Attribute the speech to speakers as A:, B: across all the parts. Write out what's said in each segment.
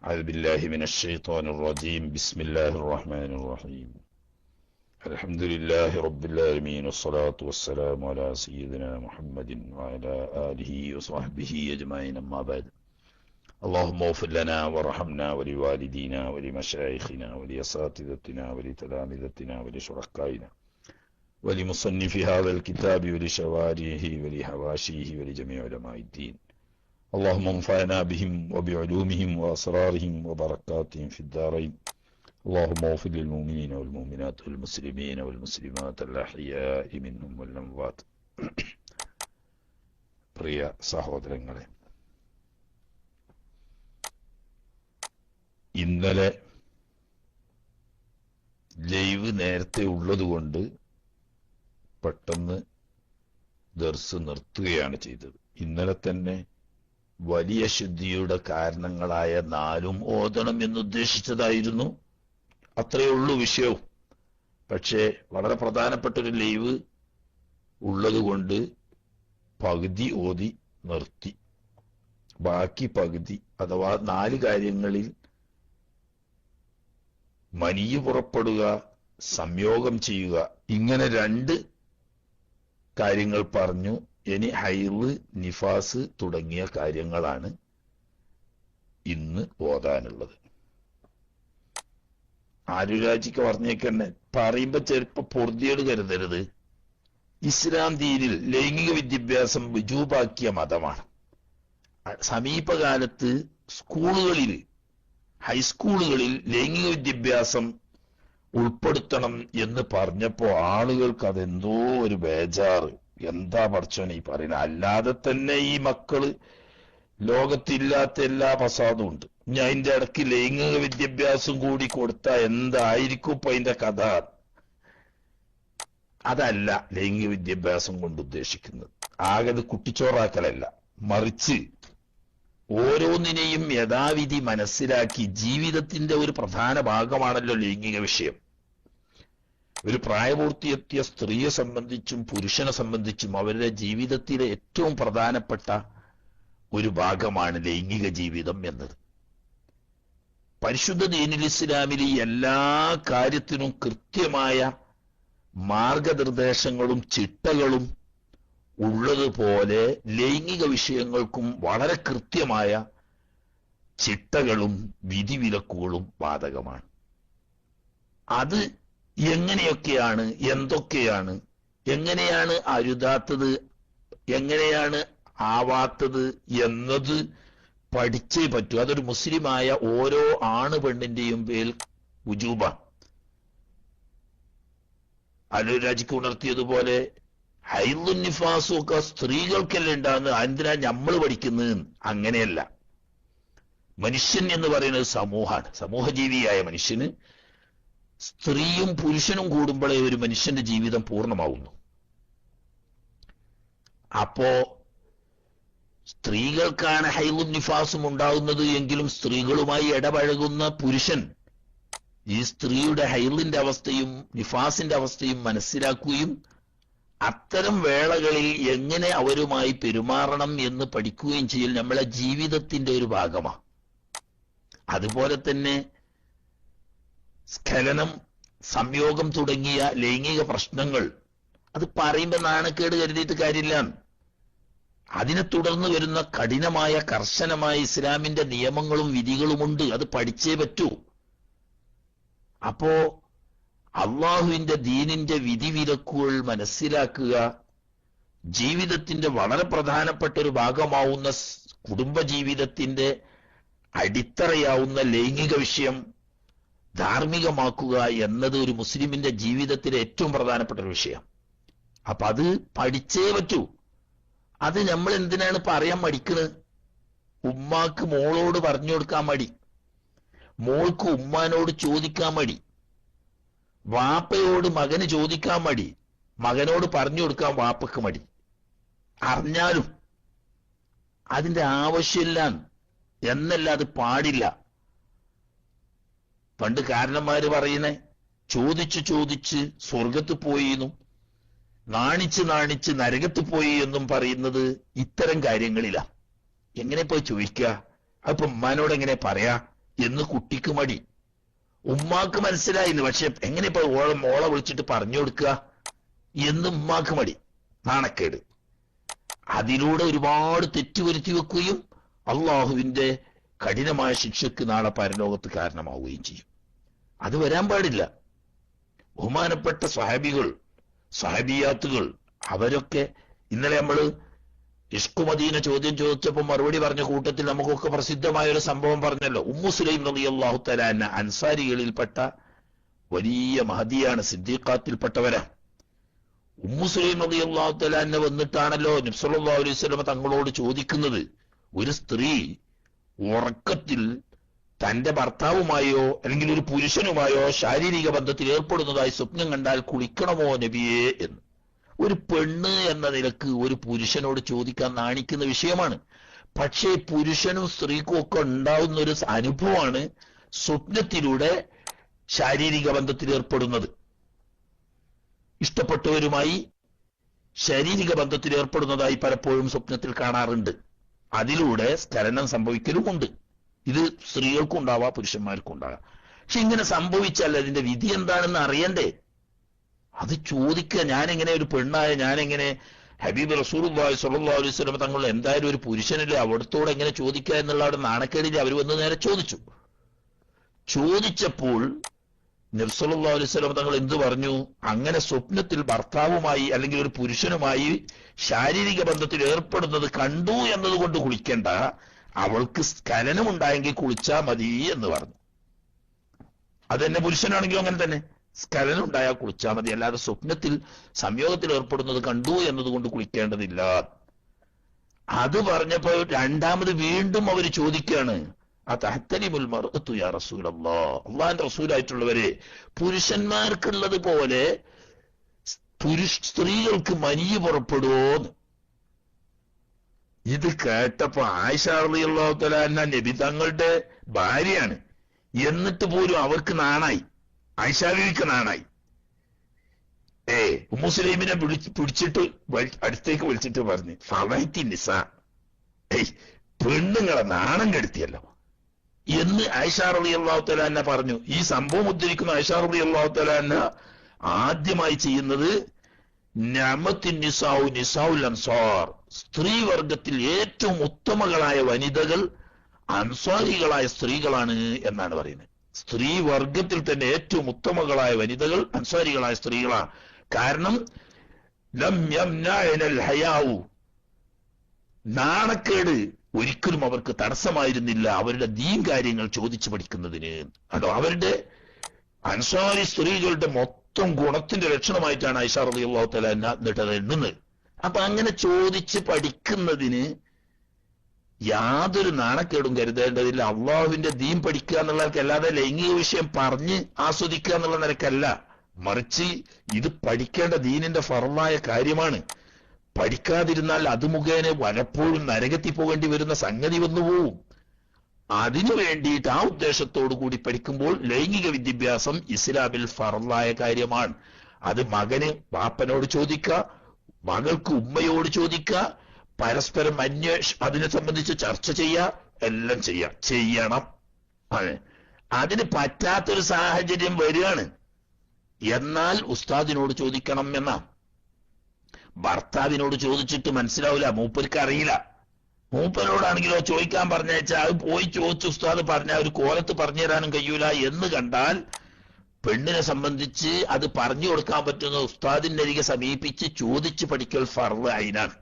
A: أعوذ بالله من الشيطان الرجيم بسم الله الرحمن الرحيم الحمد لله رب العالمين والصلاة والسلام على سيدنا محمد وعلى آله وصحبه أجمعين أما بعد اللهم اغفر لنا وارحمنا ولوالدينا ولمشايخنا ولأساتذتنا ولتلامذتنا ولشركائنا ولمصنف هذا الكتاب ولشوارحه ولحواشيه ولجميع علماء الدين اللهم انفعنا بهم وبعلومهم وأسرارهم وبركاتهم في الدارين اللهم اغفر للمؤمنين والمؤمنات والمسلمين والمسلمات الأحياء منهم والأموات. പ്രിയ സഹോദരങ്ങളെ, ഇന്നലെ ലൈവ് നേരത്തെ ഉള്ളതുകൊണ്ട് പെട്ടെന്ന് ദർസ് നിർത്തുകയാണ് ചെയ്തത്. ഇന്നലെ തന്നെ വലിയ ശുദ്ധിയുടെ കാരണങ്ങളായ 4 ഓതണം എന്നുദ്ദേശിച്ചതായിരുന്നു. അത്രയേ ഉള്ളൂ വിഷയവും. പക്ഷേ വളരെ പ്രധാനപ്പെട്ടൊരു ലൈവ് ഉള്ളതുകൊണ്ട് പകുതി ഓതി നിർത്തി. ബാക്കി പകുതി അഥവാ 4 കാര്യങ്ങളിൽ മനിയ് പുറപ്പെടുക, സംയോഗം ചെയ്യുക, ഇങ്ങനെ 2 കാര്യങ്ങൾ പറഞ്ഞു. ഇനി ഹൈറ്, നിഫാസ് തുടങ്ങിയ കാര്യങ്ങളാണ് ഇന്ന് ഓതാനുള്ളത്. ആരുരാജിക്ക് പറഞ്ഞേക്കന്നെ പറയുമ്പോ ചെറുപ്പം പൊറുതിയോട് കരുതരുത്. ഇസ്ലാം ദീനിൽ ലൈംഗിക വിദ്യാഭ്യാസം വുജൂബാക്കിയ മതമാണ്. സമീപകാലത്ത് സ്കൂളുകളിൽ, ഹൈസ്കൂളുകളിൽ ലൈംഗിക വിദ്യാഭ്യാസം ഉൾപ്പെടുത്തണം എന്ന് പറഞ്ഞപ്പോ ആളുകൾക്ക് അതെന്തോ ഒരു ബേജാറ്. എന്താ പഠിച്ചോനെ ഈ പറയുന്നത്? അല്ലാതെ തന്നെ ഈ മക്കള് ലോകത്തില്ലാത്ത എല്ലാ ഫസാദും ഉണ്ട്. ഞാൻ അതിന്റെ ഇടയ്ക്ക് ലൈംഗിക വിദ്യാഭ്യാസം കൂടി കൊടുത്താൽ എന്തായിരിക്കും ഇപ്പൊ അതിന്റെ കഥ? അതല്ല ലൈംഗിക വിദ്യാഭ്യാസം കൊണ്ട് ഉദ്ദേശിക്കുന്നത്. ആകെ കുട്ടിച്ചോറാക്കലല്ല, മറിച്ച് ഓരോന്നിനെയും യഥാവിധി മനസ്സിലാക്കി ജീവിതത്തിന്റെ ഒരു പ്രധാന ഭാഗമാണല്ലോ ലൈംഗിക വിഷയം. ഒരു പ്രായപൂർത്തിയെത്തിയ സ്ത്രീയെ സംബന്ധിച്ചും പുരുഷനെ സംബന്ധിച്ചും അവരുടെ ജീവിതത്തിലെ ഏറ്റവും പ്രധാനപ്പെട്ട ഒരു ഭാഗമാണ് ലൈംഗിക ജീവിതം എന്നത്. പരിശുദ്ധ ദീനുൽ ഇസ്ലാമിൽ എല്ലാ കാര്യത്തിനും കൃത്യമായ മാർഗനിർദ്ദേശങ്ങളും ചിട്ടകളും ഉള്ളതുപോലെ ലൈംഗിക വിഷയങ്ങൾക്കും വളരെ കൃത്യമായ ചിട്ടകളും വിധിവിലക്കുകളും ബാധകമാണ്. അത് എങ്ങനെയൊക്കെയാണ്, എന്തൊക്കെയാണ്, എങ്ങനെയാണ് അരുതാത്തത്, എങ്ങനെയാണ് ആവാത്തത് എന്നത് പഠിച്ചേ പറ്റൂ. അതൊരു മുസ്ലിമായ ഓരോ ആണ് പെണ്ണിന്റെയും പേരിൽ വുജൂബാണ്. അലുരാജിക്ക് ഉണർത്തിയതുപോലെ ഹൈളും നിഫാസും ഒക്കെ സ്ത്രീകൾക്കല്ലേ ഉണ്ടാകുന്നത്, എന്തിനാ നമ്മൾ പഠിക്കുന്നത്? അങ്ങനെയല്ല. മനുഷ്യൻ എന്ന് പറയുന്നത് സമൂഹമാണ്. സമൂഹജീവിയായ മനുഷ്യന് സ്ത്രീയും പുരുഷനും കൂടുമ്പോഴേ ഒരു മനുഷ്യന്റെ ജീവിതം പൂർണ്ണമാവുന്നു. അപ്പോ സ്ത്രീകൾക്കാണ് ഹൈളും നിഫാസും ഉണ്ടാകുന്നത് എങ്കിലും സ്ത്രീകളുമായി ഇടപഴകുന്ന പുരുഷൻ ഈ സ്ത്രീയുടെ ഹൈളിന്റെ അവസ്ഥയും നിഫാസിന്റെ അവസ്ഥയും മനസ്സിലാക്കുകയും അത്തരം വേളകളിൽ എങ്ങനെ അവരുമായി പെരുമാറണം എന്ന് പഠിക്കുകയും ചെയ്യൽ നമ്മളെ ജീവിതത്തിന്റെ ഒരു ഭാഗമാണ്. അതുപോലെ തന്നെ സ്ഖലനം, സംയോഗം തുടങ്ങിയ ലൈംഗിക പ്രശ്നങ്ങൾ അത് പറയുമ്പോൾ നാണക്കേട് കരുതിയിട്ട് കാര്യമില്ല. അതിനെ തുടർന്ന് വരുന്ന കഠിനമായ കർശനമായ ഇസ്ലാമിന്റെ നിയമങ്ങളും വിധികളുമുണ്ട്. അത് പഠിച്ചേ പറ്റൂ. അപ്പോ അള്ളാഹുവിന്റെ ദീനിന്റെ വിധിവിലക്കുകൾ മനസ്സിലാക്കുക, ജീവിതത്തിന്റെ വളരെ പ്രധാനപ്പെട്ട ഒരു ഭാഗമാവുന്ന കുടുംബജീവിതത്തിന്റെ അടിത്തറയാവുന്ന ലൈംഗിക വിഷയം ധാർമ്മികമാക്കുക എന്നത് ഒരു മുസ്ലിമിന്റെ ജീവിതത്തിലെ ഏറ്റവും പ്രധാനപ്പെട്ട ഒരു വിഷയം. അപ്പൊ അത് പഠിച്ചേ പറ്റൂ. അത് നമ്മൾ എന്തിനാണ് പറയാൻ മടിക്കുന്നത്? ഉമ്മാക്ക് മോളോട് പറഞ്ഞു കൊടുക്കാൻ മടി, മോൾക്ക് ഉമ്മാനോട് ചോദിക്കാൻ മടി, വാപ്പയോട് മകന് ചോദിക്കാൻ മടി, മകനോട് പറഞ്ഞു കൊടുക്കാൻ വാപ്പക്ക് മടി. അറിഞ്ഞാലും അതിന്റെ ആവശ്യമില്ല എന്നല്ല, അത് പാടില്ല. പണ്ട് കാരണന്മാര് പറയുന്നേ, ചോദിച്ചു ചോദിച്ച് സ്വർഗത്ത് പോയിന്നും നാണിച്ച് നാണിച്ച് നരകത്ത് പോയി എന്നും പറയുന്നത് ഇത്തരം കാര്യങ്ങളിലാ. എങ്ങനെ പോയി ചോദിക്കുക? അപ്പൊ ഉമ്മാനോട് എങ്ങനെ പറയാ? എന്ന് കുട്ടിക്ക് മടി. ഉമ്മാക്ക് മനസ്സിലായിന്ന്, പക്ഷെ എങ്ങനെ ഇപ്പൊ മോളെ വിളിച്ചിട്ട് പറഞ്ഞു കൊടുക്കുക എന്ന് ഉമ്മാക്ക് മടി, നാണക്കേട്. അതിലൂടെ ഒരുപാട് തെറ്റ് വരുത്തി വെക്കുകയും അള്ളാഹുവിന്റെ കഠിനമായ ശിക്ഷയ്ക്ക് നാളെ പരലോകത്ത് കാരണമാവുകയും ചെയ്യും. അത് വരാൻ പാടില്ല. ബഹുമാനപ്പെട്ട സ്വഹാബികൾ, സ്വഹാബിയാത്തുകൾ, അവരൊക്കെ ഇന്നലെ നമ്മള് ഇഷ്കു മദീന ചോദ്യം ചോദിച്ചപ്പോൾ മറുപടി പറഞ്ഞ കൂട്ടത്തിൽ നമുക്കൊക്കെ പ്രസിദ്ധമായ ഒരു സംഭവം പറഞ്ഞല്ലോ. ഉമ്മു സുലൈം റളിയല്ലാഹു തആല അൻഹ അൻസാരികളിൽപ്പെട്ട വലിയ മഹദിയാണ്, സിദ്ദീഖാത്തിൽപ്പെട്ടവരാ. ഉമ്മു സുലൈം റളിയല്ലാഹു തആല അൻഹ വന്നിട്ടാണല്ലോ നബി സല്ലല്ലാഹു അലൈഹി വസല്ലം തങ്ങളോട് ചോദിക്കുന്നത്, ഒരു സ്ത്രീ ഉറക്കത്തിൽ തന്റെ ഭർത്താവുമായോ അല്ലെങ്കിൽ ഒരു പുരുഷനുമായോ ശാരീരിക ബന്ധത്തിൽ ഏർപ്പെടുന്നതായി സ്വപ്നം കണ്ടാൽ കുളിക്കണമോ നബിയേ എന്ന്. ഒരു പെണ്ണ് എന്ന നിലക്ക് ഒരു പുരുഷനോട് ചോദിക്കാൻ നാണിക്കുന്ന വിഷയമാണ്. പക്ഷേ പുരുഷനും സ്ത്രീക്കും ഒക്കെ ഉണ്ടാവുന്ന ഒരു അനുഭവമാണ് സ്വപ്നത്തിലൂടെ ശാരീരിക ബന്ധത്തിൽ ഏർപ്പെടുന്നത്. ഇഷ്ടപ്പെട്ടവരുമായി ശാരീരിക ബന്ധത്തിൽ ഏർപ്പെടുന്നതായി പലപ്പോഴും സ്വപ്നത്തിൽ കാണാറുണ്ട്. അതിലൂടെ സ്ഖലനം സംഭവിക്കലുമുണ്ട്. ഇത് സ്ത്രീകൾക്കും ഉണ്ടാവാം, പുരുഷന്മാർക്കും ഉണ്ടാകാം. പക്ഷെ ഇങ്ങനെ സംഭവിച്ചാൽ അതിന്റെ വിധി എന്താണെന്ന് അറിയണ്ടേ? അത് ചോദിക്കുക. ഞാനെങ്ങനെ ഒരു പെണ്ണായ ഞാനെങ്ങനെ ഹബീബ് റസൂലുള്ളാഹി സ്വല്ലല്ലാഹു അലൈഹി വസല്ലം തങ്ങൾ എന്തായാലും ഒരു പുരുഷനല്ലേ, അവിടത്തോടെ എങ്ങനെ ചോദിക്കുക എന്നുള്ള അവിടെ നാണക്കേടില്ല. അവർ വന്ന് നേരെ ചോദിച്ചു. ചോദിച്ചപ്പോൾ നബി സല്ലല്ലാഹു അലൈഹി വസല്ലം തങ്ങൾ എന്തു പറഞ്ഞു? അങ്ങനെ സ്വപ്നത്തിൽ ഭർത്താവുമായി അല്ലെങ്കിൽ ഒരു പുരുഷനുമായി ശാരീരിക ബന്ധത്തിൽ ഏർപ്പെടുന്നത് കണ്ടു എന്നതുകൊണ്ട് കുളിക്കേണ്ട, അവൾക്ക് സ്ഖലനം ഉണ്ടായെങ്കിൽ കുളിച്ചാൽ മതി എന്ന് പറഞ്ഞു. അതെന്നെ പുരുഷനാണെങ്കിലും അങ്ങനെ തന്നെ, സ്ഖലനം ഉണ്ടായാൽ കുളിച്ചാൽ മതി, അല്ലാതെ സ്വപ്നത്തിൽ സംയോഗത്തിൽ ഏർപ്പെടുന്നത് കണ്ടു എന്നതുകൊണ്ട് കുളിക്കേണ്ടതില്ല. അത് പറഞ്ഞപ്പോ രണ്ടാമത് വീണ്ടും അവർ ചോദിക്കുകയാണ്, അതഹ്തലിമുൽ മർഅതു യാ റസൂലല്ലാഹ്, അല്ലാഹുവിന്റെ റസൂലായിട്ടുള്ളവരെ, പുരുഷന്മാർക്കുള്ളത് പോലെ സ്ത്രീകൾക്ക് മനിയ് പുറപ്പെടുവോന്ന്. ഇത് കേട്ടപ്പോ ആയിഷ റളിയല്ലാഹു തആല അൻഹ നബി തങ്ങളുടെ ഭാര്യയാണ്, എന്നിട്ട് പോലും അവർക്ക് നാണായി, ആയിഷ ബീവിക്ക് നാണായി. ഉമ്മു സുലൈമിനെ പിടിച്ചിട്ട് അടുത്തേക്ക് വിളിച്ചിട്ട് പറഞ്ഞു, ഫളൈത്തി നിസാ, പെണ്ണുങ്ങളെ നാണം കെടുത്തിയല്ലോ എന്ന് ആയിഷ റളിയല്ലാഹു തആല അൻഹ പറഞ്ഞു. ഈ സംഭവം ഉദ്ധരിക്കുന്ന ആയിഷ റളിയല്ലാഹു തആല അൻഹ ആദ്യമായി ചെയ്യുന്നത് നിഅമത്തിൻ നിസാഉ നിസാഉൽ അൻസാർ, സ്ത്രീ വർഗത്തിൽ ഏറ്റവും ഉത്തമകളായ വനിതകൾ അൻസാരികളായ സ്ത്രീകളാണ് എന്നാണ് പറയുന്നത്. സ്ത്രീ വർഗത്തിൽ തന്നെ ഏറ്റവും ഉത്തമകളായ വനിതകൾ അൻസാരികളായ സ്ത്രീകളാണ്. കാരണം ലം യംനഅനൽ ഹയാഉ, നാണക്കേട് ഒരിക്കലും അവർക്ക് തടസ്സമായിരുന്നില്ല അവരുടെ ദീൻ കാര്യങ്ങൾ ചോദിച്ചു പഠിക്കുന്നതിന്. അതോ അവരുടെ അൻസാരി സ്ത്രീകളുടെ മൊത്തം ഗുണത്തിന്റെ ലക്ഷണമായിട്ടാണ് ആയിഷ റളിയല്ലാഹു തആല എന്നിട്ടത് എണ്ണുന്നത്. അപ്പൊ അങ്ങനെ ചോദിച്ച് പഠിക്കുന്നതിന് യാതൊരു നാണക്കേടും കരുതേണ്ടതില്ല. അള്ളാഹുവിന്റെ ദീൻ പഠിക്കുക എന്നുള്ളവർക്ക്, അല്ലാതെ ലൈംഗിക വിഷയം പറഞ്ഞ് ആസ്വദിക്കുക എന്നുള്ള നിലക്കല്ല, മറിച്ച് ഇത് പഠിക്കേണ്ട ദീനിന്റെ ഫർളായ കാര്യമാണ്. പഠിക്കാതിരുന്നാൽ അത് മുഖേന പലപ്പോഴും നരകത്തിൽ പോകേണ്ടി വരുന്ന സംഗതി വന്നുപോകും. അതിനു വേണ്ടിയിട്ട് ആ ഉദ്ദേശത്തോടു കൂടി പഠിക്കുമ്പോൾ ലൈംഗിക വിദ്യാഭ്യാസം ഇസ്ലാമിൽ ഫർളായ കാര്യമാണ്. അത് മകന് ബാപ്പനോട് ചോദിക്കുക, മകൾക്ക് ഉമ്മയോട് ചോദിക്കുക, പരസ്പരം അതിനെ സംബന്ധിച്ച് ചർച്ച ചെയ്യുക, എല്ലാം ചെയ്യണം. അതിന് പറ്റാത്തൊരു സാഹചര്യം വരികയാണ്, എന്നാൽ ഉസ്താദിനോട് ചോദിക്കണം എന്നാ. ഭർത്താവിനോട് ചോദിച്ചിട്ട് മനസ്സിലാവില്ല, മൂപ്പർക്ക് അറിയില്ല. മൂപ്പരോടാണെങ്കിലോ ചോദിക്കാൻ പറഞ്ഞാൽ അത് പോയി ചോദിച്ച് ഉസ്താദ് പറഞ്ഞാൽ ഒരു കോലത്ത് പറഞ്ഞു തരാനും കഴിയൂല എന്ന് കണ്ടാൽ, പെണ്ണിനെ സംബന്ധിച്ച് അത് പറഞ്ഞു കൊടുക്കാൻ പറ്റുന്ന ഉസ്താദിന്റെ അരികെ സമീപിച്ച് ചോദിച്ച് പഠിക്കൽ ഫർള് ഐനാണ്.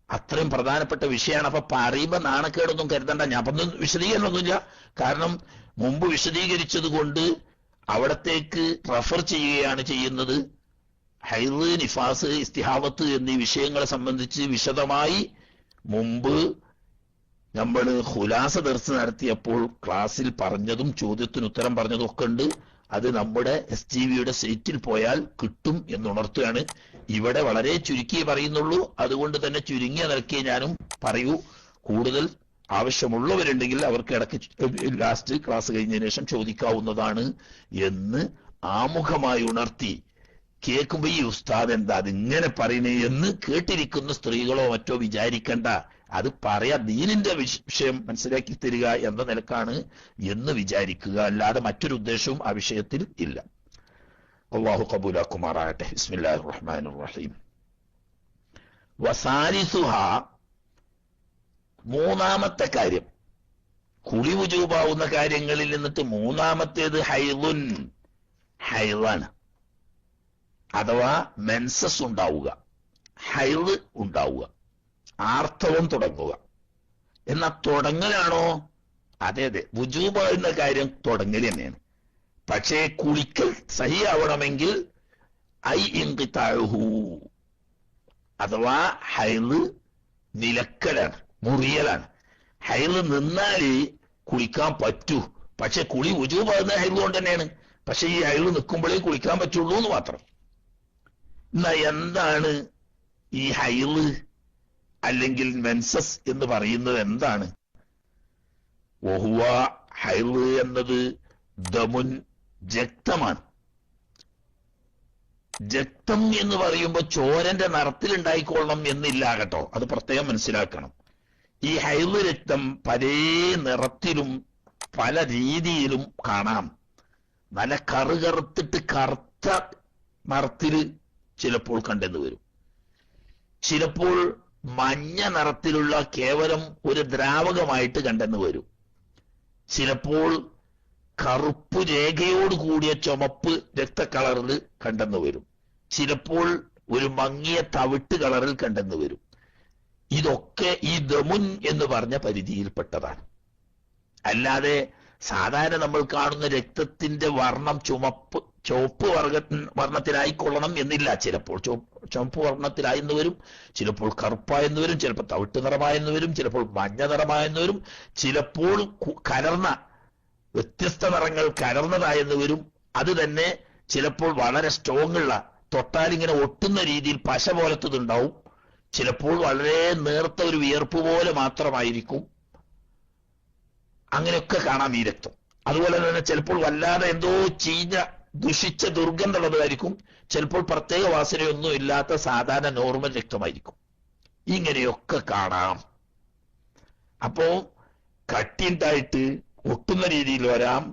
A: അത്രയും പ്രധാനപ്പെട്ട വിഷയമാണ്. അപ്പൊ പറയുമ്പോ നാണക്കേടൊന്നും കരുതണ്ട. ഞാൻ അപ്പം വിശദീകരണമൊന്നുമില്ല, കാരണം മുമ്പ് വിശദീകരിച്ചത് കൊണ്ട് അവിടത്തേക്ക് റഫർ ചെയ്യുകയാണ് ചെയ്യുന്നത്. ഹൈദ്, നിഫാസ്, ഇസ്തിഹാവത്ത് എന്നീ വിഷയങ്ങളെ സംബന്ധിച്ച് വിശദമായി മുമ്പ് നമ്മൾ ഖുലാസ ദർസ് നടത്തിയപ്പോൾ ക്ലാസ്സിൽ പറഞ്ഞതും ചോദ്യത്തിന് ഉത്തരം പറഞ്ഞതും ഒക്കെ ഉണ്ട്. അത് നമ്മുടെ SGVയുടെ സൈറ്റിൽ പോയാൽ കിട്ടും എന്നുണർത്തുകയാണ്. ഇവിടെ വളരെ ചുരുക്കിയേ പറയുന്നുള്ളൂ, അതുകൊണ്ട് തന്നെ ചുരുങ്ങിയ നിലയ്ക്കേ ഞാനും പറയൂ. കൂടുതൽ ആവശ്യമുള്ളവരുണ്ടെങ്കിൽ അവർക്ക് ഇടയ്ക്ക് ലാസ്റ്റ് ക്ലാസ് കഴിഞ്ഞതിന് ശേഷം ചോദിക്കാവുന്നതാണ് എന്ന് ആമുഖമായി ഉണർത്തി, കേൾക്കുമ്പോ ഈ ഉസ്താദ് എന്താ അതിങ്ങനെ പറയുന്നേ എന്ന് കേട്ടിരിക്കുന്ന സ്ത്രീകളോ മറ്റോ വിചാരിക്കണ്ട. അത് പറയാ ദീനിന്റെ വിഷയം മനസ്സിലാക്കി തരിക എന്ന നിലക്കാണ് എന്ന് വിചാരിക്കുക, അല്ലാതെ മറ്റൊരു ഉദ്ദേശവും ആ വിഷയത്തിൽ ഇല്ല. അല്ലാഹു ഖബൂലാക്കുമാറാകട്ടെ. ബിസ്മില്ലാഹിർ റഹ്മാനിർ റഹീം. വസാലിസുഹ, മൂന്നാമത്തെ കാര്യം, കുളി വുജൂബാവുന്ന കാര്യങ്ങളിൽ നിന്നിട്ട് മൂന്നാമത്തേത് ഹൈളുൻ, ഹൈളാണ്. അഥവാ മെൻസസ് ഉണ്ടാവുക, ഹൈള് ഉണ്ടാവുക, ആർത്തവം തുടങ്ങുക. എന്നാ തുടങ്ങലാണോ? അതെ അതെ, വുജൂബാവുന്ന കാര്യം തുടങ്ങൽ തന്നെയാണ്. പക്ഷേ കുളിക്കൽ സഹിയാവണമെങ്കിൽ ഐ ഇൻഖിതാഉഹു, അഥവാ ഹൈള് നിലക്കലാണ്, മുറിയലാണ്. ഹൈള് നിന്നാല് കുളിക്കാൻ പറ്റൂ. പക്ഷെ കുളി വുജൂബാകുന്ന ഹൈള് കൊണ്ട് തന്നെയാണ്. പക്ഷെ ഈ ഹൈള് നിൽക്കുമ്പോഴേ കുളിക്കാൻ പറ്റുള്ളൂ എന്ന് മാത്രം. എന്നാ എന്താണ് ഈ ഹൈള് അല്ലെങ്കിൽ മെൻസസ് എന്ന് പറയുന്നത്? എന്താണ്? വഹുവ, ഹൈള് എന്നത് ദമുൻ, രക്തമാണ്. രക്തം എന്ന് പറയുമ്പോൾ ചോരന്റെ നിറത്തിൽ ഉണ്ടായിക്കൊള്ളണം എന്നില്ല കേട്ടോ, അത് പ്രത്യേകം മനസ്സിലാക്കണം. ഈ ഹൈള് രക്തം പല നിറത്തിലും പല രീതിയിലും കാണാം. നല്ല കറുകറുത്തിട്ട് കറുത്ത നിറത്തിൽ ചിലപ്പോൾ കണ്ടെന്ന് വരും. ചിലപ്പോൾ മഞ്ഞ നിറത്തിലുള്ള കേവലം ഒരു ദ്രാവകമായിട്ട് കണ്ടെന്ന് വരും. ചിലപ്പോൾ കറുപ്പ് രേഖയോട് കൂടിയ ചുമപ്പ് രക്തകളറിൽ കണ്ടെന്ന് വരും. ചിലപ്പോൾ ഒരു മങ്ങിയ തവിട്ട് കളറിൽ കണ്ടെന്ന് വരും. ഇതൊക്കെ ഈ ദമുൻ എന്ന് പറഞ്ഞ പരിധിയിൽപ്പെട്ടതാണ്. അല്ലാതെ സാധാരണ നമ്മൾ കാണുന്ന രക്തത്തിന്റെ വർണ്ണം ചുവപ്പ് വർണ്ണത്തിലായിക്കൊള്ളണം എന്നില്ല. ചിലപ്പോൾ ചുവപ്പ് വർണ്ണത്തിലായെന്ന് വരും, ചിലപ്പോൾ കറുപ്പായെന്ന് വരും, ചിലപ്പോൾ തവിട്ട് നിറമായെന്ന് വരും, ചിലപ്പോൾ മഞ്ഞ നിറമായെന്ന് വരും, ചിലപ്പോൾ കലർന്ന വ്യത്യസ്ത നിറങ്ങൾ കലർന്നതായെന്ന് വരും. അത് തന്നെ ചിലപ്പോൾ വളരെ സ്ട്രോങ് ഉള്ള, തൊട്ടാൽ ഇങ്ങനെ ഒട്ടുന്ന രീതിയിൽ പശ പോലത്തതുണ്ടാവും. ചിലപ്പോൾ വളരെ നേർത്ത ഒരു വിയർപ്പ് പോലെ മാത്രമായിരിക്കും. അങ്ങനെയൊക്കെ കാണാം ഈ രക്തം. അതുപോലെ തന്നെ ചിലപ്പോൾ വല്ലാതെ എന്തോ ചീഞ്ഞ ദുഷിച്ച ദുർഗന്ധമുള്ളതായിരിക്കും. ചിലപ്പോൾ പ്രത്യേക വാസനയൊന്നും ഇല്ലാത്ത സാധാരണ നോർമൽ രക്തമായിരിക്കും. ഇങ്ങനെയൊക്കെ കാണാം. അപ്പോ കട്ടിയുണ്ടായിട്ട് ഒട്ടുന്ന രീതിയിൽ വരാം,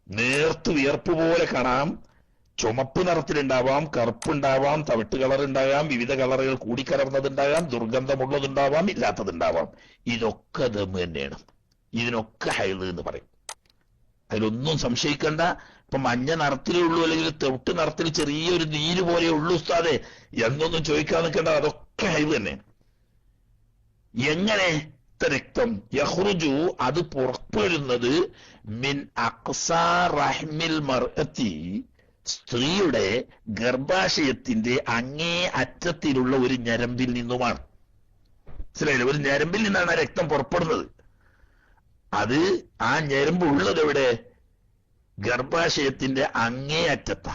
A: നേർത്ത് വിയർപ്പ് പോലെ കാണാം, ചുമപ്പ് നിറത്തിലുണ്ടാവാം, കറുപ്പുണ്ടാവാം, തവിട്ട് കളർ ഉണ്ടാകാം, വിവിധ കളറുകൾ കൂടിക്കലർന്നതുണ്ടാകാം, ദുർഗന്ധമുള്ളതുണ്ടാവാം, ഇല്ലാത്തതുണ്ടാവാം. ഇതൊക്കെ ദമ് തന്നെയാണ്. ഇതിനൊക്കെ ഹൈള് എന്ന് പറയും. അതിലൊന്നും സംശയിക്കണ്ട. ഇപ്പൊ മഞ്ഞ നിറത്തിലേ ഉള്ളൂ അല്ലെങ്കിൽ തവിട്ട് നിറത്തിൽ ചെറിയൊരു നീര് പോലെ ഉള്ളൂ ഉസ്താദേ എന്നൊന്നും ചോദിക്കാൻ നിൽക്കേണ്ട. അതൊക്കെ ഹൈള് തന്നെയാണ്. എങ്ങനെ രക്തം യഖ്റുജു, അത് പുറപ്പെടുന്നത് മിൻ അഖ്സാ റഹ്മിൽ മർഅത്തി, സ്ത്രീയുടെ ഗർഭാശയത്തിന്റെ അങ്ങേ അറ്റത്തിലുള്ള ഒരു ഞരമ്പിൽ നിന്നുമാണ്. മനസ്സിലായില്ലേ? ഒരു ഞരമ്പിൽ നിന്നാണ് ആ രക്തം പുറപ്പെടുന്നത്. അത് ആ ഞരമ്പ് ഉള്ളത് എവിടെ? ഗർഭാശയത്തിന്റെ അങ്ങേ അറ്റത്താ.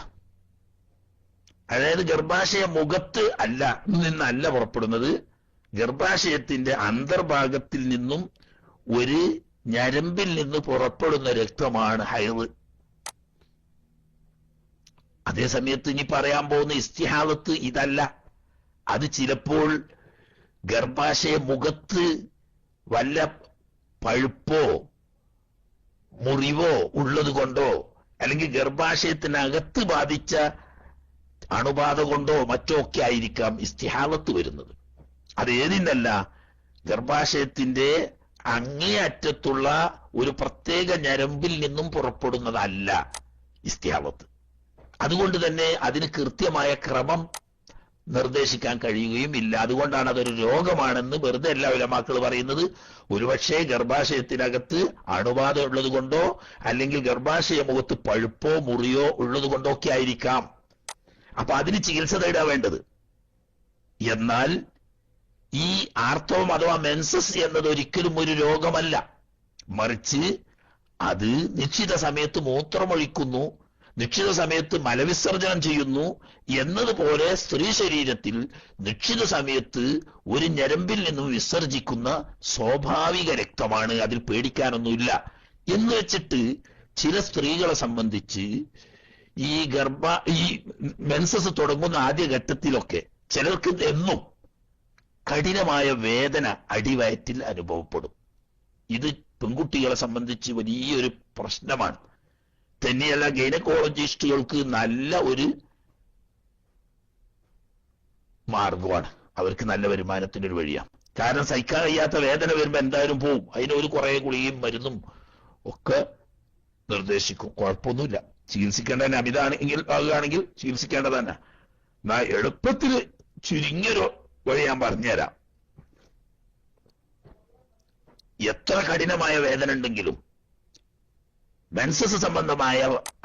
A: അതായത് ഗർഭാശയ മുഖത്ത് അല്ല നിന്നല്ല പുറപ്പെടുന്നത്, ഗർഭാശയത്തിന്റെ അന്തർഭാഗത്തിൽ നിന്നും ഒരു ഞരമ്പിൽ നിന്ന് പുറപ്പെടുന്ന രക്തമാണ് ഹൈള്. അതേ സമയത്ത് ഇനി പറയാൻ പോകുന്ന ഇസ്തിഹാദത്ത് ഇതല്ല. അത് ചിലപ്പോൾ ഗർഭാശയ മുഖത്ത് വല്ല പഴുപ്പോ മുറിവോ ഉള്ളത് കൊണ്ടോ അല്ലെങ്കിൽ ഗർഭാശയത്തിനകത്ത് ബാധിച്ച അണുബാധ കൊണ്ടോ മറ്റോ ഒക്കെ ആയിരിക്കാം ഇസ്തിഹാദത്ത് വരുന്നത്. അത് ഏതിനല്ല, ഗർഭാശയത്തിന്റെ അങ്ങേ അറ്റത്തുള്ള ഒരു പ്രത്യേക ഞരമ്പിൽ നിന്നും പുറപ്പെടുന്നതല്ല ഇസ്തിഹാദത്ത്. അതുകൊണ്ട് തന്നെ അതിന് കൃത്യമായ ക്രമം നിർദ്ദേശിക്കാൻ കഴിയുകയും ഇല്ല. അതുകൊണ്ടാണ് അതൊരു രോഗമാണെന്ന് വെറുതെ എല്ലാ ഉലമാക്കൾ പറയുന്നത്. ഒരുപക്ഷെ ഗർഭാശയത്തിനകത്ത് അണുബാധ ഉള്ളത് കൊണ്ടോ അല്ലെങ്കിൽ ഗർഭാശയ മുഖത്ത് പഴുപ്പോ മുറിയോ ഉള്ളത് കൊണ്ടോ ഒക്കെ ആയിരിക്കാം. അപ്പൊ അതിന് ചികിത്സ തേടാൻ വേണ്ടത്. എന്നാൽ ഈ ആർത്തവം അഥവാ മെൻസസ് എന്നത് ഒരിക്കലും ഒരു രോഗമല്ല. മറിച്ച് അത് നിശ്ചിത സമയത്ത് മൂത്രമൊഴിക്കുന്നു, നിശ്ചിത സമയത്ത് മലവിസർജനം ചെയ്യുന്നു എന്നതുപോലെ സ്ത്രീ ശരീരത്തിൽ നിശ്ചിത സമയത്ത് ഒരു ഞരമ്പിൽ നിന്നും വിസർജിക്കുന്ന സ്വാഭാവിക രക്തമാണ്. അതിൽ പേടിക്കാനൊന്നുമില്ല എന്ന് വെച്ചിട്ട് ചില സ്ത്രീകളെ സംബന്ധിച്ച് ഈ മെൻസസ് തുടങ്ങുന്ന ആദ്യ ഘട്ടത്തിലൊക്കെ ചിലർക്ക് എന്നും കഠിനമായ വേദന അടിവയറ്റിൽ അനുഭവപ്പെടും. ഇത് പെൺകുട്ടികളെ സംബന്ധിച്ച് വലിയൊരു പ്രശ്നമാണ്. തന്നെയല്ല, ഗൈനക്കോളജിസ്റ്റുകൾക്ക് നല്ല ഒരു മാർഗമാണ്, അവർക്ക് നല്ല വരുമാനത്തിനൊരു വഴിയാണ്. കാരണം സഹിക്കാൻ കഴിയാത്ത വേദന വരുമ്പോ എന്തായാലും പോവും. അതിനൊരു കുറെ ഗുളികയും മരുന്നും ഒക്കെ നിർദ്ദേശിക്കും. കുഴപ്പമൊന്നുമില്ല, ചികിത്സിക്കേണ്ട തന്നെ. അമിതാണെങ്കിൽ ആകുകയാണെങ്കിൽ ചികിത്സിക്കേണ്ടത് തന്നെ. എളുപ്പത്തിൽ ചുരുങ്ങിയൊരു വഴി ഞാൻ പറഞ്ഞുതരാം. എത്ര കഠിനമായ വേദന ഉണ്ടെങ്കിലും മെൻസസ് സംബന്ധമായ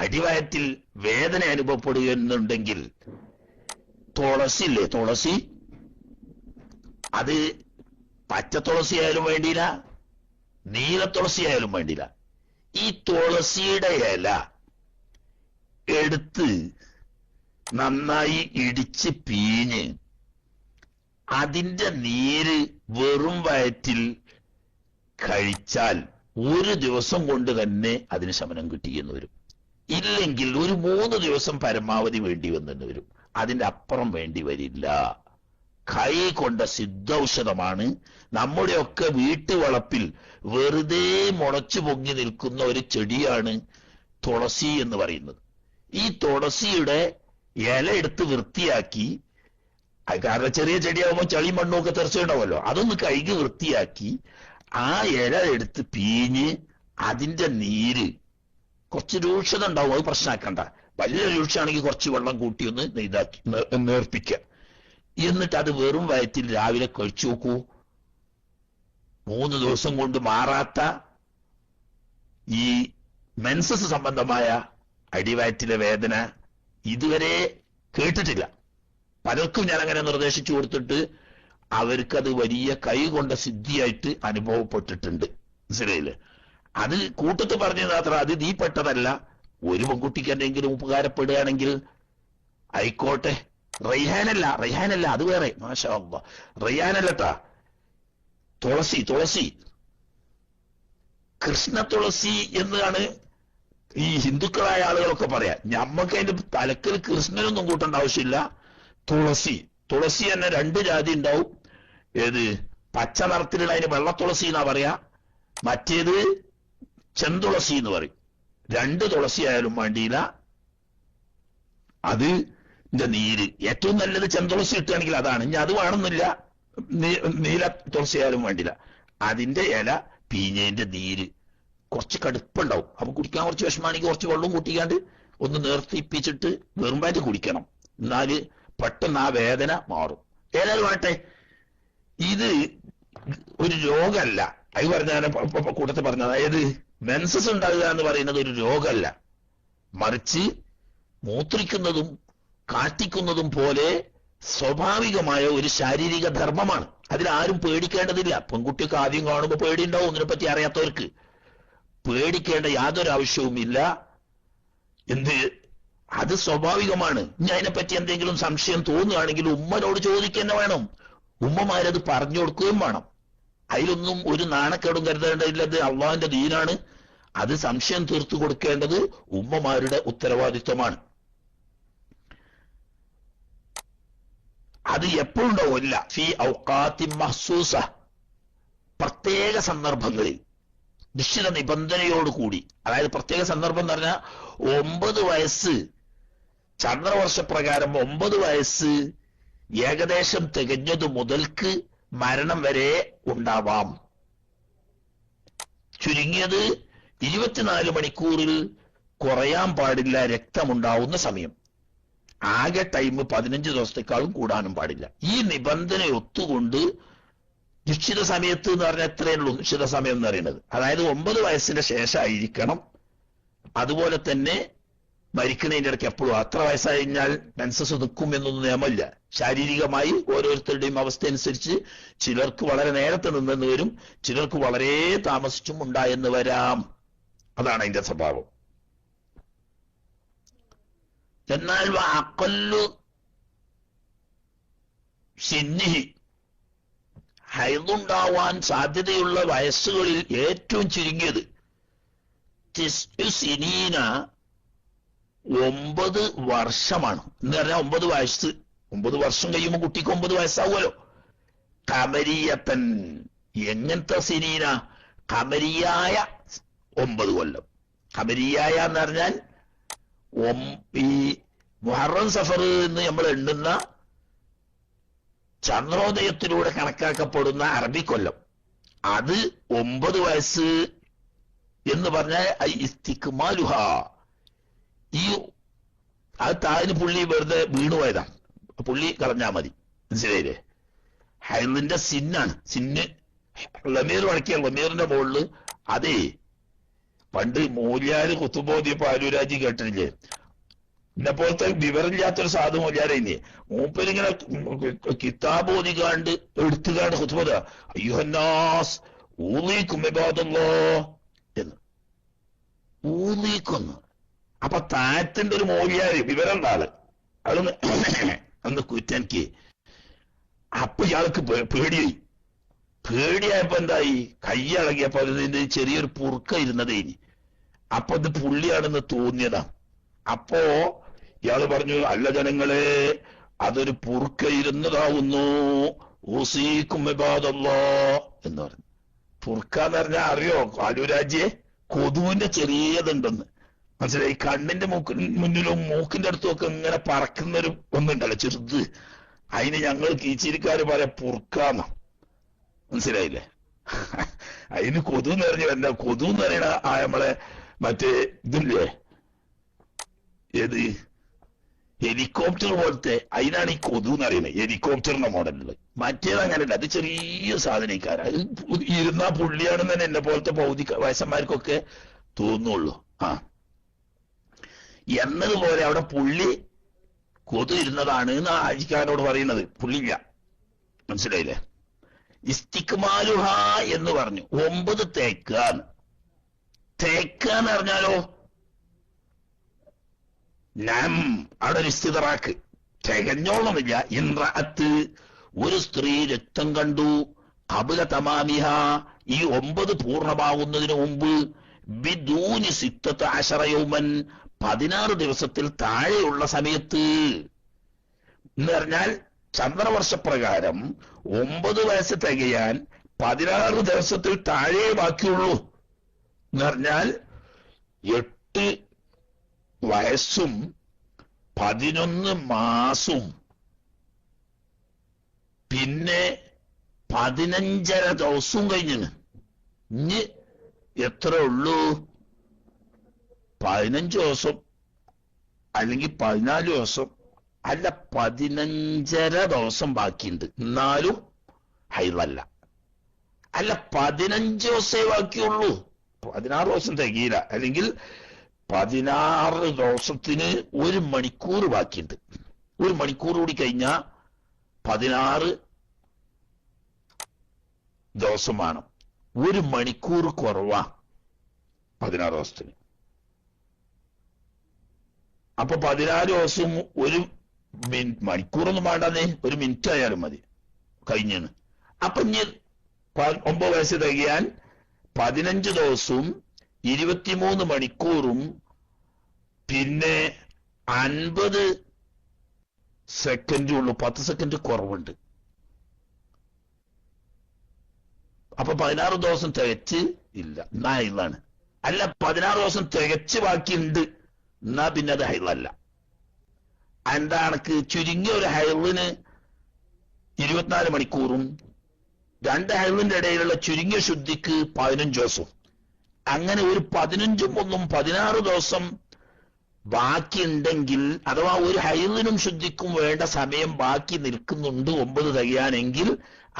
A: അടിവയറ്റിൽ വേദന അനുഭവപ്പെടുകയെന്നുണ്ടെങ്കിൽ തുളസില്ലേ, തുളസി, അത് പച്ച തുളസി ആയാലും വേണ്ടിയില്ല, നീല തുളസി ആയാലും വേണ്ടിയില്ല. ഈ തുളസിയുടെ ഇല എടുത്ത് നന്നായി ഇടിച്ച് പീഞ്ഞ് അതിന്റെ നീര് വെറും വയറ്റിൽ കഴിച്ചാൽ ഒരു ദിവസം കൊണ്ട് തന്നെ അതിന് ശമനം കിട്ടിയെന്ന് വരും. ഇല്ലെങ്കിൽ ഒരു 3 ദിവസം പരമാവധി വേണ്ടി വന്നെന്ന് വരും. അതിന്റെ അപ്പുറം വേണ്ടി വരില്ല. കൈ കൊണ്ട സിദ്ധൌഷധമാണ്. നമ്മുടെയൊക്കെ വീട്ടുവളപ്പിൽ വെറുതെ മുളച്ചു പൊങ്ങി നിൽക്കുന്ന ഒരു ചെടിയാണ് തുളസി എന്ന് പറയുന്നത്. ഈ തുളസിയുടെ ഇല എടുത്ത് വൃത്തിയാക്കി, കാരണം ചെറിയ ചെടിയാകുമ്പോൾ ചളി മണ്ണും ഒക്കെ തെറിച്ചുണ്ടാവുമല്ലോ, അതൊന്ന് കഴുകി വൃത്തിയാക്കി ആ ഇല എടുത്ത് പീഞ്ഞ് അതിന്റെ നീര്, കുറച്ച് രൂക്ഷത ഉണ്ടാവും, അത് പ്രശ്നമാക്കണ്ട. വലിയ രൂക്ഷമാണെങ്കിൽ കുറച്ച് വെള്ളം കൂട്ടി ഒന്ന് ഇതാക്കി നേർപ്പിക്കുക. എന്നിട്ട് അത് വെറും വയറ്റിൽ രാവിലെ കഴിച്ചു നോക്കൂ. 3 ദിവസം കൊണ്ട് മാറാത്ത ഈ മെൻസസ് സംബന്ധമായ അടിവയറ്റിലെ വേദന ഇതുവരെ കേട്ടിട്ടില്ല. പലർക്കും ഞാൻ അങ്ങനെ നിർദ്ദേശിച്ചു കൊടുത്തിട്ട് അവർക്കത് വലിയ കൈ കൊണ്ട സിദ്ധിയായിട്ട് അനുഭവപ്പെട്ടിട്ടുണ്ട്. മനസ്സിലായില്ലേ? അത് കൂട്ടത്ത് പറഞ്ഞത് അത്ര അത് നീ പെട്ടതല്ല. ഒരു പെൺകുട്ടിക്ക് എന്തെങ്കിലും ഉപകാരപ്പെടുകയാണെങ്കിൽ ആയിക്കോട്ടെ. റയ്ഹാനല്ല, അത് വേറെ. മാഷാ അല്ലാഹ്, റയ്ഹാനല്ലട്ടാ, തുളസി കൃഷ്ണ തുളസി എന്നാണ് ഈ ഹിന്ദുക്കളായ ആളുകളൊക്കെ പറയാ. ഞമ്മക്ക് അതിന്റെ തലക്കിൽ കൃഷ്ണനൊന്നും കൂട്ടേണ്ട ആവശ്യമില്ല. തുളസി തന്നെ 2 ജാതി ഉണ്ടാവും. ഏത്? പച്ച നിറത്തിലുള്ള അതിന് വെള്ള തുളസി എന്നാ പറയാ, മറ്റേത് ചെന്തുളസി എന്ന് പറയും. 2 തുളസി ആയാലും വേണ്ടിയില്ല. അത് നീര് ഏറ്റവും നല്ലത് ചെന്തുളസി കിട്ടുകയാണെങ്കിൽ അതാണ്. ഇനി അത് വേണമെന്നില്ല, നീല തുളസി ആയാലും വേണ്ടില്ല. അതിന്റെ ഇല പീഞ്ഞതിന്റെ നീര് കുറച്ച് കടുപ്പുണ്ടാവും. അപ്പൊ കുടിക്കാൻ കുറച്ച് വിഷമാണെങ്കിൽ കുറച്ച് വെള്ളം കൂട്ടിക്കാണ്ട് ഒന്ന് നേർത്തിപ്പിച്ചിട്ട് വെറും വയറ്റ് കുടിക്കണം. എന്നാല് പെട്ടെന്ന് ആ വേദന മാറും. ഏതായാലും വേട്ടെ, ഇത് ഒരു രോഗമല്ല. അത് പറഞ്ഞ കൂട്ടത്തിൽ പറഞ്ഞത്, അതായത് മെൻസസ് ഉണ്ടാകുക എന്ന് പറയുന്നത് ഒരു രോഗമല്ല, മറിച്ച് മൂത്രിക്കുന്നതും കാട്ടിക്കുന്നതും പോലെ സ്വാഭാവികമായ ഒരു ശാരീരിക ധർമ്മമാണ്. അതിലാരും പേടിക്കേണ്ടതില്ല. പെൺകുട്ടിയൊക്കെ ആദ്യം കാണുമ്പോൾ പേടിയുണ്ടാവും. ഇതിനെപ്പറ്റി അറിയാത്തവർക്ക് പേടിക്കേണ്ട യാതൊരു ആവശ്യവുമില്ല. അത് സ്വാഭാവികമാണ്. ഇനി അതിനെപ്പറ്റി എന്തെങ്കിലും സംശയം തോന്നുകയാണെങ്കിൽ ഉമ്മനോട് ചോദിക്കുക വേണം. ഉമ്മമാരത് പറഞ്ഞു കൊടുക്കുകയും വേണം. അതിലൊന്നും ഒരു നാണക്കേടും കരുതേണ്ടതില്ല. അത് അള്ളാഹിന്റെ ദീനാണ്. അത് സംശയം തീർത്തു കൊടുക്കേണ്ടത് ഉമ്മമാരുടെ ഉത്തരവാദിത്വമാണ്. അത് എപ്പോഴുണ്ടാവില്ല. ഫി ഔഖാത്തി മഹ്സൂസ, പ്രത്യേക സന്ദർഭങ്ങളിൽ നിശ്ചിത നിബന്ധനയോടുകൂടി. അതായത് പ്രത്യേക സന്ദർഭം എന്ന് പറഞ്ഞാൽ 9 വയസ്സ് ചന്ദ്രവർഷപ്രകാരം 9 വയസ്സ് ഏകദേശം തികഞ്ഞതു മുതൽക്ക് മരണം വരെ ഉണ്ടാവാം. ചുരുങ്ങിയത് 24 മണിക്കൂറിൽ കുറയാൻ പാടില്ല രക്തമുണ്ടാവുന്ന സമയം. ആകെ ടൈം 15 ദിവസത്തെക്കാളും കൂടാനും പാടില്ല. ഈ നിബന്ധന ഒത്തുകൊണ്ട് നിശ്ചിത സമയത്ത് എന്ന് പറഞ്ഞാൽ എത്രയുള്ളൂ നിശ്ചിത സമയം എന്ന് പറയുന്നത്. അതായത് 9 വയസ്സിന്റെ ശേഷമായിരിക്കണം. അതുപോലെ തന്നെ മരിക്കുന്നതിന്റെ ഇടയ്ക്ക് എപ്പോഴും അത്ര വയസ്സായി കഴിഞ്ഞാൽ മെൻസസ് നിൽക്കും എന്നൊന്നും നിയമമില്ല. ശാരീരികമായി ഓരോരുത്തരുടെയും അവസ്ഥ അനുസരിച്ച് ചിലർക്ക് വളരെ നേരത്തെ നിന്നെന്ന് വരും, ചിലർക്ക് വളരെ താമസിച്ചും ഉണ്ടായെന്ന് വരാം. അതാണ് അതിന്റെ സ്വഭാവം. എന്നാൽ അഖല്ലു സിന്നിഹി, ഹൈദുണ്ടാവാൻ സാധ്യതയുള്ള വയസ്സുകളിൽ ഏറ്റവും ചുരുങ്ങിയത് 9 സിനീന 9 വർഷമാണ്. എന്ന് പറഞ്ഞാൽ 9 വയസ്സ്. 9 വർഷം കഴിയുമ്പോൾ കുട്ടിക്ക് 9 വയസ്സാവുമല്ലോ. ഖമരിയത്തൻ. എങ്ങനത്തെ സിനീന? ഖമരിയായ 9 കൊല്ലം. ഖമരിയായ എന്ന് പറഞ്ഞാൽ ഈ മുഹറം സഫർ എന്ന് നമ്മൾ എണ്ണുന്ന ചന്ദ്രോദയത്തിലൂടെ കണക്കാക്കപ്പെടുന്ന അറബി കൊല്ലം, അത് 9 വയസ്സ് എന്ന് പറഞ്ഞാൽ ഇസ്തിക്മാലുഹ. ഈ അത് താഴിന് പുള്ളി വെറുതെ വീണുപോയതാണ്, പുള്ളി കളഞ്ഞാ മതി. മനസ്സിലായില്ലേ? ഹൈലിന്റെ സിന്നാണ്. സിന്ന് ലമീർ വഴക്കിയ ലമീറിന്റെ മുകളില് അതേ പണ്ട് മൂല്യാര് കുത്തുബോധിയപ്പോ ആലുരാജി കേട്ടില്ലേ? എന്നെ പോലത്തെ വിവരമില്ലാത്തൊരു സാധു മൂല്യാരല്ലേ, മൂപ്പരിങ്ങനെ കിതാബോധികാണ്ട് എടുത്തുകാണ്ട് കുത്തുബോധ അയ്യുഹന്നാസ് ഊളീക്കും ഇബാദല്ലോ എന്ന് ഊളീക്കൊന്ന്. അപ്പൊ താഴത്തിന്റെ ഒരു മൂല്യാര് വിവരമുള്ള ആള് അതൊന്ന് അന്ന് കുറ്റനിക്ക്. അപ്പൊ ഇയാൾക്ക് പേടിയായി. പേടിയായപ്പോ എന്തായി? കയ്യളകിയപ്പോ അതിന്റെ ചെറിയൊരു പുറുക്ക ഇരുന്നതേ ഇനി. അപ്പൊ ഇത് പുള്ളിയാണെന്ന് തോന്നിയതാ. അപ്പോ ഇയാള് പറഞ്ഞു, അല്ല ജനങ്ങളെ, അതൊരു പുറുക്ക ഇരുന്നതാവുന്നു, ഊസീക്കും ഇബാദല്ലോ എന്ന് പറഞ്ഞു. പുറുക്ക എന്ന് പറഞ്ഞാൽ അറിയോ ആലുരാജ്യെ? കൊതുവിന്റെ ചെറിയതുണ്ടെന്ന് മനസ്സിലായി. കണ്ണിന്റെ മുന്നിലും മൂക്കിന്റെ അടുത്തും ഒക്കെ ഇങ്ങനെ പറക്കുന്നൊരു ഒന്നുണ്ടല്ലോ ചെറുത്, അതിന് ഞങ്ങൾ കീച്ചിരിക്കാര് പറയാ പുറുക്കാന്ന. മനസ്സിലായില്ലേ? അതിന് കൊതു നിറഞ്ഞു വരണ്ട. കൊതു എന്ന് പറയണ നമ്മളെ മറ്റേ ഇതില്ലേ, ഏത് ഹെലികോപ്റ്റർ പോലത്തെ, അതിനാണ് ഈ കൊതു എന്ന് അറിയുന്നത്, ഹെലികോപ്റ്ററിന്റെ മോഡലില്. മറ്റേത് അങ്ങനെയല്ല, അത് ചെറിയ സാധനക്കാര. ഇരുന്നാ പുള്ളിയാണെന്ന് തന്നെ എന്നെ പോലത്തെ ഭൗതിക വയസ്സന്മാർക്കൊക്കെ തോന്നുള്ളൂ. എന്നതുപോലെ അവിടെ പുള്ളി കൊതു ഇരുന്നതാണ് എന്ന് ആഴ്ചക്കാരോട് പറയുന്നത്, പുള്ളില്ല. മനസ്സിലായില്ലേ? ഇസ്തിക്മാലുഹ എന്ന് പറഞ്ഞു 9 തേക്കാന്ന്. തേക്കാന്ന് പറഞ്ഞാലോ നാം അവിടെ ഒരു ഇസ്തിദറാക്ക് തികഞ്ഞോളമില്ല. ഇൻറഅത്ത് ഒരു സ്ത്രീ രക്തം കണ്ടു, ഖബ്ല തമാമിഹ ഈ 9 പൂർണ്ണമാകുന്നതിന് മുമ്പ്, ബിദൂനി 16 യൗമൻ 16 ദിവസത്തിൽ താഴെയുള്ള സമയത്ത് എന്ന് പറഞ്ഞാൽ ചന്ദ്രവർഷപ്രകാരം 9 വയസ്സ് തികയാൻ 16 ദിവസത്തിൽ താഴെ ബാക്കിയുള്ളൂ എന്ന് പറഞ്ഞാൽ 8 വയസ്സും 11 മാസവും പിന്നെ 15.5 ദിവസവും കഴിഞ്ഞിന്. ഇനി എത്ര ഉള്ളൂ? 15 ദിവസം അല്ലെങ്കിൽ 14 ദിവസം അല്ല 15.5 ദിവസം ബാക്കിയുണ്ട്. എന്നാലും ഹൈറല്ല. അല്ല 15 ദിവസമേ ബാക്കിയുള്ളൂ, 16 ദിവസം തികയില്ല. അല്ലെങ്കിൽ 16 ദിവസത്തിന് 1 മണിക്കൂർ ബാക്കിയുണ്ട്. 1 മണിക്കൂർ കൂടി കഴിഞ്ഞാൽ 16 ദിവസം വേണം. 1 മണിക്കൂർ കുറവാ 16 ദിവസത്തിന്. അപ്പൊ 14 ദിവസം 1 മണിക്കൂറൊന്നും വേണ്ടാന്നേ, 1 മിനിറ്റ് ആയാലും മതി, കഴിഞ്ഞാണ്. അപ്പൊ ഇനി 9 വയസ്സ് തികയാൻ 15 ദിവസവും 23 മണിക്കൂറും പിന്നെ 50 സെക്കൻഡും ഉള്ളൂ. 10 സെക്കൻഡ് കുറവുണ്ട്. അപ്പൊ 16 ദിവസം തികച്ച് ഇല്ല, എന്നാ ഹൈലാണ്. അല്ല 16 ദിവസം തികച്ച് ബാക്കിയുണ്ട്, എന്നാ പിന്നെ അത് ഹൈലല്ല. എന്താ കണക്ക്? ചുരുങ്ങിയ ഒരു ഹൈലിന് 24 മണിക്കൂറും 2 ഹൈലിന്റെ ഇടയിലുള്ള ചുരുങ്ങിയ ശുദ്ധിക്ക് 15 ദിവസവും. അങ്ങനെ ഒരു 15ഉം 1ഉം 16 ദിവസം ബാക്കിയുണ്ടെങ്കിൽ, അഥവാ ഒരു ഹൈലിനും ശുദ്ധിക്കും വേണ്ട സമയം ബാക്കി നിൽക്കുന്നുണ്ട് 9 തികയാനെങ്കിൽ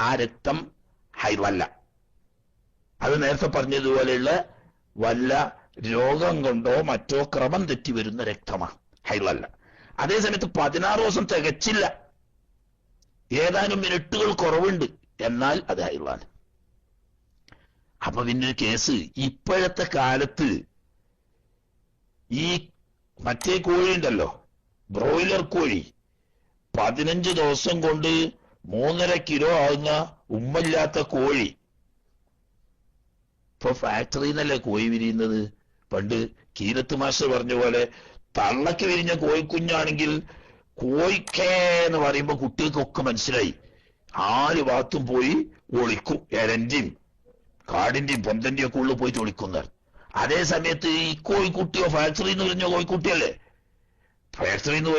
A: ആ രക്തം ഹൈലല്ല. അത് നേരത്തെ പറഞ്ഞതുപോലെയുള്ള വല്ല രോഗം കൊണ്ടോ മറ്റോ ക്രമം തെറ്റി വരുന്ന രക്തമാണ്, ഹൈലല്ല. അതേസമയത്ത് 16 ദിവസം തികച്ചില്ല, ഏതാനും മിനിറ്റുകൾ കുറവുണ്ട്, എന്നാൽ അത് ഹൈലാണ്. അപ്പൊ പിന്നെ കേസ്, ഇപ്പോഴത്തെ കാലത്ത് ഈ മറ്റേ കോഴി ഉണ്ടല്ലോ, ബ്രോയിലർ കോഴി, 15 ദിവസം കൊണ്ട് 3.5 കിലോ ആകുന്ന ഉമ്മയില്ലാത്ത കോഴി. ഇപ്പൊ ഫാക്ടറിയിൽ നിന്നല്ലേ കോഴി വിരിയുന്നത്. പണ്ട് കീരത്ത് മാസ്റ്റർ പറഞ്ഞ പോലെ തള്ളക്ക് വിരിഞ്ഞ കോഴിക്കുഞ്ഞാണെങ്കിൽ കോഴിക്കേ എന്ന് പറയുമ്പോ കുട്ടികൾക്കൊക്കെ മനസ്സിലായി 4 ഭാഗത്തും പോയി ഒളിക്കും. എരന്റെയും കാടിന്റെയും പൊന്തന്റെയും ഒക്കെ ഉള്ളിൽ പോയിട്ട് ഒളിക്കുന്നവർ. അതേ സമയത്ത് ഈ കോഴിക്കുട്ടിയോ ഫാക്ടറി എന്ന് പറഞ്ഞ കോഴിക്കുട്ടിയല്ലേ, ഫാക്ടറി എന്ന്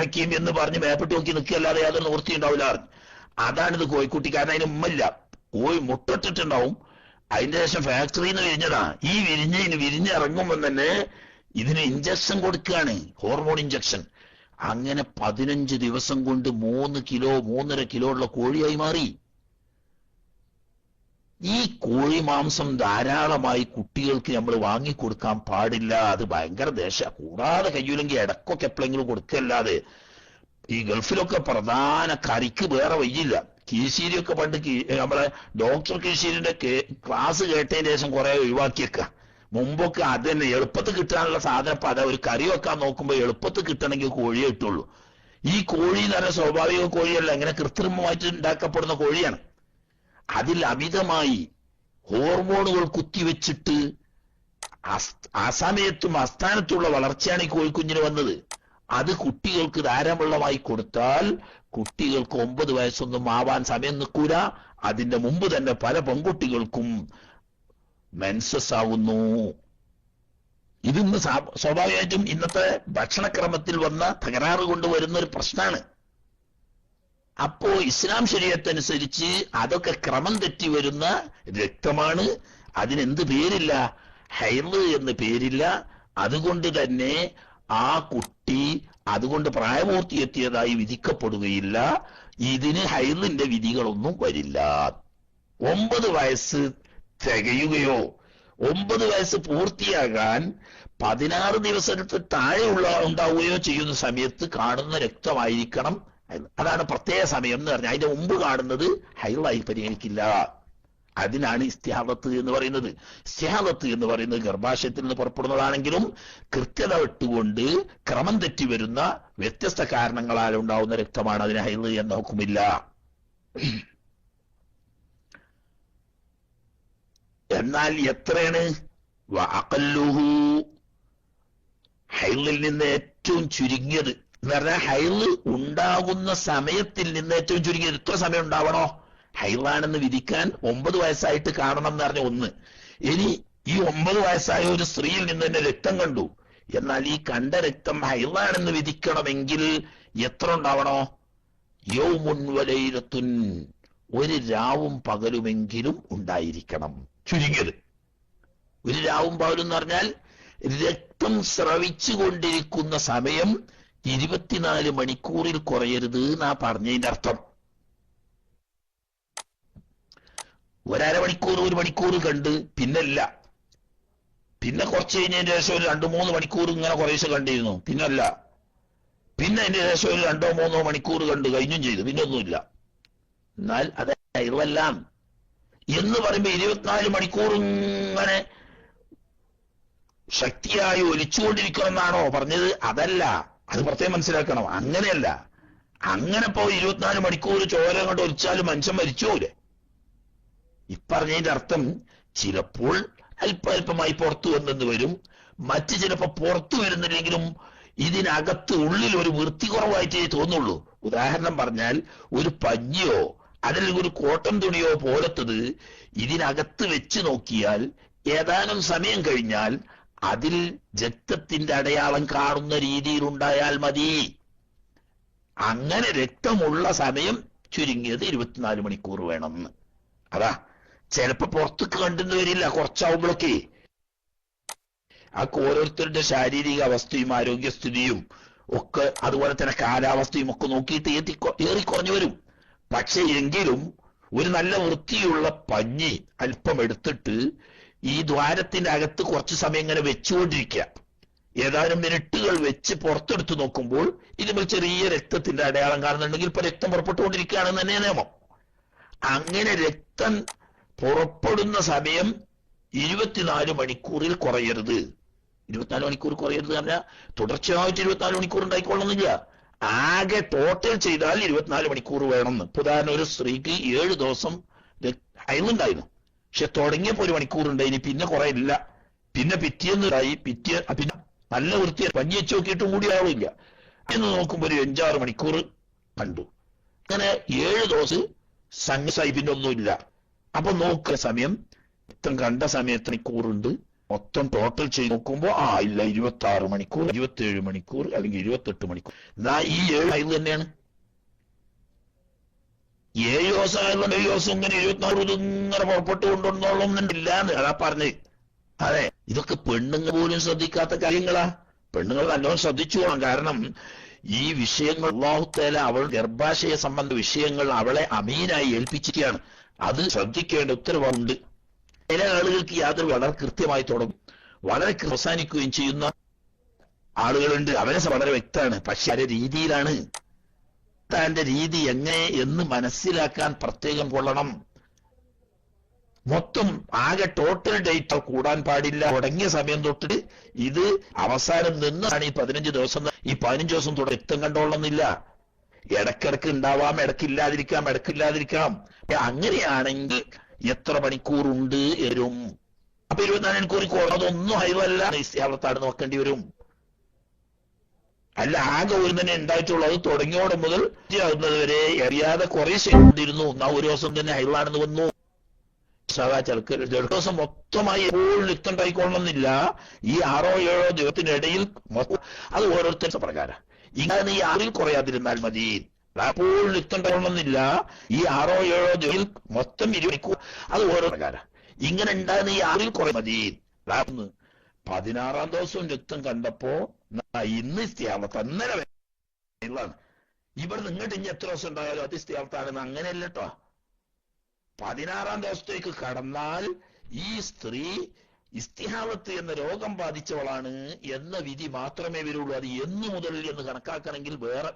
A: ഹക്കീം എന്ന് പറഞ്ഞ് മേപ്പെട്ട് നോക്കി നിൽക്കുകയല്ലാതെ യാതൊരു നിവൃത്തി ഉണ്ടാവില്ല. അതാണിത് കോഴിക്കുട്ടി. കാരണം അതിന് ഉമ്മല്ല, കോഴി മുട്ടിട്ടിട്ടുണ്ടാവും. അതിന്റെ ശേഷം ഫാക്ടറിയിൽ നിന്ന് വിരിഞ്ഞതാ. ഈ വിരിഞ്ഞിറങ്ങുമ്പോൾ തന്നെ ഇതിന് ഇഞ്ചക്ഷൻ കൊടുക്കുകയാണ്, ഹോർമോൺ ഇഞ്ചക്ഷൻ. അങ്ങനെ 15 ദിവസം കൊണ്ട് 3 കിലോ 3.5 കിലോ ഉള്ള കോഴിയായി മാറി. ഈ കോഴി മാംസം ധാരാളമായി കുട്ടികൾക്ക് നമ്മൾ വാങ്ങിക്കൊടുക്കാൻ പാടില്ല. അത് ഭയങ്കര ദേശ. കൂടാതെ കഴിയൂലെങ്കിൽ ഇടക്കൊക്കെ എപ്പോഴെങ്കിലും കൊടുക്കല്ലാതെ. ഈ ഗൾഫിലൊക്കെ പ്രധാന കറിക്ക് വേറെ വയ്യില്ല. കീശീരിയൊക്കെ പണ്ട് നമ്മളെ ഡോക്ടർ കീശീരിന്റെ ക്ലാസ് കേട്ടതിന് ശേഷം കുറെ ഒഴിവാക്കിയേക്ക. മുമ്പൊക്കെ അത് തന്നെ എളുപ്പത്തിൽ കിട്ടാനുള്ള സാധനം. അപ്പൊ ഒരു കറി വെക്കാൻ നോക്കുമ്പോൾ എളുപ്പത്തിൽ കിട്ടണമെങ്കിൽ കോഴിയെ കിട്ടുള്ളൂ. ഈ കോഴി എന്ന് പറഞ്ഞാൽ സ്വാഭാവിക കോഴിയല്ല, ഇങ്ങനെ കൃത്രിമമായിട്ട് ഉണ്ടാക്കപ്പെടുന്ന കോഴിയാണ്. അതിൽ അമിതമായി ഹോർമോണുകൾ കുത്തിവെച്ചിട്ട് അസമയത്തും അസ്ഥാനത്തുള്ള വളർച്ചയാണ് ഈ കോഴിക്കുഞ്ഞിന് വന്നത്. അത് കുട്ടികൾക്ക് ധാരാളമായി കൊടുത്താൽ കുട്ടികൾക്ക് 9 വയസ്സൊന്നും ആവാൻ സമയം നിൽക്കൂല. അതിന്റെ മുമ്പ് തന്നെ പല പെൺകുട്ടികൾക്കും മെൻസസ് ആവുന്നു. ഇതിന്ന് സ്വാഭാവികമായിട്ടും ഇന്നത്തെ ഭക്ഷണക്രമത്തിൽ വന്ന തകരാറ് കൊണ്ടുവരുന്ന ഒരു പ്രശ്നമാണ്. അപ്പോ ഇസ്ലാം ശരീഅത്തനുസരിച്ച് അതൊക്കെ ക്രമം തെറ്റി വരുന്ന രക്തമാണ്. അതിനെന്ത് പേരില്ല, ഹൈള് എന്ന് പേരില്ല. അതുകൊണ്ട് തന്നെ ആ കുട്ടി അതുകൊണ്ട് പ്രായപൂർത്തിയെത്തിയതായി വിധിക്കപ്പെടുകയില്ല. ഇതിന് ഹൈളിന്റെ വിധികളൊന്നും വരില്ല. 9 വയസ്സ് തികയുകയോ 9 വയസ്സ് പൂർത്തിയാകാൻ 16 ദിവസത്തിന് താഴെ ഉണ്ടാവുകയോ ചെയ്യുന്ന സമയത്ത് കാണുന്ന രക്തമായിരിക്കണം. അതാണ് പ്രത്യേക സമയം എന്ന് പറഞ്ഞാൽ. അതിന്റെ മുമ്പ് കാണുന്നത് ഹൈളായി പരിഗണിക്കില്ല. അതിനാണ് ഇസ്തിഹാദത്ത് എന്ന് പറയുന്നത്. ഇസ്തിഹാദത്ത് എന്ന് പറയുന്നത് ഗർഭാശയത്തിൽ നിന്ന് പുറപ്പെടുന്നതാണെങ്കിലും കൃത്യത വിട്ടുകൊണ്ട് ക്രമം തെറ്റി വരുന്ന വ്യത്യസ്ത കാരണങ്ങളാൽ ഉണ്ടാവുന്ന രക്തമാണ്. അതിന് ഹൈള് എന്ന ഹുക്കുമില്ല. എന്നാൽ എത്രയാണ് വഅഖല്ലുഹു, ഹൈളിൽ നിന്ന് ഏറ്റവും ചുരുങ്ങിയത് എന്ന് പറഞ്ഞാൽ ഹൈള് ഉണ്ടാകുന്ന സമയത്തിൽ നിന്ന് ഏറ്റവും ചുരുങ്ങിയത്. എത്ര സമയം ഉണ്ടാവണോ ഹൈളാണെന്ന് വിധിക്കാൻ? 9 വയസ്സായിട്ട് കാണണം എന്ന് പറഞ്ഞ ഒന്ന്. ഇനി ഈ 9 വയസ്സായ ഒരു സ്ത്രീയിൽ നിന്ന് തന്നെ രക്തം കണ്ടു, എന്നാൽ ഈ കണ്ട രക്തം ഹൈളാണെന്ന് വിധിക്കണമെങ്കിൽ എത്ര ഉണ്ടാവണോ? യൗമുൻ വലൈലത്തുൻ, ഒരു രാവും പകലുമെങ്കിലും ഉണ്ടായിരിക്കണം. ചുരുങ്ങിയത് ഒരു രാവും പകലും എന്ന് പറഞ്ഞാൽ രക്തം സ്രവിച്ചു കൊണ്ടിരിക്കുന്ന സമയം 24 മണിക്കൂറിൽ കുറയരുത് എന്നാ പറഞ്ഞതിന്റെ അർത്ഥം. 1.5 മണിക്കൂർ 1 മണിക്കൂർ കണ്ട് പിന്നല്ല, പിന്നെ കുറച്ച് കഴിഞ്ഞതിന് ശേഷം ഒരു 2-3 മണിക്കൂർ ഇങ്ങനെ കുറേശ്ശെ കണ്ടിരുന്നു, പിന്നല്ല, പിന്നെ അതിന്റെ ശേഷം ഒരു 2-3 മണിക്കൂർ കണ്ട് കഴിഞ്ഞും ചെയ്തു, പിന്നെ ഒന്നുമില്ല. എന്നാൽ അത് ഇറുവല്ല എന്ന് പറയുമ്പോ 24 മണിക്കൂർ ഇങ്ങനെ ശക്തിയായി ഒലിച്ചുകൊണ്ടിരിക്കണം എന്നാണോ പറഞ്ഞത്? അതല്ല, അത് പ്രത്യേകം മനസ്സിലാക്കണം. അങ്ങനെയല്ല. അങ്ങനെ ഇപ്പോ 24 മണിക്കൂർ ചോര കൊണ്ട് ഒലിച്ചാലും മനുഷ്യൻ മരിച്ചോലെ. ഇപ്പറഞ്ഞതിന്റെ അർത്ഥം ചിലപ്പോൾ അല്പമായി പുറത്തു വന്നെന്ന് വരും, മറ്റ് ചിലപ്പോ പുറത്തു വരുന്നില്ലെങ്കിലും ഇതിനകത്ത് ഉള്ളിൽ ഒരു വൃത്തി കുറവായിട്ടേ തോന്നുള്ളൂ. ഉദാഹരണം പറഞ്ഞാൽ ഒരു പഞ്ഞിയോ അല്ലെങ്കിൽ ഒരു കോട്ടൺ തുണിയോ പോലത്തത് ഇതിനകത്ത് വെച്ച് നോക്കിയാൽ ഏതാനും സമയം കഴിഞ്ഞാൽ അതിൽ രക്തത്തിന്റെ അടയാളം കാണുന്ന രീതിയിൽ ഉണ്ടായാൽ മതി. അങ്ങനെ രക്തമുള്ള സമയം ചുരുങ്ങിയത് 24 മണിക്കൂർ വേണമെന്ന്. അതാ ചിലപ്പോ പുറത്തേക്ക് കണ്ടെന്ന് വരില്ല, കുറച്ചാവുമ്പോഴൊക്കെ. ആ ഓരോരുത്തരുടെ ശാരീരിക അവസ്ഥയും ആരോഗ്യസ്ഥിതിയും ഒക്കെ അതുപോലെ തന്നെ കാലാവസ്ഥയും ഒക്കെ നോക്കിയിട്ട് ഏറിക്കുറഞ്ഞു വരും. പക്ഷെ എങ്കിലും ഒരു നല്ല വൃത്തിയുള്ള പഞ്ഞി അല്പം എടുത്തിട്ട് ഈ ദ്വാരത്തിന്റെ അകത്ത് കുറച്ച് സമയം ഇങ്ങനെ വെച്ചുകൊണ്ടിരിക്കുക. ഏതാനും മിനിറ്റുകൾ വെച്ച് പുറത്തെടുത്ത് നോക്കുമ്പോൾ ഇതിൽ ചെറിയ രക്തത്തിന്റെ അടയാളം കാണുന്നുണ്ടെങ്കിൽ ഇപ്പൊ രക്തം പുറപ്പെട്ടുകൊണ്ടിരിക്കുകയാണെന്ന് തന്നെ നിയമം. അങ്ങനെ രക്തം പുറപ്പെടുന്ന സമയം 24 മണിക്കൂറിൽ കുറയരുത്. 24 മണിക്കൂർ കുറയരുത് പറഞ്ഞാൽ തുടർച്ചയായിട്ട് 24 മണിക്കൂർ ഉണ്ടായിക്കൊള്ളുന്നില്ല. ആകെ ടോട്ടൽ ചെയ്താൽ 24 മണിക്കൂർ വേണമെന്ന്. ഉദാഹരണം, ഒരു സ്ത്രീക്ക് 7 ദിവസം ഹൈലുണ്ടായിരുന്നു, പക്ഷെ തുടങ്ങിയപ്പോ 1 മണിക്കൂർ ഉണ്ടായിനി, പിന്നെ കുറെ ഇല്ല, പിന്നെ പിറ്റേന്നുണ്ടായി, പിന്നെ നല്ല വൃത്തി പഞ്ഞി വെച്ച് നോക്കിയിട്ടും കൂടി ആവില്ല. എന്ന് നോക്കുമ്പോൾ ഒരു 5-6 മണിക്കൂർ കണ്ടു. അങ്ങനെ 7 ഡോസ് പിന്നെ ഒന്നുമില്ല. അപ്പൊ നോക്കുക സമയം ഇത്ര കണ്ട സമയത്ത് മണിക്കൂറുണ്ട് മൊത്തം ടോട്ടൽ ചെയ്ത് നോക്കുമ്പോ ഇല്ല 26 മണിക്കൂർ 27 മണിക്കൂർ അല്ലെങ്കിൽ 28 മണിക്കൂർ. എന്നാ ഈ 7 ഹൈദ് തന്നെയാണ്. 7 ദിവസം ആയതുകൊണ്ട് 7 ദിവസം ഇങ്ങനെ 24 ഇങ്ങനെ പുറപ്പെട്ടു കൊണ്ടുവന്നോളൊന്നുമില്ല എന്ന് അതാ പറഞ്ഞത്. അതെ, ഇതൊക്കെ പെണ്ണുങ്ങൾ പോലും ശ്രദ്ധിക്കാത്ത കാര്യങ്ങളാ. പെണ്ണുങ്ങൾ നല്ലോണം ശ്രദ്ധിച്ചു പോകണം. കാരണം ഈ വിഷയങ്ങൾ അല്ലാഹു തആല അവൾ ഗർഭാശയ സംബന്ധ വിഷയങ്ങൾ അവളെ അമീനായി ഏൽപ്പിച്ചിരിക്കുകയാണ്. അത് ശ്രദ്ധിക്കേണ്ട ഉത്തരവുണ്ട്. ചില ആളുകൾക്ക് യാതൊരു വളരെ കൃത്യമായി തുടങ്ങും, വളരെ അവസാനിക്കുകയും ചെയ്യുന്ന ആളുകളുണ്ട്. അവരെ വളരെ വ്യക്തമാണ്. പക്ഷെ അവരുടെ രീതിയിലാണ്. തന്റെ രീതി എങ്ങനെ എന്ന് മനസ്സിലാക്കാൻ പ്രത്യേകം കൊള്ളണം. മൊത്തം ആകെ ടോട്ടൽ ഡേറ്റ് കൂടാൻ പാടില്ല. തുടങ്ങിയ സമയം തൊട്ടിട്ട് ഇത് അവസാനം നിന്നാണ് ഈ 15 ദിവസം. ഈ 15 ദിവസം തുടങ്ങി രക്തം കണ്ടോളുന്നില്ല. ഇടക്കിടക്ക് ഉണ്ടാവാം, ഇടക്കില്ലാതിരിക്കാം. അങ്ങനെയാണെങ്കിൽ എത്ര മണിക്കൂറുണ്ട് വരും? അപ്പൊ 24 മണിക്കൂർ കുറഞ്ഞതൊന്നും ഹൈവല്ല, ഇസ്തിഹാളത്താണ് നോക്കേണ്ടി വരും. അല്ല, ആകെ ഒരു തന്നെ ഉണ്ടായിട്ടുള്ളൂ. അത് തുടങ്ങിയോടെ മുതൽ ആകുന്നത് വരെ അറിയാതെ കുറെ ചെയ്തിരുന്നു. എന്നാ ഒരു ദിവസം തന്നെ ഹൈവാണെന്ന് വന്നു. ചിലക്ക് ദിവസം മൊത്തമായി എപ്പോഴും രക്തം ഉണ്ടായിക്കൊള്ളണമെന്നില്ല. ഈ 6-7 ദിവസത്തിനിടയിൽ അത് ഓരോരുത്തരുടെ പ്രകാരം. ഇങ്ങനെ ഈ 6 കുറയാതിരുന്നാൽ മതി. എപ്പോഴും രക്തം ഉണ്ടായിക്കൊള്ളണമെന്നില്ല. ഈ 6-7 ദിവസം മൊത്തം 20 മണിക്കൂർ അത് ഓരോ പ്രകാരം. ഇങ്ങനെ ഉണ്ടാകുന്ന ഈ 6 കുറേ മതി. 16-ാം ദിവസവും രക്തം കണ്ടപ്പോ ഇന്ന് ഇസ്തിഹാളത്ത് അന്നേരം വരെയാണ്. ഇവിടെ നിങ്ങട്ട് ഇനി എത്ര ദിവസം ഉണ്ടായാലും അത് ഇസ്തിഹാളത്താണെന്ന് അങ്ങനെയല്ല കേട്ടോ. 16-ാം ദിവസത്തേക്ക് കടന്നാൽ ഈ സ്ത്രീ ഇസ്തിഹാളത്ത് എന്ന രോഗം ബാധിച്ചവളാണ് എന്ന വിധി മാത്രമേ വരുള്ളൂ. അത് എന്നു മുതൽ എന്ന് കണക്കാക്കണമെങ്കിൽ വേറെ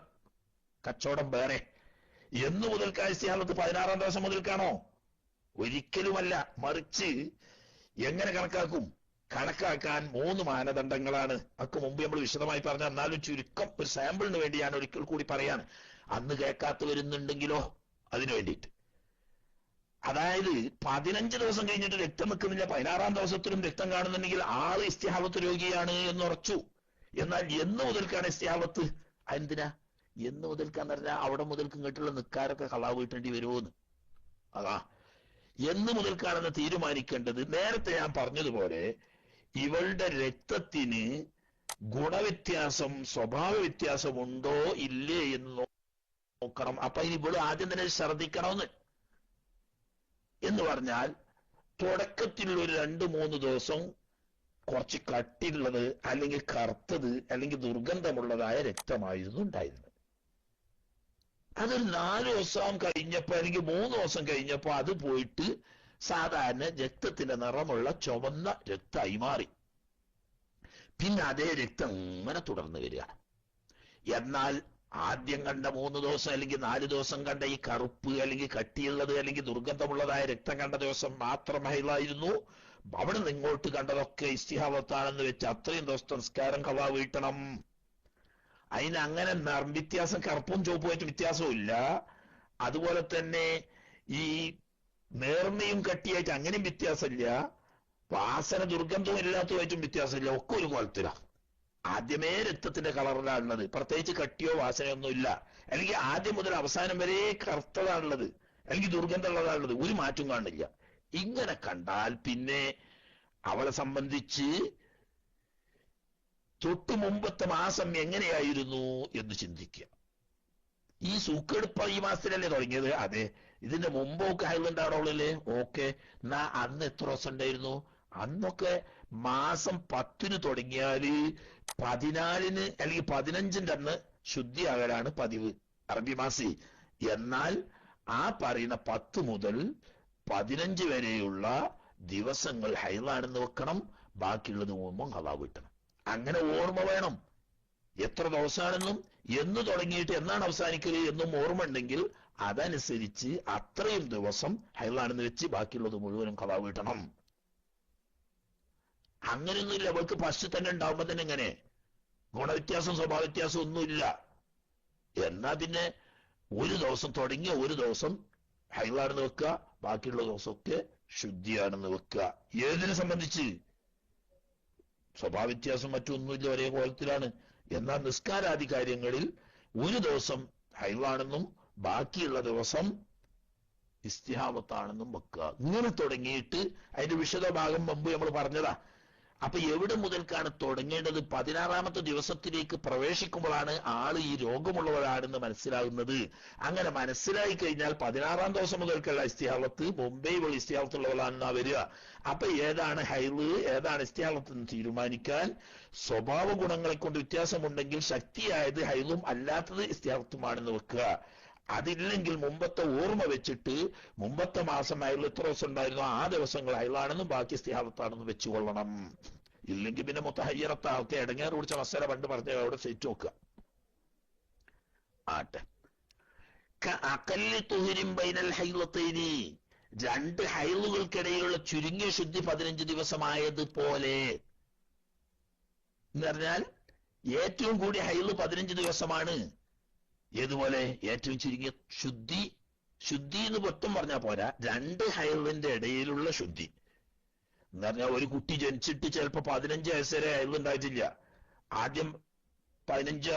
A: കച്ചവടം വേറെ. എന്നു മുതൽക്കാ ഇസ്തിഹാളത്ത്? 16-ാം ദിവസം മുതൽക്കാണോ? ഒരിക്കലുമല്ല. മറിച്ച് എങ്ങനെ കണക്കാക്കും? കണക്കാക്കാൻ 3 മാനദണ്ഡങ്ങളാണ്. അതൊക്കെ മുമ്പ് നമ്മൾ വിശദമായി പറഞ്ഞ, എന്നാലും ചുരുക്കം ഒരു സാമ്പിളിന് വേണ്ടി ഞാൻ ഒരിക്കൽ കൂടി പറയാണ്. അന്ന് കേൾക്കാത്ത വരുന്നുണ്ടെങ്കിലോ അതിനു വേണ്ടിയിട്ട്. അതായത് 15 ദിവസം കഴിഞ്ഞിട്ട് രക്തം നിൽക്കുന്നില്ല, 16-ാം ദിവസത്തിലും രക്തം കാണുന്നുണ്ടെങ്കിൽ ആള് ഇസ്തിഹാളത്ത് രോഗിയാണ് എന്ന് ഉറച്ചു. എന്നാൽ എന്ന് മുതൽക്കാണ് ഇസ്തിഹാളത്ത്? എന്തിനാ എന്ന് മുതൽക്കാന്ന് പറഞ്ഞാൽ അവിടെ മുതൽക്ക് ഇങ്ങോട്ടുള്ള നിക്കാരൊക്കെ കളാവ് കിട്ടേണ്ടി വരുമോന്ന്. അതാ എന്ന് മുതൽക്കാണെന്ന് തീരുമാനിക്കേണ്ടത്. നേരത്തെ ഞാൻ പറഞ്ഞതുപോലെ ഇവളുടെ രക്തത്തിന് ഗുണവ്യത്യാസം, സ്വഭാവ വ്യത്യാസം ഉണ്ടോ ഇല്ലേ എന്ന് നോക്കണം. അപ്പൊ ഇവള് ആദ്യം തന്നെ ശ്രദ്ധിക്കണമെന്ന് എന്ന് പറഞ്ഞാൽ, തുടക്കത്തിൽ ഒരു 2-3 ദിവസം കുറച്ച് കട്ടിയുള്ളത് അല്ലെങ്കിൽ കറുത്തത് അല്ലെങ്കിൽ ദുർഗന്ധമുള്ളതായ രക്തമായിരുന്നു ഉണ്ടായിരുന്നത്. അതൊരു 4 ദിവസം കഴിഞ്ഞപ്പോ അല്ലെങ്കിൽ 3 ദിവസം കഴിഞ്ഞപ്പോ അത് പോയിട്ട് സാധാരണ രക്തത്തിന്റെ നിറമുള്ള ചുവന്ന രക്തമായി മാറി. പിന്നെ അതേ രക്തം ഇങ്ങനെ തുടർന്ന് വരികയാണ്. എന്നാൽ ആദ്യം കണ്ട 3 ദിവസം അല്ലെങ്കിൽ 4 ദിവസം കണ്ട ഈ കറുപ്പ് അല്ലെങ്കിൽ കട്ടിയുള്ളത് അല്ലെങ്കിൽ ദുർഗന്ധമുള്ളതായ രക്തം കണ്ട ദിവസം മാത്രം ഹൈലായിരുന്നു. അവിടെ നിന്ന് ഇങ്ങോട്ട് കണ്ടതൊക്കെ ഇസ്തിഹാളത്താണെന്ന് വെച്ച് അത്രയും ദിവസത്തെ നിസ്കാരം കളാ വീട്ടണം. അതിന് അങ്ങനെ വ്യത്യാസം, കറുപ്പും ചുവപ്പുമായിട്ട് വ്യത്യാസവും ഇല്ല. അതുപോലെ തന്നെ ഈ നേർമയും കട്ടിയായിട്ട് അങ്ങനെയും വ്യത്യാസമില്ല. വാസന ദുർഗന്ധവും ഇല്ലാത്തതുമായിട്ടും വ്യത്യാസമില്ല. ഒക്കെ ഒരു കോലത്തിലാണ്. ആദ്യമേ രക്തത്തിന്റെ കളറിലാണുള്ളത്. പ്രത്യേകിച്ച് കട്ടിയോ വാസനയൊന്നും ഇല്ല. അല്ലെങ്കിൽ ആദ്യം മുതൽ അവസാനം വരെ കറുത്തതാണുള്ളത് അല്ലെങ്കിൽ ദുർഗന്ധമുള്ളതാണുള്ളത്. ഒരു മാറ്റം കാണില്ല. ഇങ്ങനെ കണ്ടാൽ പിന്നെ അവളെ സംബന്ധിച്ച് തൊട്ടു മുമ്പത്തെ മാസം എങ്ങനെയായിരുന്നു എന്ന് ചിന്തിക്കുക. ഈ സൂക്കെടുപ്പ് ഈ മാസത്തിലല്ലേ തുടങ്ങിയത്? അതെ. ഇതിന്റെ മുമ്പൊക്കെ ഹൈലുണ്ടാവണല്ലേ? ഓക്കെ. എന്നാ അന്ന് എത്ര ദിവസം ഉണ്ടായിരുന്നു? അന്നൊക്കെ മാസം 10-ന് തുടങ്ങിയാല് 14-ന് അല്ലെങ്കിൽ 15-ന്റെ അന്ന് ശുദ്ധിയാകലാണ് പതിവ്, അറബി മാസി. എന്നാൽ ആ പറയുന്ന 10 മുതൽ 15 വരെയുള്ള ദിവസങ്ങൾ ഹൈലാണെന്ന് വെക്കണം. ബാക്കിയുള്ളത് മുമ്പും കളാ വീട്ടണം. അങ്ങനെ ഓർമ്മ വേണം. എത്ര ദിവസമാണെന്നും എന്ന് തുടങ്ങിയിട്ട് എന്നാണ് അവസാനിക്കല് എന്നും ഓർമ്മ ഉണ്ടെങ്കിൽ അതനുസരിച്ച് അത്രയും ദിവസം ഹൈലാണെന്ന് വെച്ച് ബാക്കിയുള്ളത് മുഴുവനും കളാ വീട്ടണം. അങ്ങനെയൊന്നുമില്ല. അവൾക്ക് ഫസ്റ്റ് തന്നെ ഉണ്ടാവുമ്പോ തന്നെ ഇങ്ങനെ ഗുണവ്യത്യാസം സ്വഭാവ വ്യത്യാസം ഒന്നുമില്ല. എന്നാ പിന്നെ ഒരു ദിവസം തുടങ്ങിയ ഒരു ദിവസം ഹൈലാണെന്ന് വെക്കുക, ബാക്കിയുള്ള ദിവസമൊക്കെ ശുദ്ധിയാണെന്ന് വെക്കുക. ഏതിനെ സംബന്ധിച്ച്? സ്വഭാവ വ്യത്യാസം മറ്റൊന്നുമില്ല, ഒരേ കോലത്തിലാണ്. എന്നാൽ നിസ്കാരാദി കാര്യങ്ങളിൽ ഒരു ദിവസം ഹൈലാണെന്നും ബാക്കിയുള്ള ദിവസം ഇസ്തിഹാബത്താണെന്നും വെക്കുക. ഇങ്ങനെ തുടങ്ങിയിട്ട് അതിന്റെ വിശദഭാഗം മുമ്പ് നമ്മൾ പറഞ്ഞതാ. അപ്പൊ എവിടെ മുതൽക്കാണ് തുടങ്ങേണ്ടത്? 16ാമത്തെ ദിവസത്തിലേക്ക് പ്രവേശിക്കുമ്പോഴാണ് ആള് ഈ രോഗമുള്ളവരാണെന്ന് മനസ്സിലാകുന്നത്. അങ്ങനെ മനസ്സിലായി കഴിഞ്ഞാൽ 16ാം ദിവസം മുതൽക്കുള്ള ഇസ്തിഹാബത്ത്, മുമ്പേ ഉള്ള ഇസ്തിഹാബത്തുള്ളവരാണെന്നാ വരിക. അപ്പൊ ഏതാണ് ഹൈള് ഏതാണ് ഇസ്തിഹാബത്ത് എന്ന് തീരുമാനിക്കാൻ സ്വഭാവ ഗുണങ്ങളെ കൊണ്ട് വ്യത്യാസമുണ്ടെങ്കിൽ ശക്തിയായത് ഹൈളും അല്ലാത്തത് ഇസ്തിഹാബത്തുമാണെന്ന് വെക്കുക. അതില്ലെങ്കിൽ മുമ്പത്തെ ഓർമ്മ വെച്ചിട്ട് മുമ്പത്തെ മാസം അയൽ എത്ര ദിവസം ഉണ്ടായിരുന്നു ആ ദിവസങ്ങൾ അയലാണെന്നും ബാക്കി ഇസ്തിഹാബത്താണെന്നും വെച്ചുകൊള്ളണം. ഇല്ലെങ്കിൽ പിന്നെ മുത്തഹയ്യറത്താവത്തെ ഇടങ്ങേറ് പിടിച്ച മസല പണ്ട് പറഞ്ഞ അവിടെ സെറ്റ് നോക്കുക. ആട്ടെ, രണ്ട് ഹൈലുകൾക്കിടയിലുള്ള ചുരുങ്ങിയ ശുദ്ധി 15 ദിവസമായതുപോലെ എന്ന് പറഞ്ഞാൽ ഏറ്റവും കൂടിയ ഹൈല് 15 ദിവസമാണ്. ഏതുപോലെ? ഏറ്റവും ചുരുങ്ങിയ ശുദ്ധി എന്ന് പൊട്ടം പറഞ്ഞാൽ പോരാ, രണ്ട് ഹൈലിന്റെ ഇടയിലുള്ള ശുദ്ധി എന്ന് പറഞ്ഞാൽ ഒരു കുട്ടി ജനിച്ചിട്ട് ചിലപ്പോ 15 വയസ്സ് വരെ ഹൈലുണ്ടായിട്ടില്ല. ആദ്യം 15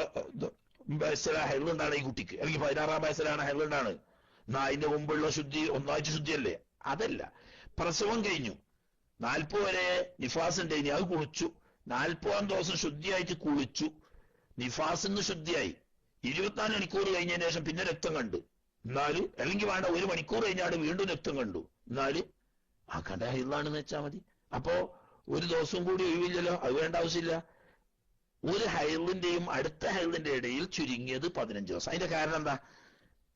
A: വയസ്സ് വരെ ഹൈലുണ്ടാണ് ഈ കുട്ടിക്ക്, അല്ലെങ്കിൽ 16ാം വയസ്സിലാണ് ഹൈലുണ്ടാണ്. എന്നാ അതിന്റെ മുമ്പുള്ള ശുദ്ധി ഒന്നാഴ്ച ശുദ്ധിയല്ലേ? അതല്ല. പ്രസവം കഴിഞ്ഞു, 40 വരെ നിഫാസ് ഉണ്ടായിനി, അത് കുളിച്ചു. 40ാം ദിവസം ശുദ്ധിയായിട്ട് കുളിച്ചു, നിഫാസിന്ന് ശുദ്ധിയായി. 24 മണിക്കൂർ കഴിഞ്ഞതിന് ശേഷം പിന്നെ രക്തം കണ്ടു. എന്നാലും അല്ലെങ്കിൽ വേണ്ട 1 മണിക്കൂർ കഴിഞ്ഞാണ് വീണ്ടും രക്തം കണ്ടു. എന്നാലും ആ കണ്ട ഹൈലാണെന്ന് വെച്ചാൽ മതി. അപ്പോ ഒരു ദിവസവും കൂടി ഒഴിവില്ലല്ലോ, അത് വേണ്ട ആവശ്യമില്ല. ഒരു ഹൈലിന്റെയും അടുത്ത ഹൈലിന്റെ ഇടയിൽ ചുരുങ്ങിയത് 15 ദിവസം. അതിന്റെ കാരണം എന്താ?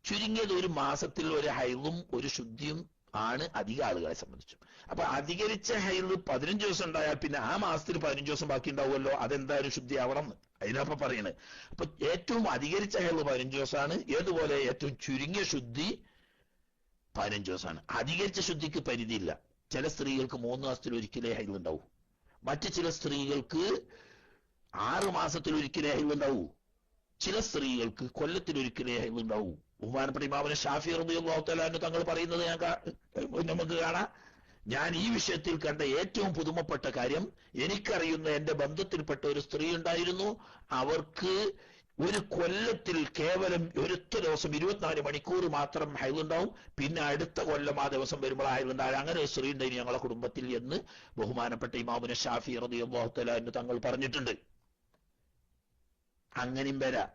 A: ചുരുങ്ങിയത് ഒരു മാസത്തിൽ ഒരു ഹൈലും ഒരു ശുദ്ധിയും ആണ് അധിക ആളുകളെ സംബന്ധിച്ചു. അപ്പൊ അധികരിച്ച ഹൈല് 15 ദിവസം ഉണ്ടായാൽ പിന്നെ ആ മാസത്തിൽ 15 ദിവസം ബാക്കി ഉണ്ടാവുമല്ലോ, അതെന്തായാലും ശുദ്ധി ആവണം. അതിനപ്പ പറയണത്. അപ്പൊ ഏറ്റവും അധികരിച്ച ഹൈല് 15 ദിവസമാണ്. ഏതുപോലെ ഏറ്റവും ചുരുങ്ങിയ ശുദ്ധി 15 ദിവസമാണ്. അധികരിച്ച ശുദ്ധിക്ക് പരിധിയില്ല. ചില സ്ത്രീകൾക്ക് 3 മാസത്തിൽ ഒരിക്കലേ ഹൈൽ ഉണ്ടാവൂ, മറ്റു ചില സ്ത്രീകൾക്ക് 6 മാസത്തിൽ ഒരിക്കലേ ഹൈൽ ഉണ്ടാവൂ, ചില സ്ത്രീകൾക്ക് കൊല്ലത്തിൽ ഒരിക്കലേ ഹൈൽ ഉണ്ടാവൂ. ബഹുമാനപ്പെട്ട ഇമാം ഷാഫി റളിയല്ലാഹു തആല അൻഹു തങ്ങൾ പറയുന്നത് നമുക്ക് കാണാം. ഞാൻ ഈ വിഷയത്തിൽ കണ്ട ഏറ്റവും പുതുമപ്പെട്ട കാര്യം, എനിക്കറിയുന്ന എന്റെ ബന്ധത്തിൽപ്പെട്ട ഒരു സ്ത്രീ ഉണ്ടായിരുന്നു. അവർക്ക് ഒരു കൊല്ലത്തിൽ കേവലം ഒരൊറ്റ ദിവസം 24 മണിക്കൂർ മാത്രം ഹൈലുണ്ടാവും. പിന്നെ അടുത്ത കൊല്ലം ആ ദിവസം വരുമ്പോൾ ഹൈലുണ്ടാവും. അങ്ങനെ ഒരു സ്ത്രീ ഉണ്ടായിരുന്നു ഞങ്ങളെ കുടുംബത്തിൽ എന്ന് ബഹുമാനപ്പെട്ട ഇമാം ഷാഫി റളിയല്ലാഹു തആല അൻഹു തങ്ങൾ പറഞ്ഞിട്ടുണ്ട്. അങ്ങനെയും വരാം,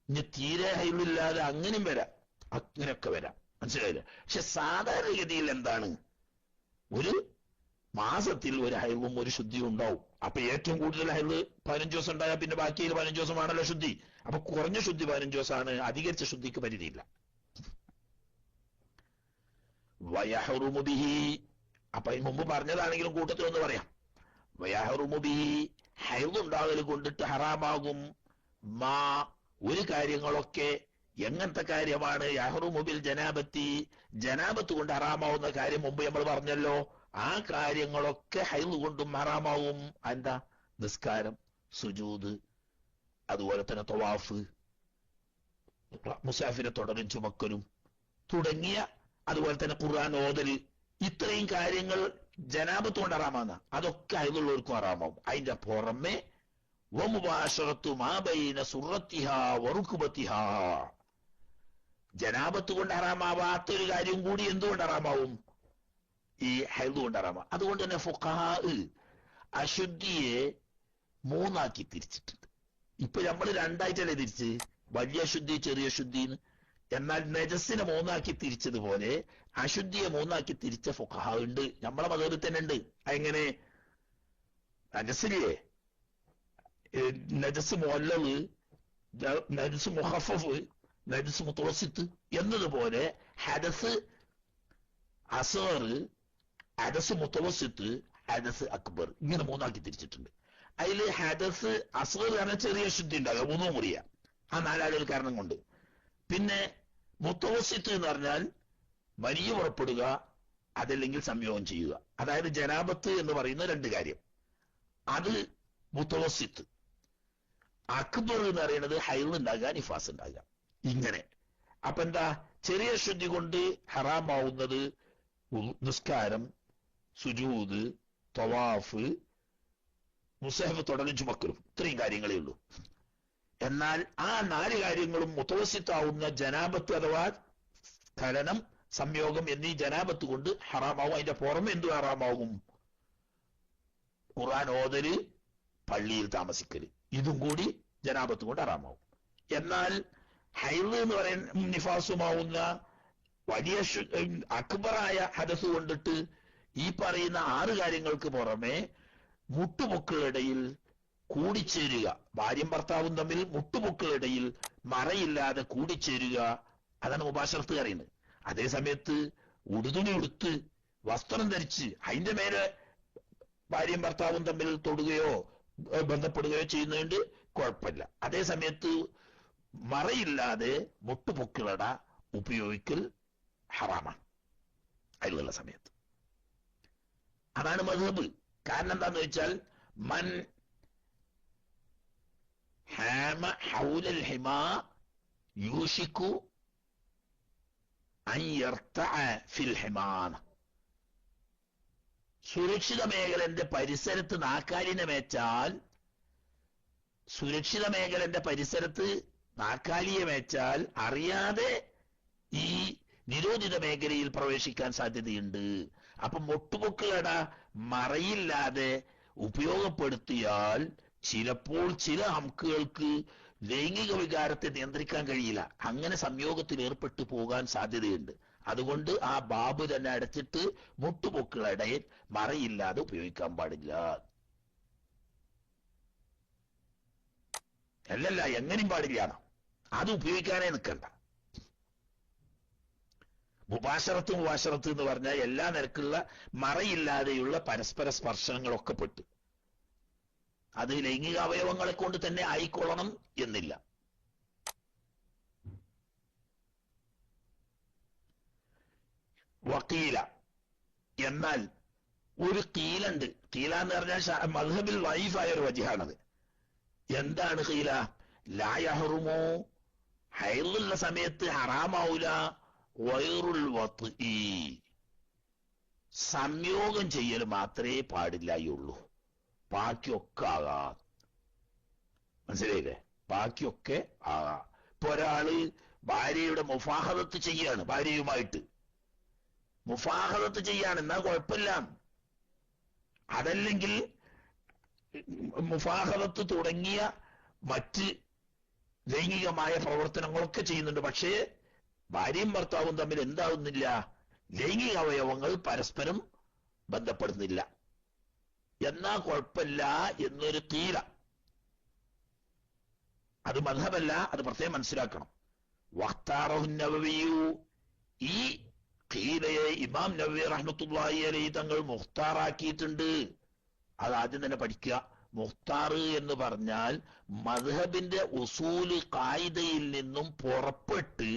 A: ഇനി തീരെ ഹൈലില്ലാതെ അങ്ങനെയും വരാം, അങ്ങനെയൊക്കെ വരാം. മനസ്സിലായില്ലേ? പക്ഷെ സാധാരണഗതിയിൽ എന്താണ്? ഒരു മാസത്തിൽ ഒരു ഹൈലും ഒരു ശുദ്ധിയും ഉണ്ടാവും. അപ്പൊ ഏറ്റവും കൂടുതൽ ഹൈല് 15 ദിവസം ഉണ്ടായാൽ പിന്നെ ബാക്കി 15 ദിവസമാണല്ലോ ശുദ്ധി. അപ്പൊ കുറഞ്ഞ ശുദ്ധി 15 ദിവസമാണ്, അധികരിച്ച ശുദ്ധിക്ക് പരിധിയില്ല. വയഹറുമു ബിഹി, അപ്പൊ മുമ്പ് പറഞ്ഞതാണെങ്കിലും കൂട്ടത്തിൽ ഒന്ന് പറയാം. വയഹറുമു ബിഹി, ഹൈലുണ്ടാകൽ കൊണ്ടിട്ട് ഹറാമാകും മാ, ഒരു കാര്യങ്ങളൊക്കെ. എങ്ങനത്തെ കാര്യമാണ്? യഹ്റുമു ബിൽ ജനാബത്തി, ജനാബത്ത് കൊണ്ട് ഹറാമാവുന്ന കാര്യം മുമ്പ് നമ്മൾ പറഞ്ഞല്ലോ. ആ കാര്യങ്ങളൊക്കെ ഹൈൽ കൊണ്ടും ഹറാമാവും. എന്താ? നിസ്കാരം, സുജൂദ്, അതുപോലെ തന്നെ തവാഫ്, മുസാഫിരെ തുടരും ചുമക്കലും തുടങ്ങിയ, അതുപോലെ തന്നെ ഖുർആൻ ഓതൽ, ഇത്രയും കാര്യങ്ങൾ ജനാബത്ത് കൊണ്ട് ഹറാമാവുന്ന, അതൊക്കെ ഹൈലുള്ളവർക്കും ഹറാമാവും. അതിന്റെ പുറമെ വമുബാശറത്തു മാ ബൈന സുറത്തിഹാ വറുക്ബത്തിഹാ, ജനാബത്ത് കൊണ്ട് ഹറാമാവാത്തൊരു കാര്യം കൂടി എന്തുകൊണ്ട് ഹറാമാവും? ഈ ഹൈദ് കൊണ്ട് ഹറാമാവും. അതുകൊണ്ട് തന്നെ ഫുഖഹാ അശുദ്ധിയെ 3 തിരിച്ചിട്ടുണ്ട്. ഇപ്പൊ നമ്മൾ 2 തിരിച്ച്, വലിയ ശുദ്ധി ചെറിയ ശുദ്ധി. എന്നാൽ നജസിനെ 3 തിരിച്ചതുപോലെ അശുദ്ധിയെ 3 തിരിച്ച ഫുഖഹാ ഉണ്ട്, നമ്മളെ മതത്തിൽ തന്നെ ഉണ്ട്. എങ്ങനെ? നജസിലെ നജസ് മുഅല്ലല്, നജസ് മുഖഫഫ്, നജസ് മുതവസ്സിത്ത് എന്നതുപോലെ ഹദസ് അസ്ഗർ, ഹദസ് മുതവസ്സിത്ത്, ഹദസ് അക്ബർ, ഇങ്ങനെ 3 തിരിച്ചിട്ടുണ്ട്. അതിൽ ഹദസ് അസ്ഗർ ആണ് ചെറിയ ശുദ്ധി ഉണ്ടാകുക, 3 മുറിയ, ആ 4 കാരണം കൊണ്ട്. പിന്നെ മുതവസ്സിത്ത് എന്ന് പറഞ്ഞാൽ മനിയ പുറപ്പെടുക, അതല്ലെങ്കിൽ സംയോഗം ചെയ്യുക. അതായത് ജനാബത്ത് എന്ന് പറയുന്ന 2 കാര്യം, അത് മുതവസ്സിത്ത്. അക്ബർ എന്ന് പറയുന്നത് ഹൈൽ ഉണ്ടാകുക, നിഫാസ് ഉണ്ടാകുക. ഇങ്ങനെ. അപ്പൊ എന്താ? ചെറിയ ശുദ്ധി കൊണ്ട് ഹറാമാവുന്നത് നിസ്കാരം, സുജൂദ്, തവാഫ്, മുസഹഫ് തുടരും ചുമക്കലും, ഇത്രയും കാര്യങ്ങളേ ഉള്ളൂ. എന്നാൽ ആ 4 കാര്യങ്ങളും മുത്തവസ്സിത്താവുന്ന ജനാബത്ത് അഥവാ ഖലനം, സംയോഗം എന്നീ ജനാബത്ത് കൊണ്ട് ഹറാമാവും. അതിന്റെ പുറമെ എന്തു ഹറാമാവും? ഖുർആൻ ഓതല്, പള്ളിയിൽ താമസിക്കല്, ഇതും കൂടി ജനാബത്ത് കൊണ്ട് ഹറാമാവും. എന്നാൽ ഹൈള് എന്ന് പറയുന്ന നിഫാസുമാവുന്ന വലിയ അക്ബറായ ഹദസ് കൊണ്ടിട്ട് ഈ പറയുന്ന 6 കാര്യങ്ങൾക്ക് പുറമെ മുട്ടുപൊക്കളിടയിൽ കൂടിച്ചേരുക, ഭാര്യയും ഭർത്താവും തമ്മിൽ മുട്ടുപൊക്കളിടയിൽ മറയില്ലാതെ കൂടിച്ചേരുക, അതാണ് മുബാശറത്ത് പറയുന്നത്. അതേ സമയത്ത് ഉടുതുണി ഉടുത്ത് വസ്ത്രം ധരിച്ച് അതിന്റെ മേലെ ഭാര്യയും ഭർത്താവും തമ്മിൽ തൊടുകയോ ബന്ധപ്പെടുകയോ ചെയ്യുന്നതുകൊണ്ട് കുഴപ്പമില്ല. അതേ സമയത്ത് മറയില്ലാതെ മുട്ടുപൊക്കിളട ഉപയോഗിക്കൽ ഹറാമാണ് അതിലുള്ള സമയത്ത്. അതാണ് മദ്ഹബ്. കാരണം എന്താന്ന് വെച്ചാൽ മൻ ഹാമ ഹൗലൽ ഹിമാ യൂഷിക്കു അൻ യർതഅ ഫിൽ ഹിമാന. സുരക്ഷിത മേഖലന്റെ പരിസരത്ത് നാക്കാലിനെ മേച്ചാൽ, സുരക്ഷിത മേഖലന്റെ പരിസരത്ത് നാക്കാലിയെ മേച്ചാൽ അറിയാതെ ഈ നിരോധിത മേഖലയിൽ പ്രവേശിക്കാൻ സാധ്യതയുണ്ട്. അപ്പൊ മുട്ടുപൊക്കിളട മറയില്ലാതെ ഉപയോഗപ്പെടുത്തിയാൽ ചിലപ്പോൾ ചില ഹംക്കുകൾക്ക് ലൈംഗിക വികാരത്തെ നിയന്ത്രിക്കാൻ കഴിയില്ല, അങ്ങനെ സംയോഗത്തിൽ ഏർപ്പെട്ടു പോകാൻ സാധ്യതയുണ്ട്. അതുകൊണ്ട് ആ ബാബ് തന്നെ അടച്ചിട്ട് മുട്ടുപൊക്കിളടയിൽ മറയില്ലാതെ ഉപയോഗിക്കാൻ പാടില്ല. അല്ലല്ല, എങ്ങനെയും പാടില്ല, അത് ഉപയോഗിക്കാനേ നിൽക്കണ്ട. മുബാശറത്ത് എന്ന് പറഞ്ഞാൽ എല്ലാ നിരക്കുള്ള മറയില്ലാതെയുള്ള പരസ്പര സ്പർശനങ്ങളൊക്കെ പെട്ട്, അത് ലൈംഗിക അവയവങ്ങളെ കൊണ്ട് തന്നെ ആയിക്കൊള്ളണം എന്നില്ല. വക്കീല, എന്നാൽ ഒരു കീലുണ്ട്. കീല എന്ന് പറഞ്ഞാൽ മദ്ഹബിൽ വൈഫായ ഒരു വജിഹാണത്. എന്താണ് കീല? ലാ യഹ്റുമു, ഹൈറുള്ള സമയത്ത് ഹറാമാവൂല, വൈറുൽ വത്ഇ, സംയോഗം ചെയ്യൽ മാത്രമേ പാടില്ലായുള്ളൂ, ബാക്കിയൊക്കെ ആകാം. മനസ്സിലായില്ലേ? ബാക്കിയൊക്കെ ആകാം. ഇപ്പൊ ഒരാള് ഭാര്യയുടെ മുഫാഹദത്ത് ചെയ്യാണ്, ഭാര്യയുമായിട്ട് മുഫാഹദത്ത് ചെയ്യാണ്, എന്നാ കുഴപ്പമില്ല. അതല്ലെങ്കിൽ മുഫാഹദത്ത് തുടങ്ങിയ മറ്റ് ലൈംഗികമായ പ്രവർത്തനങ്ങളൊക്കെ ചെയ്യുന്നുണ്ട്, പക്ഷേ ഭാര്യയും ഭർത്താവും തമ്മിൽ എന്താവുന്നില്ല? ലൈംഗിക അവയവങ്ങൾ പരസ്പരം ബന്ധപ്പെടുന്നില്ല, എന്നാ കുഴപ്പമില്ല എന്നൊരു തീര. അത് മദ്ഹബല്ല, അത് പ്രത്യേകം മനസ്സിലാക്കണം. വഖ്താറഹു നവവിയു, ഈ ഖീലയെ ഇമാം നവവി റഹ്മത്തുള്ളാഹി അലൈഹി തങ്ങൾ മുഖ്താറാക്കിയിട്ടുണ്ട്. അത് ആദ്യം തന്നെ പഠിക്കുക. മുഖ്താർ എന്ന് പറഞ്ഞാൽ മദ്ഹബിന്റെ ഉസൂല് ഖായിദയിൽ നിന്നും പുറപ്പെട്ട്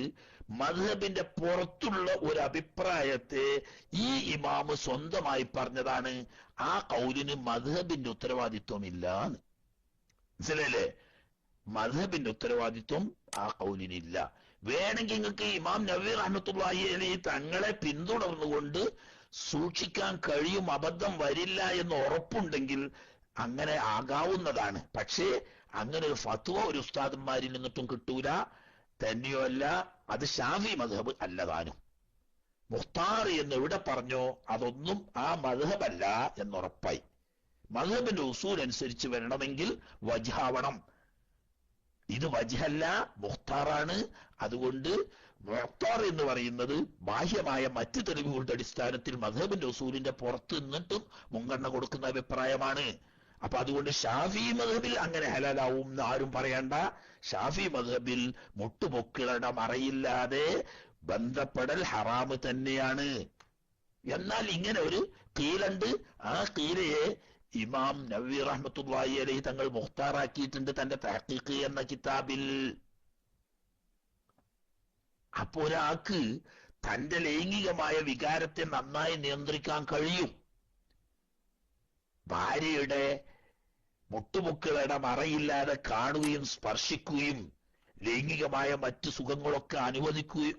A: മദ്ഹബിന്റെ പുറത്തുള്ള ഒരു അഭിപ്രായത്തെ ഈ ഇമാമ് സ്വന്തമായി പറഞ്ഞതാണ്. ആ ഖൗലിന് മദ്ഹബിന്റെ ഉത്തരവാദിത്വം ഇല്ല. മനസ്സിലല്ലേ? മദ്ഹബിന്റെ ഉത്തരവാദിത്വം ആ ഖൗലിനില്ല. വേണമെങ്കിൽ നിങ്ങൾക്ക് ഇമാം നവവി റഹ്മത്തുള്ളാഹി അലൈഹി തങ്ങളെ പിന്തുടർന്നുകൊണ്ട് സൂക്ഷിക്കാൻ കഴിയും, അബദ്ധം വരില്ല എന്ന് ഉറപ്പുണ്ടെങ്കിൽ അങ്ങനെ ആകാവുന്നതാണ്. പക്ഷേ അങ്ങനെ ഒരു ഫത്വ ഒരു ഉസ്താദന്മാരിൽ നിന്നിട്ടും കിട്ടൂല. തന്നെയോ അല്ല, അത് ഷാഫി മദ്ഹബ് അല്ലതാനും. മുഖ്താർ എന്ന് എവിടെ പറഞ്ഞോ അതൊന്നും ആ മദ്ഹബല്ല എന്നുറപ്പായി. മദ്ഹബിന്റെ ഉസൂൽ അനുസരിച്ച് വരണമെങ്കിൽ വജ്ഹാവണം. ഇത് വജ്ഹല്ല, മുഖ്താറാണ്. അതുകൊണ്ട് മുഖ്താർ എന്ന് പറയുന്നത് ബാഹ്യമായ മറ്റ് തെളിവുകളുടെ അടിസ്ഥാനത്തിൽ മദ്ഹബിന്റെ ഉസൂലിന്റെ പുറത്ത് നിന്നിട്ടും മുൻഗണന കൊടുക്കുന്ന അഭിപ്രായമാണ്. അപ്പൊ അതുകൊണ്ട് ഷാഫി മദ്ഹബിൽ അങ്ങനെ ഹലാലാവും എന്ന് ആരും പറയണ്ട. ഷാഫി മദ്ഹബിൽ മുട്ടുപൊക്കിളട മറയില്ലാതെ ബന്ധപ്പെടൽ ഹറാമ് തന്നെയാണ്. എന്നാൽ ഇങ്ങനെ ഒരു കീലുണ്ട്. ആ കീലയെ ഇമാം നവവി റഹ്മത്തുള്ളാഹി അലൈഹി തങ്ങൾ മുഖ്താറാക്കിയിട്ടുണ്ട് തന്റെ തഹ്ഖീഖ് എന്ന കിതാബിൽ. അപ്പോ ഒരാൾക്ക് തന്റെ ലൈംഗികമായ വികാരത്തെ നന്നായി നിയന്ത്രിക്കാൻ കഴിയും. ഭാര്യയുടെ മുട്ടുമുക്കളുടെ മറയില്ലാതെ കാണുകയും സ്പർശിക്കുകയും ലൈംഗികമായ മറ്റു സുഖങ്ങളൊക്കെ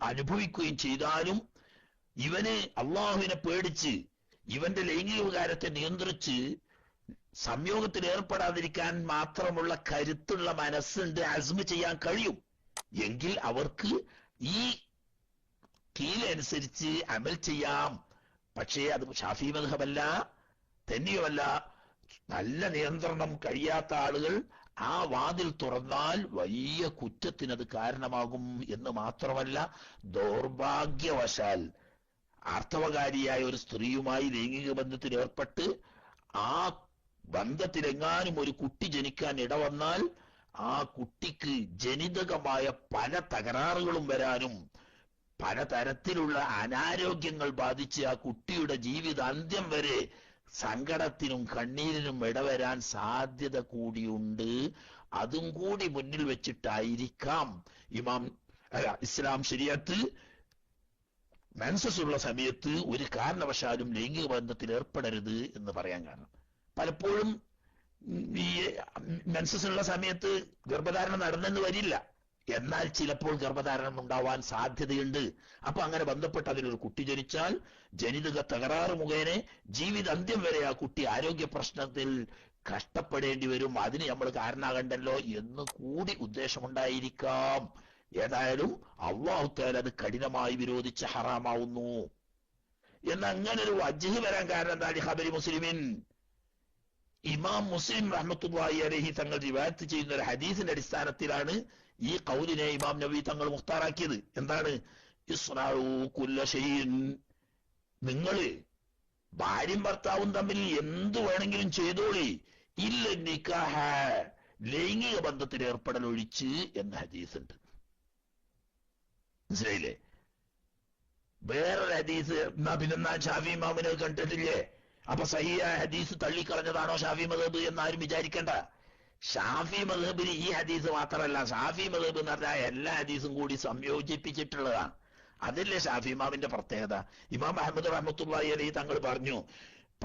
A: അനുഭവിക്കുകയും ചെയ്താലും ഇവന് അള്ളാഹുവിനെ പേടിച്ച് ഇവന്റെ ലൈംഗിക വികാരത്തെ നിയന്ത്രിച്ച് സംയോഗത്തിൽ ഏർപ്പെടാതിരിക്കാൻ മാത്രമുള്ള കരുത്തുള്ള മനസ്സുണ്ട്, അസ്മ് ചെയ്യാൻ കഴിയും എങ്കിൽ അവർക്ക് ഈ കീലനുസരിച്ച് അമൽ ചെയ്യാം. പക്ഷേ അത് ഷാഫി മദ്ഹബല്ല, തന്നെയുമല്ല. നല്ല നിയന്ത്രണം കഴിയാത്ത ആളുകൾ ആ വാതിൽ തുറന്നാൽ വലിയ കുറ്റത്തിനത് കാരണമാകും എന്ന് മാത്രമല്ല, ദൗർഭാഗ്യവശാൽ ആർത്തവകാരിയായ ഒരു സ്ത്രീയുമായി ലൈംഗിക ബന്ധത്തിൽ ഏർപ്പെട്ട് ആ ബന്ധത്തിലെങ്ങാനും ഒരു കുട്ടി ജനിക്കാൻ ഇടവന്നാൽ ആ കുട്ടിക്ക് ജനിതകമായ പല തകരാറുകളും വരാനും പലതരത്തിലുള്ള അനാരോഗ്യങ്ങൾ ബാധിച്ച് ആ കുട്ടിയുടെ ജീവിതാന്ത്യം വരെ സങ്കടത്തിനും കണ്ണീരിനും ഇടവരാൻ സാധ്യത കൂടിയുണ്ട്. അതും കൂടി മുന്നിൽ വെച്ചിട്ടായിരിക്കാം ഇസ്ലാം ശരീഅത്ത് മെൻസസ് ഉള്ള സമയത്ത് ഒരു കാരണവശാലും ലൈംഗിക ബന്ധത്തിൽ ഏർപ്പെടരുത് എന്ന് പറയാൻ കാരണം. പലപ്പോഴും ഈ മെൻസസ് ഉള്ള സമയത്ത് ഗർഭധാരണം നടന്നെന്ന് വരില്ല, എന്നാൽ ചിലപ്പോൾ ഗർഭധാരണം ഉണ്ടാവാൻ സാധ്യതയുണ്ട്. അപ്പൊ അങ്ങനെ ബന്ധപ്പെട്ട് അതിലൊരു കുട്ടി ജനിച്ചാൽ ജനിതക തകരാറ് മുഖേന ജീവിതാന്ത്യം വരെ ആ കുട്ടി ആരോഗ്യ പ്രശ്നത്തിൽ കഷ്ടപ്പെടേണ്ടി വരും. അതിന് നമ്മൾ കാരണാകണ്ടല്ലോ എന്ന് കൂടി ഉദ്ദേശമുണ്ടായിരിക്കാം. ഏതായാലും അല്ലാഹു തആല അത് കഠിനമായി വിരോധിച്ച് ഹറാമാവുന്നു. എന്ന് അങ്ങനെ ഒരു വജ്ഹ് വരാൻ കാരണം എന്താ? ഖബരി മുസ്ലിമിൻ, ഇമാം മുസ്ലിം റഹ്മത്തുള്ളാഹി അലൈഹി തങ്ങൾ റിവായത്ത് ചെയ്യുന്ന ഒരു ഹദീസിന്റെ അടിസ്ഥാനത്തിലാണ് ഈ ഖൗലിനെ ഇമാം നബവി തങ്ങൾ മുഖ്താറാക്കിയത്. എന്താണ്? ഇസ്റഉ കുല്ല ഷൈഇൻ, നിങ്ങള് ഭാര്യയും ഭർത്താവും തമ്മിൽ എന്തു വേണമെങ്കിലും ചെയ്തോളി, ഇല്ല നിക്കാഹ, ലൈംഗിക ബന്ധത്തിൽ ഏർപ്പെടൽ ഒഴിച്ച് എന്ന ഹദീസ് ഉണ്ട്. മനസ്സിലായില്ലേ? വേറൊരു ഹദീസ് എന്നാ പിന്നെ ഷാഫി ഇമാമിനെ കണ്ടിട്ടില്ലേ? അപ്പൊ സഹിയായ ഹദീസ് തള്ളിക്കളഞ്ഞതാണോ ഷാഫി മദ്ഹബ് എന്നാരും വിചാരിക്കേണ്ട. ഷാഫി മദ്ഹബിന് ഈ ഹദീസ് മാത്രമല്ല, ഷാഫി മദ്ഹബ് എന്ന് പറഞ്ഞാൽ എല്ലാ ഹദീസും കൂടി സംയോജിപ്പിച്ചിട്ടുള്ളതാണ്. അതല്ലേ ഷാഫി ഇമാമിന്റെ പ്രത്യേകത. ഇമാം അഹമ്മദ് റഹ്മത്തുള്ളാഹി അലൈഹി തങ്ങൾ പറഞ്ഞു,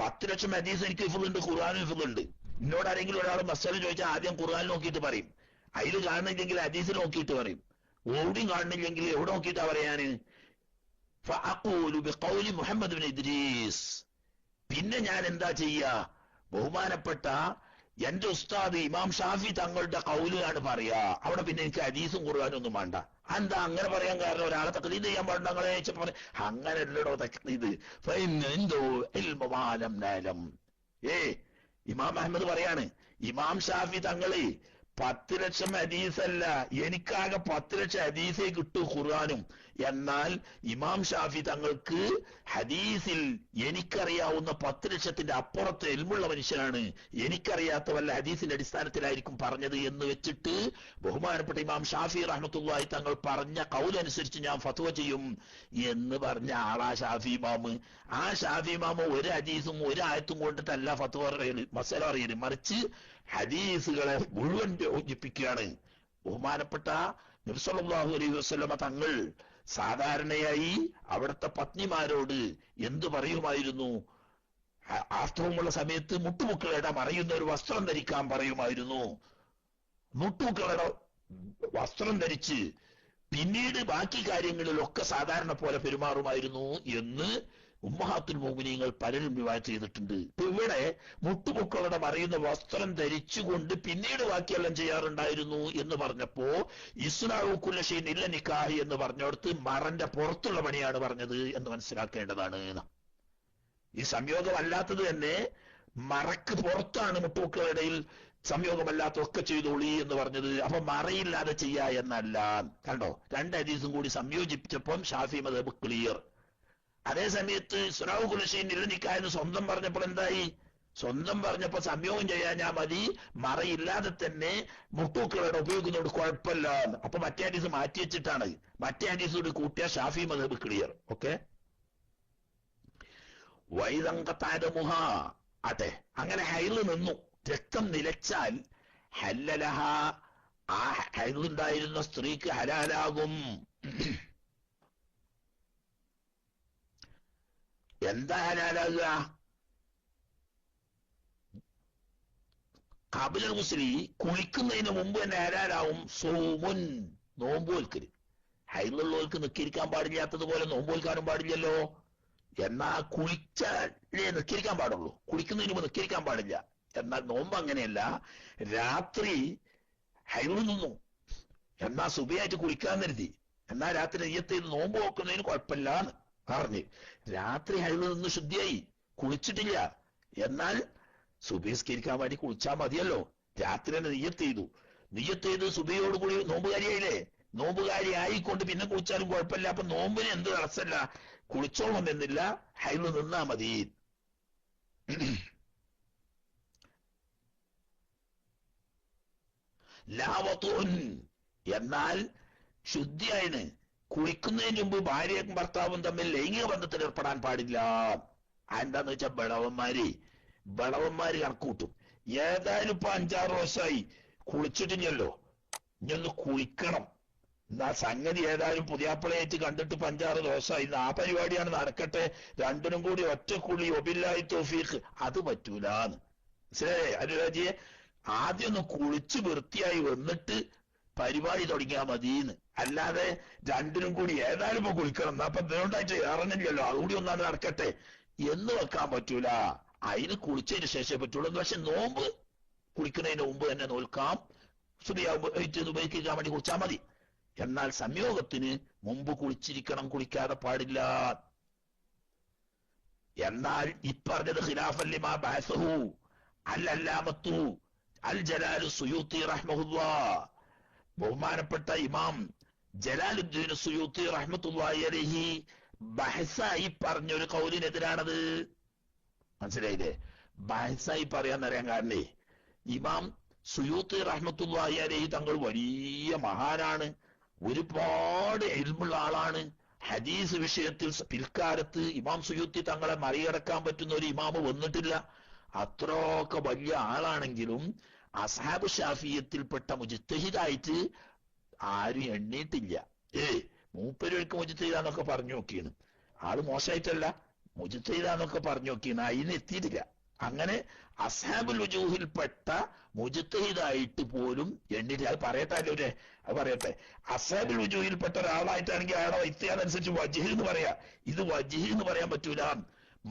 A: 10 ലക്ഷം ഹദീസ് എനിക്ക് ഹിഫ്ളുണ്ട്, ഖുർആനും ഹിഫ്ളുണ്ട്. എന്നോട് ആരെങ്കിലും ഒരാൾ മസല ചോദിച്ചാൽ ആദ്യം ഖുർആൻ നോക്കിയിട്ട് പറയും, അതിൽ കാണുന്നില്ലെങ്കിൽ ഹദീസിൽ നോക്കിയിട്ട് പറയും, ഓടിയും കാണുന്നില്ലെങ്കിൽ എവിടെ നോക്കിയിട്ടാ പറയാന്? ഫഅഖൂലു ബിഖൗലി മുഹമ്മദ് ബിൻ ഇദ്രീസ്, പിന്നെ ഞാൻ എന്താ ചെയ്യാ? ബഹുമാനപ്പെട്ട എന്റെ ഉസ്താദ് ഇമാം ഷാഫി തങ്ങളുടെ ഖൗലാണ് പറയാ. അവിടെ പിന്നെ എനിക്ക് ഹദീസും ഖുർആനും ഒന്നും വേണ്ട. എന്താ അങ്ങനെ പറയാൻ കാരണം? ഒരാളെ തഖ്ലീദ് ചെയ്യാൻ പാടില്ല നിങ്ങളെ അങ്ങനെ അല്ലടോ തഖ്ലീദ്. ഇമാം അഹമ്മദ് പറയാണ്, ഇമാം ഷാഫി തങ്ങളെ 10 ലക്ഷം ഹദീസല്ല, എനിക്കാകെ 10 ലക്ഷം ഹദീസേ കിട്ടൂ ഖുർആനും. എന്നാൽ ഇമാം ഷാഫി തങ്ങൾക്ക് ഹദീസിൽ എനിക്കറിയാവുന്ന 10 ലക്ഷത്തിന്റെ അപ്പുറത്ത് ഇൽമുള്ള മനുഷ്യനാണ്, എനിക്കറിയാത്ത വല്ല ഹദീസിന്റെ അടിസ്ഥാനത്തിലായിരിക്കും പറഞ്ഞത് എന്ന് വെച്ചിട്ട് ബഹുമാനപ്പെട്ട ഇമാം ഷാഫി റഹ്മത്തുള്ളാഹി തങ്ങൾ പറഞ്ഞ ഖൗലനുസരിച്ച് ഞാൻ ഫത്വ ചെയ്യും എന്ന് പറഞ്ഞ ആളാ ഷാഫി ഇമാമ്. ആ ഷാഫി ഇമാമ് ഒരു ഹദീസും ഒരു ആയത്തും കൊണ്ടിട്ടല്ല ഫത്വ അറിയല്, മസല അറിയല്, മറിച്ച് ഹദീസുകളെ മുഴുവൻ യോജിപ്പിക്കുകയാണ്. ബഹുമാനപ്പെട്ട നബി സല്ലല്ലാഹു അലൈഹി വസല്ലമ തങ്ങൾ സാധാരണയായി അവിടുത്തെ പത്നിമാരോട് എന്തു പറയുമായിരുന്നു? ആർത്തവമുള്ള സമയത്ത് മുട്ടുമുക്കളുടെ മറയുന്ന ഒരു വസ്ത്രം ധരിക്കാൻ പറയുമായിരുന്നു. മുട്ടുമുക്കളുടെ വസ്ത്രം ധരിച്ച് പിന്നീട് ബാക്കി കാര്യങ്ങളിലൊക്കെ സാധാരണ പോലെ പെരുമാറുമായിരുന്നു എന്ന് ഉമ്മഹാത്തുൽ മുഅ്മിനീങ്ങൾ പലരും റിവായത്ത് ചെയ്തിട്ടുണ്ട്. ഇപ്പൊ ഇവിടെ മുട്ടുമുക്കളുടെ മറയുന്ന വസ്ത്രം ധരിച്ചുകൊണ്ട് പിന്നീട് ബാക്കിയെല്ലാം ചെയ്യാറുണ്ടായിരുന്നു എന്ന് പറഞ്ഞപ്പോ ഇസ്നാഉ കുല്ല ഷൈഇൻ ഇല്ല നിക്കാഹ് എന്ന് പറഞ്ഞോടത്ത് മറന്റെ പുറത്തുള്ള പണിയാണ് പറഞ്ഞത് എന്ന് മനസ്സിലാക്കേണ്ടതാണ്. ഈ സംയോഗമല്ലാത്തത് തന്നെ മറക്ക് പുറത്താണ് മുട്ടുമുക്കളുടെ ഇടയിൽ സംയോഗമല്ലാത്തൊക്കെ ചെയ്തോളി എന്ന് പറഞ്ഞത്. അപ്പൊ മറയില്ലാതെ ചെയ്യാ എന്നല്ല. കണ്ടോ, 2 ഹദീസും കൂടി സംയോജിപ്പിച്ചപ്പം ഷാഫി മദ്ഹബ് ക്ലിയർ. അതേ സമയത്ത് ഇസ്നാഉ കുല്ല ഷൈഇൻ ഇല്ല നിക്കാഹ് എന്ന് സ്വന്തം പറഞ്ഞപ്പോൾ എന്തായി? സ്വന്തം പറഞ്ഞപ്പോ സംയോഗം ചെയ്യാൻ ഞാൻ മതി, മറയില്ലാതെ തന്നെ മുട്ടുമുക്കളുടെ ഉപയോഗിക്കുന്നതോട് കുഴപ്പമില്ല. അപ്പൊ മറ്റേ ഹദീസ് മാറ്റി വെച്ചിട്ടാണ്, മറ്റേ ഹദീസ് കൂടി കൂട്ടിയ ഷാഫി മദ്ഹബ് ക്ലിയർ. ഓക്കെ, വൈദങ്കത്താദമുഹ, അതെ അങ്ങനെ ഹൈള് നിന്നു, രക്തം നിലച്ചാൽ ഹല്ലലഹ, ആ ഹൈളുണ്ടായിരുന്ന സ്ത്രീക്ക് ഹലാലാകും. എന്താ ഹലാലാകുക? ഖബലൽ ഗുസ്ലി, കുളിക്കുന്നതിന് മുമ്പ് തന്നെ ഹലാലാവും. സൗമുൻ, നോമ്പ് വെൽക്കല്. ഹൈളുള്ളവർക്ക് നിക്കിരിക്കാൻ പാടില്ലാത്തതുപോലെ നോമ്പ് വെൽക്കാനും പാടില്ലല്ലോ. എന്നാ കുളിച്ചാലേ നിക്കിരിക്കാൻ പാടുള്ളൂ, കുളിക്കുന്നതിന് മുമ്പ് നിക്കിരിക്കാൻ പാടില്ല. എന്നാൽ നോമ്പ് അങ്ങനെയല്ല, രാത്രി ഹൈറ് നിന്നു എന്നാ സുബിയായിട്ട് കുളിക്കാൻ കരുതി, എന്നാ രാത്രി നെയ്യത്ത് ചെയ്ത് നോമ്പ് നോക്കുന്നതിന് കുഴപ്പമില്ലാന്ന് പറഞ്ഞ് രാത്രി ഹൈറ് നിന്ന് ശുദ്ധിയായി, കുളിച്ചിട്ടില്ല, എന്നാൽ സുബഹിസ്കരിക്കാൻ വേണ്ടി കുളിച്ചാൽ മതിയല്ലോ. രാത്രി തന്നെ നെയ്യത്ത് ചെയ്ത് സുബഹിയോടുകൂടി നോമ്പുകാരിയായില്ലേ, നോമ്പുകാരി ആയിക്കൊണ്ട് പിന്നെ കുളിച്ചാലും കുഴപ്പമില്ല. അപ്പൊ നോമ്പിന് എന്ത് തടസ്സമല്ല, കുളിച്ചോളം എന്നില്ല, ഹൈറ് നിന്നാ മതി. ലാവത്തുൻ, എന്നാൽ ശുദ്ധിയായിന് കുളിക്കുന്നതിന് മുമ്പ് ഭാര്യയും ഭർത്താവും തമ്മിൽ ലൈംഗിക ബന്ധത്തിൽ ഏർപ്പെടാൻ പാടില്ല. എന്താന്ന് വെച്ചാൽ ബളവന്മാര് കണക്കൂട്ടും. ഏതായാലും ഇപ്പൊ 5-6 വർഷമായി കുളിച്ചിട്ടില്ലല്ലോ, ഇനി ഒന്ന് കുളിക്കണം, എന്നാ സംഗതി ഏതായാലും പുതിയാപ്പിളയായിട്ട് കണ്ടിട്ട് 5-6 ദിവസമായി, ആ പരിപാടിയാണ് നടക്കട്ടെ, രണ്ടിനും കൂടി ഒറ്റക്കുള്ളി ഒബില്ലാഹി തൗഫീഖ്, അത് പറ്റൂലാന്ന്. മനസ്സിലായേ അനുരാജിയെ? ആദ്യം ഒന്ന് കുളിച്ച് വൃത്തിയായി വന്നിട്ട് പരിപാടി തുടങ്ങിയാൽ മതിന്ന്. അല്ലാതെ രണ്ടിനും കൂടി ഏതായാലും ഇപ്പൊ കുളിക്കണം, എന്നാ അപ്പൊ ഇതുകൊണ്ടായിട്ട് ഇറങ്ങില്ലല്ലോ, അതുകൂടി ഒന്നാണ് നടക്കട്ടെ എന്ന് വെക്കാൻ പറ്റൂല. അതിന് കുളിച്ചതിന് ശേഷമേ പറ്റുള്ളൂ. പക്ഷെ നോമ്പ് കുളിക്കുന്നതിന് മുമ്പ് തന്നെ നോൽക്കാം, ഉപയോഗിക്കാൻ വേണ്ടി കുളിച്ചാൽ മതി. എന്നാൽ സംയോഗത്തിന് മുമ്പ് കുളിച്ചിരിക്കണം, കുളിക്കാതെ പാടില്ല. എന്നാൽ ഇപ്പറഞ്ഞത് ഖിലാഫല്ലിമാ ബഅസഹു അൽ-അല്ലാമത്തു അൽ-ജലാലു സുയൂത്തി റഹ്മഹുല്ലാഹ്, ബഹുമാനപ്പെട്ട ഇമാം ജലാലുദ്ദീൻ സുയൂത്തി റഹ്മത്തുള്ളാഹി അലൈഹി ബഹസായി പറഞ്ഞൊരു കൗലിനെതിരാണത്. മനസ്സിലായില്ലേ? ബഹസായി പറയാന്നറിയാൻ കാരണേ, ഇമാം സുയൂത്തി റഹ്മത്തുള്ളാഹി അലൈഹി തങ്ങൾ വലിയ മഹാനാണ്, ഒരുപാട് ഇൽമുള്ള ആളാണ്. ഹദീസ് വിഷയത്തിൽ പിൽക്കാലത്ത് ഇമാം സുയൂത്തി തങ്ങളെ മറികടക്കാൻ പറ്റുന്ന ഒരു ഇമാമ് വന്നിട്ടില്ല. അത്രയൊക്കെ വലിയ ആളാണെങ്കിലും അസ്ഹാബ് ഷാഫിയത്തിൽപ്പെട്ട മുജ്തഹിദായിട്ട് ആരും എണ്ണീട്ടില്ല. മൂപ്പരൊക്കെ മുജ്തഹിദാന്നൊക്കെ പറഞ്ഞു നോക്കിയാണ്, ആള് മോശമായിട്ടല്ല, മുജ്തഹിദാന്നൊക്കെ പറഞ്ഞു നോക്കിയാണ്, അതിന് എത്തിയിട്ടില്ല. അങ്ങനെ അസ്ഹാബുൽ വുജൂഹിൽപ്പെട്ട മുജ്തഹിദായിട്ട് പോലും എണ്ണിട്ട്, അത് പറയട്ടെ, അത് പറയട്ടെ, അസ്ഹാബുൽ വുജൂഹിൽപ്പെട്ട ഒരാളായിട്ടാണെങ്കിൽ അയാളെ ഇത്തിഹാദനുസരിച്ച് വജ്ഹ് എന്ന് പറയാ, ഇത് വജ്ഹ് എന്ന് പറയാൻ പറ്റൂല.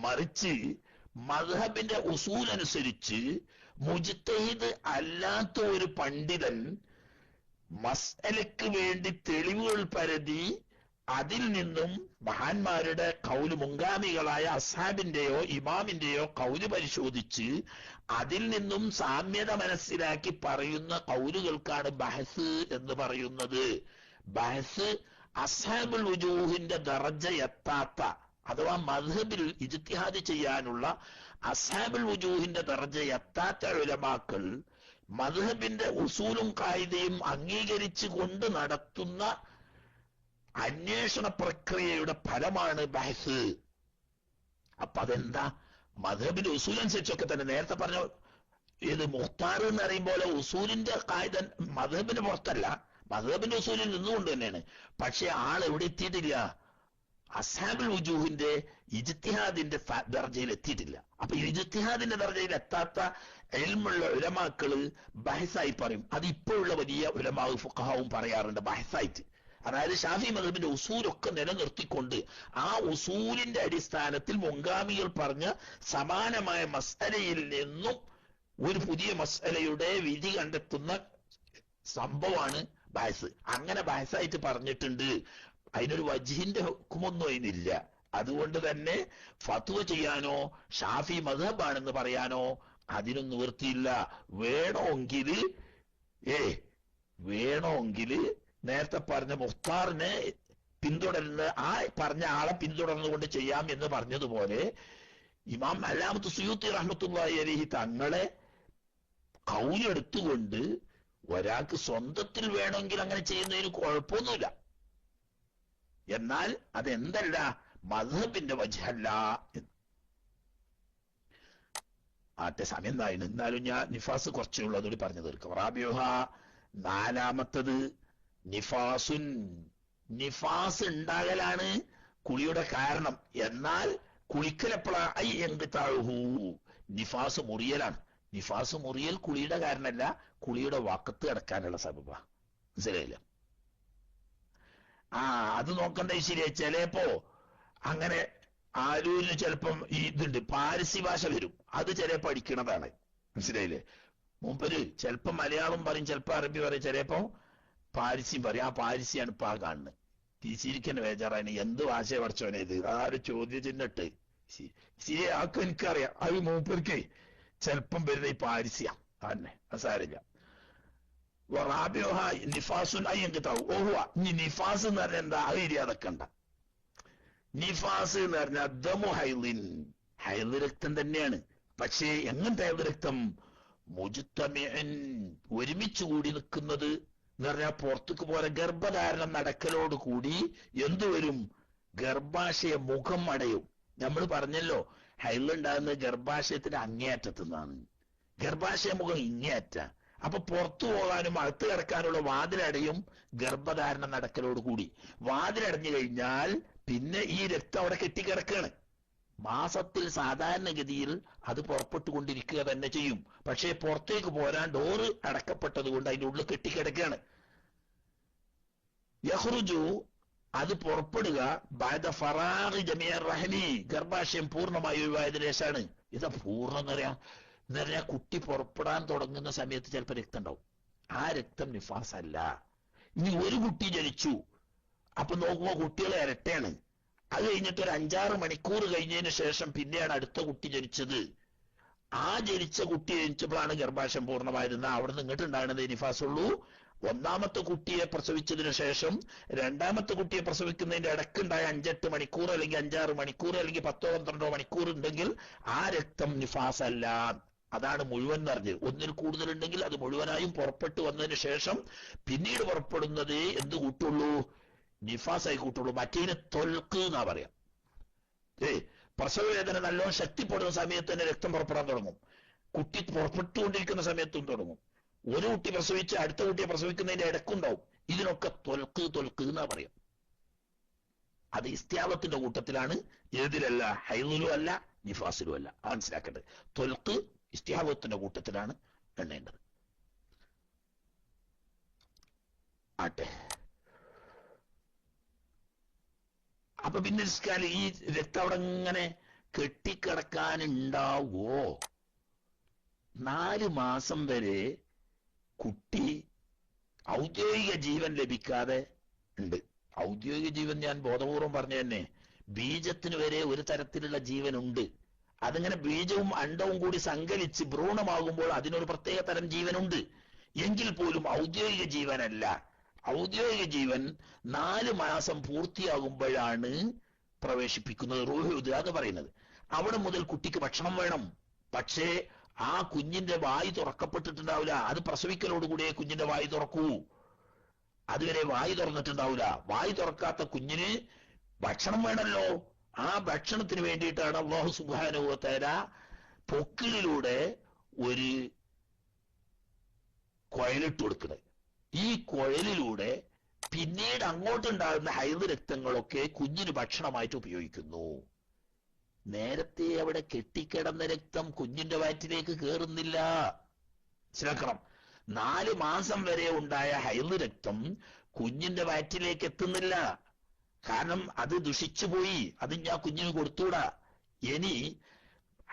A: മറിച്ച് മദ്ഹബിന്റെ ഉസൂൽ അനുസരിച്ച് മുജ്തഹിദ് അല്ലാത്ത ഒരു പണ്ഡിതൻ മസ്അലക്ക് വേണ്ടി തെളിവുകൾ പരതി അതിൽ നിന്നും മഹാന്മാരുടെ കൗല്, മുൻഗാമികളായ അസ്ഹാബിന്റെയോ ഇമാമിന്റെയോ കൗല് പരിശോധിച്ച് അതിൽ നിന്നും സാമ്യത മനസ്സിലാക്കി പറയുന്ന കൗലുകൾക്കാണ് ബഹസ് എന്ന് പറയുന്നത്. ബഹസ് അസ്ഹാബുൽ വുജൂഹിന്റെ ദർജ എത്താത്ത, അഥവാ മദ്ഹബിൽ ഇജ്തിഹാദ് ചെയ്യാനുള്ള അസ്ഹാബുൽ വുജൂഹിന്റെ ദർജ എത്താത്ത ഉലമാക്കൾ മദ്ഹബിന്റെ ഉസൂലും ഖായിദയും അംഗീകരിച്ചു കൊണ്ട് നടത്തുന്ന അന്വേഷണ പ്രക്രിയയുടെ ഫലമാണ് ബഹസ്. അപ്പൊ അതെന്താ? മദ്ഹബിന്റെ ഉസൂൽ അനുസരിച്ചൊക്കെ തന്നെ നേരത്തെ പറഞ്ഞ ഇത് മുഖ്താർ എന്ന് പറയും പോലെ ഉസൂലിന്റെ ഖായിദ മദ്ഹബിന് പുറത്തല്ല, മദ്ഹബിന്റെ ഉസൂലിൽ നിന്നുകൊണ്ട് തന്നെയാണ്. പക്ഷെ ആൾ എവിടെ എത്തിയിട്ടില്ല? അസ്ഹാബുൽ വുജൂഹിന്റെ ഇജ്തിഹാദിന്റെ ദർജയിൽ എത്തിയിട്ടില്ല. അപ്പൊ ഇജ്തിഹാദിന്റെ ദർജയിൽ എത്താത്ത ഇൽമുള്ള ഉലമാക്കള് ബഹസായി പറയും. അത് ഇപ്പോഴുള്ള വലിയ ഉലമാവും ഫുഖഹാവും പറയാറുണ്ട് ബഹസായിട്ട്. അതായത് ഷാഫി മദ്ഹബിന്റെ ഉസൂലൊക്കെ നിലനിർത്തിക്കൊണ്ട് ആ ഉസൂലിന്റെ അടിസ്ഥാനത്തിൽ മുൻഗാമികൾ പറഞ്ഞ സമാനമായ മസ്അലയിൽ നിന്നും ഒരു പുതിയ മസ്അലയുടെ വിധി കണ്ടെത്തുന്ന സംഭവമാണ് ബഹസ്. അങ്ങനെ ബഹസായിട്ട് പറഞ്ഞിട്ടുണ്ട്. അതിനൊരു വജ്ഹിന്റെ ഹുക്കുമൊന്നും അതിനില്ല. അതുകൊണ്ട് തന്നെ ഫത്വ ചെയ്യാനോ ഷാഫി മദ്ഹബാണെന്ന് പറയാനോ അതിനും നിവൃത്തിയില്ല. വേണമെങ്കിൽ നേരത്തെ പറഞ്ഞ മുഖ്താറിനെ പിന്തുടരുന്ന ആ പറഞ്ഞ ആളെ പിന്തുടർന്നുകൊണ്ട് ചെയ്യാം എന്ന് പറഞ്ഞതുപോലെ ഇമാം അല്ലാമത്ത് സുയൂത്തി റഹ്മത്തുള്ളാഹി അലൈഹി തങ്ങളെ കൗലെടുത്തുകൊണ്ട് ഒരാൾക്ക് സ്വന്തത്തിൽ വേണമെങ്കിൽ അങ്ങനെ ചെയ്യുന്നതിന് കുഴപ്പമൊന്നുമില്ല. എന്നാൽ അതെന്തല്ല, മദ്ഹബിന്റെ വജ്ഹല്ല. ആട്ടെ, സമയം എന്തായിരുന്നു? എന്നാലും ഞാൻ നിഫാസ് കുറച്ചേ ഉള്ളൂ, അതുകൂടി പറഞ്ഞു തീർക്കാം. റാബിയുഹ, നാലാമത്തത് നിഫാസുൻ, നിഫാസ് ഉണ്ടാകലാണ് കുളിയുടെ കാരണം. എന്നാൽ കുളിക്കലെപ്പോഴായി എങ്കിത്താഴു, നിഫാസ് മുറിയലാണ്. നിഫാസ് മുറിയൽ കുളിയുടെ കാരണമല്ല, കുളിയുടെ വക്കത്ത് കിടക്കാനുള്ള സബബ. മനസ്സിലായില്ല? അത് നോക്കണ്ട. ശരിയായി. ചിലപ്പോ അങ്ങനെ ആരൂരിന് ചിലപ്പം ഇതുണ്ട്, പാരസി ഭാഷ വരും, അത് ചില പഠിക്കണതാണ്. മനസ്സിലായില്ലേ? മൂപ്പര് ചിലപ്പോ മലയാളം പറയും, ചിലപ്പോ അറബി പറയും, ചിലപ്പോ പാരിസി പറയും. ആ പാരിസിയാണ് ഇപ്പൊ ആ കാണുന്നത്. തിരിച്ചിരിക്കുന്ന ബേജാറാണ്, എന്ത് ഭാഷയെ പഠിച്ചോനെ ഇത്, ആര് ചോദ്യചിഹ്നിട്ട് ശരിയാക്കും. എനിക്കറിയാം അത് മൂപ്പർക്ക് ചിലപ്പം വരുന്ന ഈ പാരിസിയ തന്നെ, അസാരില്ല. നിഫാസുൻ അയ്യങ്കിത്താവും. ഓഹുവ, ഇനി നിഫാസ് എന്ന് പറഞ്ഞാൽ എന്താ, അത് അതൊക്കെണ്ട. നിഫാസ് എന്ന് പറഞ്ഞാൽ ദമു ഹൈലിൻ, ഹൈല് രക്തം തന്നെയാണ്. പക്ഷേ എങ്ങനത്തെ ഹൈല് രക്തം? മുജ്തമിഅൻ, ഒരുമിച്ച് കൂടി നിൽക്കുന്നത് എന്ന് പറഞ്ഞാൽ പുറത്തേക്ക് പോലെ ഗർഭധാരണം നടക്കലോട് കൂടി എന്തുവരും? ഗർഭാശയ മുഖം അടയും. നമ്മൾ പറഞ്ഞല്ലോ ഹൈലുണ്ടാകുന്നത് ഗർഭാശയത്തിന്റെ അങ്ങേയറ്റത്തു നിന്നാണ്. ഗർഭാശയ മുഖം ഇങ്ങേയറ്റ. അപ്പൊ പുറത്തു പോകാനും അകത്ത് കിടക്കാനുള്ള വാതിലടയും ഗർഭധാരണം നടക്കലോട് കൂടി. വാതിലടഞ്ഞു കഴിഞ്ഞാൽ പിന്നെ ഈ രക്തം അവിടെ കെട്ടിക്കിടക്കാണ്. മാസത്തിൽ സാധാരണഗതിയിൽ അത് പുറപ്പെട്ടുകൊണ്ടിരിക്കുക തന്നെ ചെയ്യും. പക്ഷേ പുറത്തേക്ക് പോരാൻ ഡോറ് അടക്കപ്പെട്ടത് കൊണ്ട് അതിന്റെ ഉള്ളിൽ കെട്ടിക്കിടക്കുകയാണ്. യഹ്റുജു, അത് പുറപ്പെടുക ബഅദ ഫറാഗി ജമീഅർ റഹ്മി, ഗർഭാശയം പൂർണ്ണമായി ഒഴിവായതിനു ശേഷമാണ്. ഇതാ പൂർണ്ണം എന്ന് പറഞ്ഞാൽ കുട്ടി പുറപ്പെടാൻ തുടങ്ങുന്ന സമയത്ത് ചിലപ്പോൾ രക്തം ഉണ്ടാവും. ആ രക്തം നിഫാസ് അല്ല. ഇനി ഒരു കുട്ടി ജനിച്ചു, അപ്പൊ നോക്കുമ്പോ കുട്ടികൾ ഇരട്ടയാണ്. അത് കഴിഞ്ഞിട്ട് ഒരു 5-6 മണിക്കൂർ കഴിഞ്ഞതിന് ശേഷം പിന്നെയാണ് അടുത്ത കുട്ടി ജനിച്ചത്. ആ ജനിച്ച കുട്ടി ജനിച്ചപ്പോഴാണ് ഗർഭാശയം പൂർണ്ണമായിരുന്നത്. അവിടെ നിന്ന് ഇങ്ങോട്ട് ഉണ്ടാകുന്നത് നിഫാസ് ഉള്ളൂ. ഒന്നാമത്തെ കുട്ടിയെ പ്രസവിച്ചതിന് ശേഷം രണ്ടാമത്തെ കുട്ടിയെ പ്രസവിക്കുന്നതിന്റെ ഇടക്കുണ്ടായ 5-8 മണിക്കൂർ അല്ലെങ്കിൽ 5-6 മണിക്കൂർ അല്ലെങ്കിൽ 10-12 മണിക്കൂർ ഉണ്ടെങ്കിൽ ആ രക്തം നിഫാസ് അല്ല. അതാണ് മുഴുവൻ നിറഞ്ഞത്. ഒന്നിൽ കൂടുതൽ ഉണ്ടെങ്കിൽ അത് മുഴുവനായും പുറപ്പെട്ടു വന്നതിന് ശേഷം പിന്നീട് പുറപ്പെടുന്നത് എന്ത് കൂട്ടുള്ളൂ? നിഫാസായി കൂട്ടുള്ളൂ. മറ്റേതിന് തൊൽക്ക് എന്നാ പറയാം. പ്രസവവേദന നല്ലോണം ശക്തിപ്പെടുന്ന സമയത്ത് തന്നെ രക്തം പുറപ്പെടാൻ തുടങ്ങും. കുട്ടി പുറപ്പെട്ടുകൊണ്ടിരിക്കുന്ന സമയത്തും തുടങ്ങും. ഒരു കുട്ടി പ്രസവിച്ച് അടുത്ത കുട്ടിയെ പ്രസവിക്കുന്നതിന്റെ ഇടക്കുണ്ടാവും. ഇതിനൊക്കെ തൊൽക്ക് എന്നാ പറയാം. അത് ഇസ്തിയാബത്തിന്റെ കൂട്ടത്തിലാണ്. ഏതിലല്ല? ഹൈദിലും അല്ല, നിഫാസിലും അല്ല. മനസ്സിലാക്കേണ്ടത്. തൊൽക്ക് ഇസ്തിയാബത്തിന്റെ കൂട്ടത്തിലാണ് എണ്ണേണ്ടത്. ആട്ടെ, അപ്പൊ പിന്നെ ഈ രക്തം അവിടെ ഇങ്ങനെ കെട്ടിക്കിടക്കാനുണ്ടാവോ? 4 മാസം വരെ കുട്ടി ഔദ്യോഗിക ജീവൻ ലഭിക്കാതെ ഉണ്ട്. ഔദ്യോഗിക ജീവൻ ഞാൻ ബോധപൂർവം പറഞ്ഞു തന്നെ. ബീജത്തിന് വരെ ഒരു തരത്തിലുള്ള ജീവനുണ്ട്. അതിങ്ങനെ ബീജവും അണ്ടവും കൂടി സങ്കലിച്ച് ഭ്രൂണമാകുമ്പോൾ അതിനൊരു പ്രത്യേക തരം ജീവനുണ്ട്. എങ്കിൽ പോലും ഔദ്യോഗിക ജീവനല്ല. ഔദ്യോഗിക ജീവൻ 4 മാസം പൂർത്തിയാകുമ്പോഴാണ് പ്രവേശിപ്പിക്കുന്നത്. റൂഹുദ് എന്ന് പറയുന്നത്. അവിടെ മുതൽ കുട്ടിക്ക് ഭക്ഷണം വേണം. പക്ഷേ ആ കുഞ്ഞിന്റെ വായി തുറക്കപ്പെട്ടിട്ടുണ്ടാവില്ല. അത് പ്രസവിക്കലോടുകൂടിയേ കുഞ്ഞിന്റെ വായി തുറക്കൂ. അതുവരെ വായി തുറന്നിട്ടുണ്ടാവില്ല. വായി തുറക്കാത്ത കുഞ്ഞിന് ഭക്ഷണം വേണമല്ലോ. ആ ഭക്ഷണത്തിന് വേണ്ടിയിട്ടാണ് അല്ലാഹു സുബ്ഹാനഹു വ തആല പൊക്കിളിലൂടെ ഒരു കുഴലിട്ട് കൊടുക്കുന്നത്. ഈ കുഴലിലൂടെ പിന്നീട് അങ്ങോട്ടുണ്ടാകുന്ന ഹൈദ് രക്തങ്ങളൊക്കെ കുഞ്ഞിന് ഭക്ഷണമായിട്ട് ഉപയോഗിക്കുന്നു. നേരത്തെ അവിടെ കെട്ടിക്കിടന്ന രക്തം കുഞ്ഞിന്റെ വയറ്റിലേക്ക് കയറുന്നില്ല. മനസ്സിലാക്കണം. 4 മാസം വരെ ഉണ്ടായ ഹൈദ് രക്തം കുഞ്ഞിന്റെ വയറ്റിലേക്ക് എത്തുന്നില്ല. കാരണം അത് ദുഷിച്ചുപോയി. അത് ഞാൻ കുഞ്ഞിന് കൊടുത്തൂടാ. ഇനി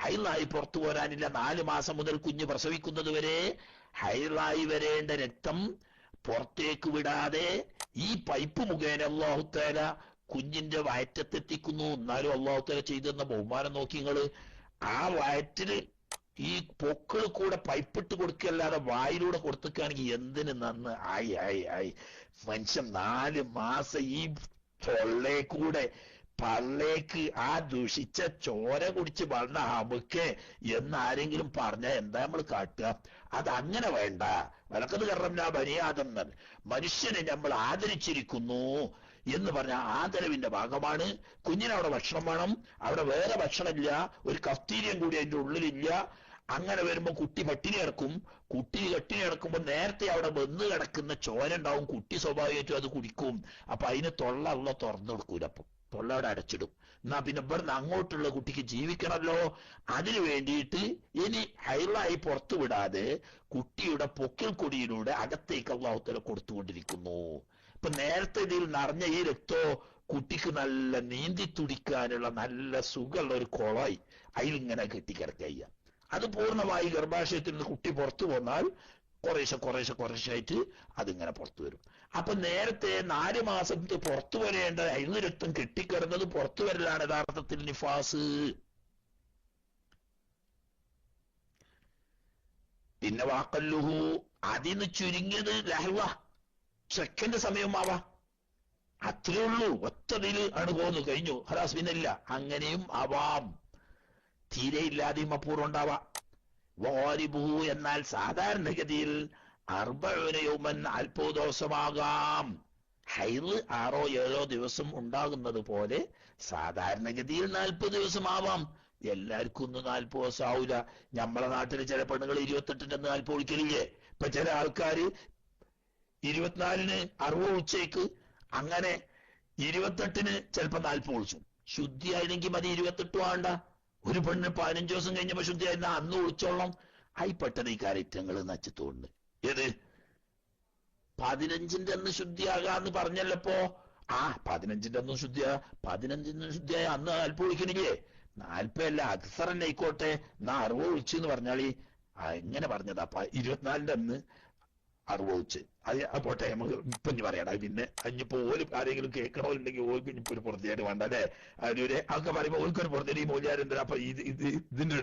A: ഹൈലായി പുറത്തു പോരാനില്ല. 4 മാസം മുതൽ കുഞ്ഞ് പ്രസവിക്കുന്നത് വരെ ഹൈലായി വരേണ്ട രക്തം പുറത്തേക്ക് വിടാതെ ഈ പൈപ്പ് മുഖേന അല്ലാഹു തആല കുഞ്ഞിന്റെ വയറ്റത്തെത്തിക്കുന്നു. എന്നാലും അല്ലാഹു തആല ചെയ്തെന്ന ബഹുമാനം നോക്കി നിങ്ങള്. ആ വയറ്റില് ഈ പൊക്കിള് കൂടെ പൈപ്പിട്ട് കൊടുക്കല്ലാതെ വായിലൂടെ കൊടുത്തേക്കാണെങ്കിൽ എന്തിന് നന്ന്. ആയി മനുഷ്യൻ 4 മാസം ഈ തൊള്ളേക്കൂടെ പള്ളേക്ക് ആ ദുഷിച്ച ചോര കുടിച്ച് വളർന്ന അമുക്ക് എന്നാരെങ്കിലും പറഞ്ഞാൽ എന്താ നമ്മൾ കാട്ടുക? അതങ്ങനെ വേണ്ട. വലക്കത് കറംനാ ബനിയാദം എന്ന് മനുഷ്യനെ നമ്മൾ ആദരിച്ചിരിക്കുന്നു എന്ന് പറഞ്ഞ ആദരവിന്റെ ഭാഗമാണ്. കുഞ്ഞിനവിടെ ഭക്ഷണം വേണം. അവിടെ വേറെ ഭക്ഷണമില്ല. ഒരു കഫ്തീരിയം കൂടി അതിന്റെ ഉള്ളിലില്ല. അങ്ങനെ വരുമ്പോ കുട്ടി പട്ടിണി കിടക്കും. കുട്ടി പട്ടിണി കിടക്കുമ്പോൾ നേരത്തെ അവിടെ വന്ന് കിടക്കുന്ന ചോര ഉണ്ടാവും. കുട്ടി സ്വാഭാവികമായിട്ടും അത് കുടിക്കും. അപ്പൊ അതിന് തൊള്ള തുറന്നു കൊടുക്കൂല. അപ്പൊ തൊള്ള അവിടെ അടച്ചിടും. എന്നാ പിന്നെ ഇവിടുന്ന് അങ്ങോട്ടുള്ള കുട്ടിക്ക് ജീവിക്കണമല്ലോ. അതിനു വേണ്ടിയിട്ട് ഇനി ഹൈറായി പുറത്തു വിടാതെ കുട്ടിയുടെ പൊക്കിൽ കൊടിയിലൂടെ അകത്തേക്ക് അല്ലാഹു തആല കൊടുത്തുകൊണ്ടിരിക്കുന്നു. ഇപ്പൊ നേരത്തെ ഇതിൽ നിറഞ്ഞ ഈ രക്തോ കുട്ടിക്ക് നല്ല നീന്തി തുടിക്കാനുള്ള നല്ല സുഖമുള്ള ഒരു കുളമായി അതിലിങ്ങനെ കെട്ടിക്കിടക്കുക. അത് പൂർണ്ണമായി ഗർഭാശയത്തിൽ നിന്ന് കുട്ടി പുറത്തു പോന്നാൽ കുറേശ്ശെ അതിങ്ങനെ പുറത്തു വരും. അപ്പൊ നേരത്തെ 4 മാസത്തിൽ പുറത്തു വരേണ്ട ഹൈദ് രക്തം കെട്ടിക്കിടന്നത് പുറത്തു വരലാണ് യഥാർത്ഥത്തിൽ നിഫാസ്. പിന്നെ വാക്കല്ലുഹു, അതിന് ചുരുങ്ങിയത് ലഹ്വ, സെക്കൻഡ് സമയമാവാ, അത്രേ ഉള്ളൂ. ഒറ്റതിൽ ആണ് പോന്നു, കഴിഞ്ഞു, ഹലാസ്, പിന്നില്ല. അങ്ങനെയും ആവാം, തീരെ ഇല്ലാതെയും അപൂർവം ഉണ്ടാവാം. വാരിബുഹു, എന്നാൽ സാധാരണഗതിയിൽ 40 യൗമൻ 40 ദിവസമാകാം. ഹൈദ് 6-7 ദിവസം ഉണ്ടാകുന്നത് പോലെ സാധാരണഗതിയിൽ 40 ദിവസമാവാം. എല്ലാവർക്കും ഒന്നും 40 ദിവസം ആവൂല. നമ്മളെ നാട്ടിൽ ചില പെണ്ണുകൾ 28 40 ഒഴിക്കലില്ലേ? ഇപ്പൊ ചില ആൾക്കാര് 24 60 ഉച്ചയ്ക്ക്, അങ്ങനെ 28 ചിലപ്പോ 40 ഒഴിച്ചു. ശുദ്ധിയായിരുന്നെങ്കിൽ മതി, 28 വേണ്ട. ഒരു പെണ്ണ് 15 ദിവസം കഴിഞ്ഞപ്പോ ശുദ്ധിയായിരുന്ന അന്ന് ഒളിച്ചോളം ആയിപ്പെട്ടത് ഈ കാര്യങ്ങൾ നച്ചിത്തോണ്ട്. ഏത് 15ന്റെ അന്ന് ശുദ്ധിയാകാന്ന് പറഞ്ഞല്ലപ്പോ. 15ന്റെ അന്ന് 15ന് ശുദ്ധിയായ അന്ന് 40 ഒഴിക്കണില്ലേ? 40 അല്ല, അക്സറന്നെ ആയിക്കോട്ടെ, 60 ഒഴിച്ചു എന്ന് പറഞ്ഞാളി. എങ്ങനെ പറഞ്ഞതാ? 24ന്റെ അന്ന് 60 ഒഴിച്ച്. അത് പോട്ടെ, നമുക്ക് ഇപ്പൊ ഇനി പറയണം. പിന്നെ അഞ്ഞിപ്പോ ഓല് ആരെങ്കിലും കേൾക്കണോന്നുണ്ടെങ്കിൽ ഓർക്ക് ഇനിയിപ്പോ ഒരു പുറത്തേട് വേണ്ട അല്ലെ? അതിലൊരു അതൊക്കെ പറയുമ്പോ ഓൽക്കൊരു പുറത്തേട് ഈ മൂല്യാരെന്താ? അപ്പൊ ഇതിന്റെ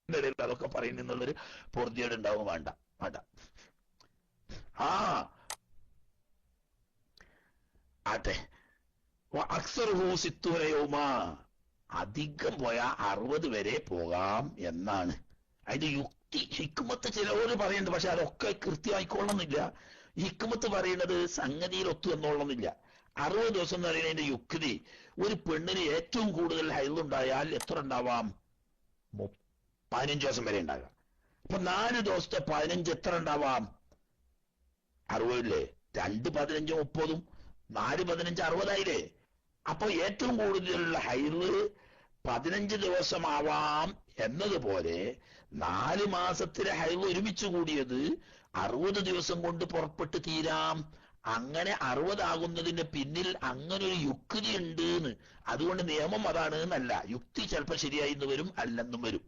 A: ഇടയിൽ അതൊക്കെ പറയുന്നുള്ളൊരു പൊറുതിയേട് ഉണ്ടാവും. വേണ്ട. ആട്ടെ, അക്സറുഹു 60 യൗമ, അധികം പോയാ 60 വരെ പോകാം എന്നാണ് അതിന്റെ യുക്തി. ഹിക്മത്ത് ചിലവര് പറയുന്നുണ്ട്, പക്ഷെ അതൊക്കെ കൃത്യമായിക്കൊള്ളുന്നില്ല. ഹിക്മത്ത് പറയുന്നത് സംഗതിയിൽ ഒത്തു എന്നോളുന്നില്ല. 60 ദിവസം എന്ന് പറയുന്നതിന്റെ യുക്തി, ഒരു പെണ്ണിന് ഏറ്റവും കൂടുതൽ ഹൈദ് ഉണ്ടായാൽ എത്ര ഉണ്ടാവാം? 15 ദിവസം വരെ ഉണ്ടാകാം. അപ്പൊ 4 ദിവസത്തെ 15 എത്ര ഉണ്ടാവാം? 60 ഇല്ലേ? 2 15 30, 4 15 60 ആയില്ലേ? അപ്പൊ ഏറ്റവും കൂടുതലുള്ള ഹൈദ് 15 ദിവസമാവാം എന്നതുപോലെ 4 മാസത്തിലെ ഹൈദ് ഒരുമിച്ച് കൂടിയത് 60 ദിവസം കൊണ്ട് പുറപ്പെട്ട് തീരാം. അങ്ങനെ 60 ആകുന്നതിന്റെ പിന്നിൽ അങ്ങനെ ഒരു യുക്തി ഉണ്ട് എന്ന്. അതുകൊണ്ട് നിയമം അതാണ് എന്നല്ല, യുക്തി ചിലപ്പോൾ ശരിയായി എന്ന് വരും, അല്ലെന്നും വരും.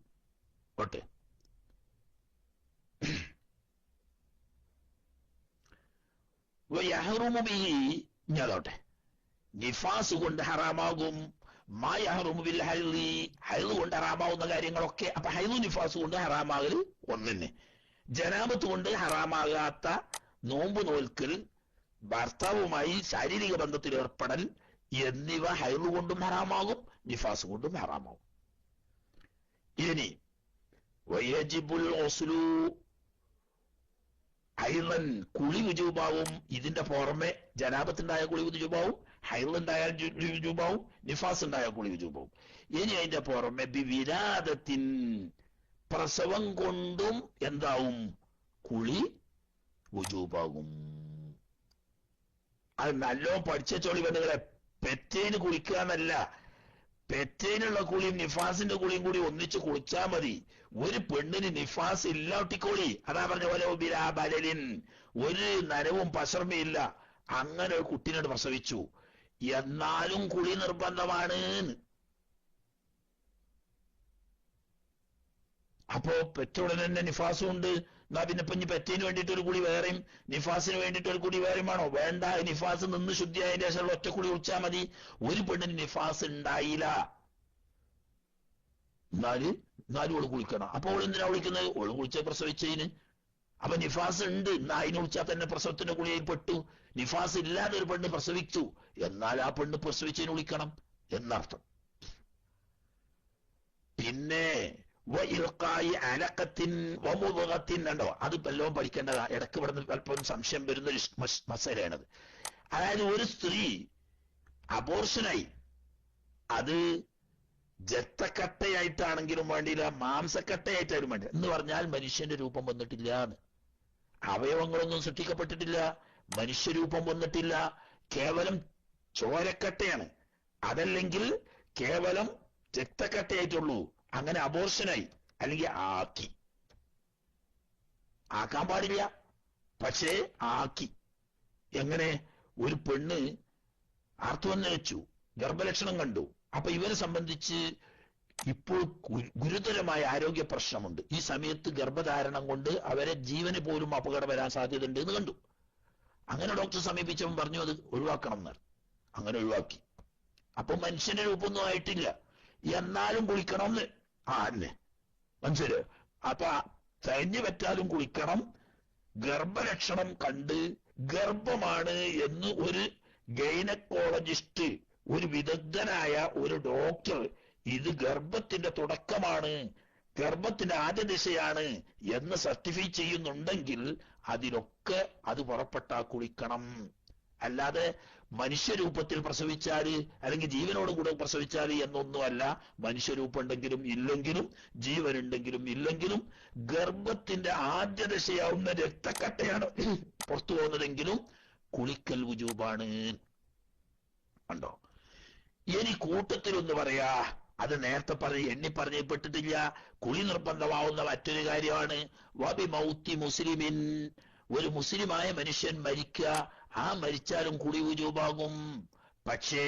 A: ഓട്ടെ, ഞാതോട്ടെ, നിഫാസ് കൊണ്ട് ഹറാമാകും. ഹൈദ് കൊണ്ട് ഹറാമാവുന്ന കാര്യങ്ങളൊക്കെ. അപ്പൊ ഹൈദു നിഫാസ് കൊണ്ട് ഹറാമാകൽ ഒന്നെ. ജനാബത്ത് കൊണ്ട് ഹറാമാകാത്ത നോമ്പ് നോൽക്കൽ, ഭർത്താവുമായി ശാരീരിക ബന്ധത്തിൽ ഏർപ്പെടൽ എന്നിവ ഹൈദ് കൊണ്ടും ഹറാമാകും, നിഫാസ് കൊണ്ടും ഹറാമാകും. ഇനി വയജിബുൽ ഗുസ്ലു, ഹൈദൻ കുളി വിജൂബാവും. ഇതിന്റെ പുറമെ ജനാബത്തുണ്ടായ കുളി വിജൂബാവും, ഹൈദ് ഉണ്ടായാൽ വിജൂബാവും, നിഫാസ് ഉണ്ടായാൽ കുളി വിജൂബാവും. ഇനി അതിന്റെ പുറമെ ബിവിലാദത്തിൻ, പ്രസവം കൊണ്ടും എന്താവും? കുളി വിജൂബാകും. അത് നല്ലോ പഠിച്ച ചോളി പെണ്ണുകളെ, പെറ്റേന് കുളിക്കുക എന്നല്ല, പെറ്റേനുള്ള കുളിയും നിഫാസിന്റെ കുളിയും കൂടി ഒന്നിച്ച് കുളിച്ചാൽ മതി. ഒരു പെണ്ണിന് നിഫാസ് ഇല്ലാട്ടിക്കോളി, അതാ പറഞ്ഞ പോലെ ബലലിൻ, ഒരു നരവും പശർമയില്ല, അങ്ങനെ ഒരു കുട്ടീനോട് പ്രസവിച്ചു, എന്നാലും കുളി നിർബന്ധമാണ്. അപ്പോ പെറ്റോടനെ തന്നെ നിഫാസും ഉണ്ട്. എന്നാ പിന്നെ ഇപ്പൊ പെറ്റേന് വേണ്ടിയിട്ട് ഒരു കുളി വേറെയും നിഫാസിന് വേണ്ടിയിട്ട് ഒരു കുളി വേറെയും വേണോ? വേണ്ട. നിഫാസ് നിന്ന് ശുദ്ധിയായതിന്റെ ശേഷമുള്ള ഒറ്റ കുളി കുളിച്ചാൽ മതി. ഒരു പെണ്ണിന് നിഫാസ് ഉണ്ടായില്ല, എന്നാലും ഓള് കുളിക്കണം. അപ്പൊ ഓള് എന്തിനാ കുളിക്കുന്നത്? ഓള് കുളിച്ച പ്രസവിച്ചതിന്. അപ്പൊ നിഫാസ് ഉണ്ട്, എന്നാ അതിന് കുളിച്ചാൽ തന്നെ പ്രസവത്തിന്റെ കുളിയിൽ പെട്ടു. നിഫാസ് ഇല്ലാതെ ഒരു പെണ്ണ് പ്രസവിച്ചു, എന്നാൽ ആ പെണ്ണ് പ്രസവിച്ചതിന് കുളിക്കണം എന്നർത്ഥം. പിന്നെ അലക്കത്തിൻ വമുദഗത്തിൻ ഉണ്ടോ? അത് എല്ലാം പഠിക്കേണ്ടതാ. ഇടക്ക് ഇവിടെ അല്പം സംശയം വരുന്നൊരു മസലയാണത്. അതായത് ഒരു സ്ത്രീ അബോർഷനായി, അത് ജത്തക്കട്ടയായിട്ടാണെങ്കിലും വേണ്ടിയില്ല, മാംസക്കട്ടയായിട്ടായാലും വേണ്ടില്ല, എന്ന് പറഞ്ഞാൽ മനുഷ്യന്റെ രൂപം വന്നിട്ടില്ല, അവയവങ്ങളൊന്നും സൃഷ്ടിക്കപ്പെട്ടിട്ടില്ല, മനുഷ്യരൂപം വന്നിട്ടില്ല, കേവലം ചോരക്കട്ടയാണ്. അതല്ലെങ്കിൽ കേവലം രക്തക്കട്ടയായിട്ടുള്ളൂ. അങ്ങനെ അബോർഷനായി, അല്ലെങ്കിൽ ആക്കാൻ പാടില്ല, പക്ഷേ ആക്കി. എങ്ങനെ? ഒരു പെണ്ണ് ആർത്തുവന്ന് വെച്ചു, ഗർഭലക്ഷണം കണ്ടു. അപ്പൊ ഇവരെ സംബന്ധിച്ച് ഇപ്പോൾ ഗുരുതരമായ ആരോഗ്യ പ്രശ്നമുണ്ട്, ഈ സമയത്ത് ഗർഭധാരണം കൊണ്ട് അവരെ ജീവന് പോലും അപകടം വരാൻ സാധ്യതയുണ്ട് എന്ന് കണ്ടു. അങ്ങനെ ഡോക്ടർ സമീപിച്ചവൻ പറഞ്ഞു അത് ഒഴിവാക്കണം എന്ന്. അങ്ങനെ ഒഴിവാക്കി. അപ്പൊ മനുഷ്യന്റെ രൂപമൊന്നും ആയിട്ടില്ല, എന്നാലും കുളിക്കണം എന്ന്. അല്ലേ മനസ്സിലായോ? അപ്പൊ തേഞ്ഞു പറ്റാലും കുളിക്കണം. ഗർഭലക്ഷണം കണ്ട് ഗർഭമാണ് എന്ന് ഒരു ഗൈനക്കോളജിസ്റ്റ്, ഒരു വിദഗ്ധനായ ഒരു ഡോക്ടർ ഇത് ഗർഭത്തിന്റെ തുടക്കമാണ്, ഗർഭത്തിന്റെ ആദ്യ ദിശയാണ് എന്ന് സർട്ടിഫൈ ചെയ്യുന്നുണ്ടെങ്കിൽ അതിലൊക്കെ അത് പുറപ്പെട്ടാ കുളിക്കണം. അല്ലാതെ മനുഷ്യരൂപത്തിൽ പ്രസവിച്ചാല് അല്ലെങ്കിൽ ജീവനോട് കൂടെ പ്രസവിച്ചാല് എന്നൊന്നുമല്ല. മനുഷ്യരൂപം ഉണ്ടെങ്കിലും ഇല്ലെങ്കിലും ജീവനുണ്ടെങ്കിലും ഇല്ലെങ്കിലും ഗർഭത്തിന്റെ ആദ്യ ദശയാവുന്ന രക്തക്കട്ടയാണ് പുറത്തു പോകുന്നതെങ്കിലും കുളിക്കൽ വുജൂബാണ്. കണ്ടോ? ഇനി കൂട്ടത്തിലൊന്ന് പറയാ, അത് നേരത്തെ എണ്ണി പറഞ്ഞപ്പെട്ടിട്ടില്ല. കുളി നിർബന്ധമാവുന്ന മറ്റൊരു കാര്യമാണ് വബി മൗത്തി മുസ്ലിമിൻ, ഒരു മുസ്ലിമായ മനുഷ്യൻ മരിക്കുക, ആ മരിച്ചാലും കുളി വുജൂബാകും. പക്ഷേ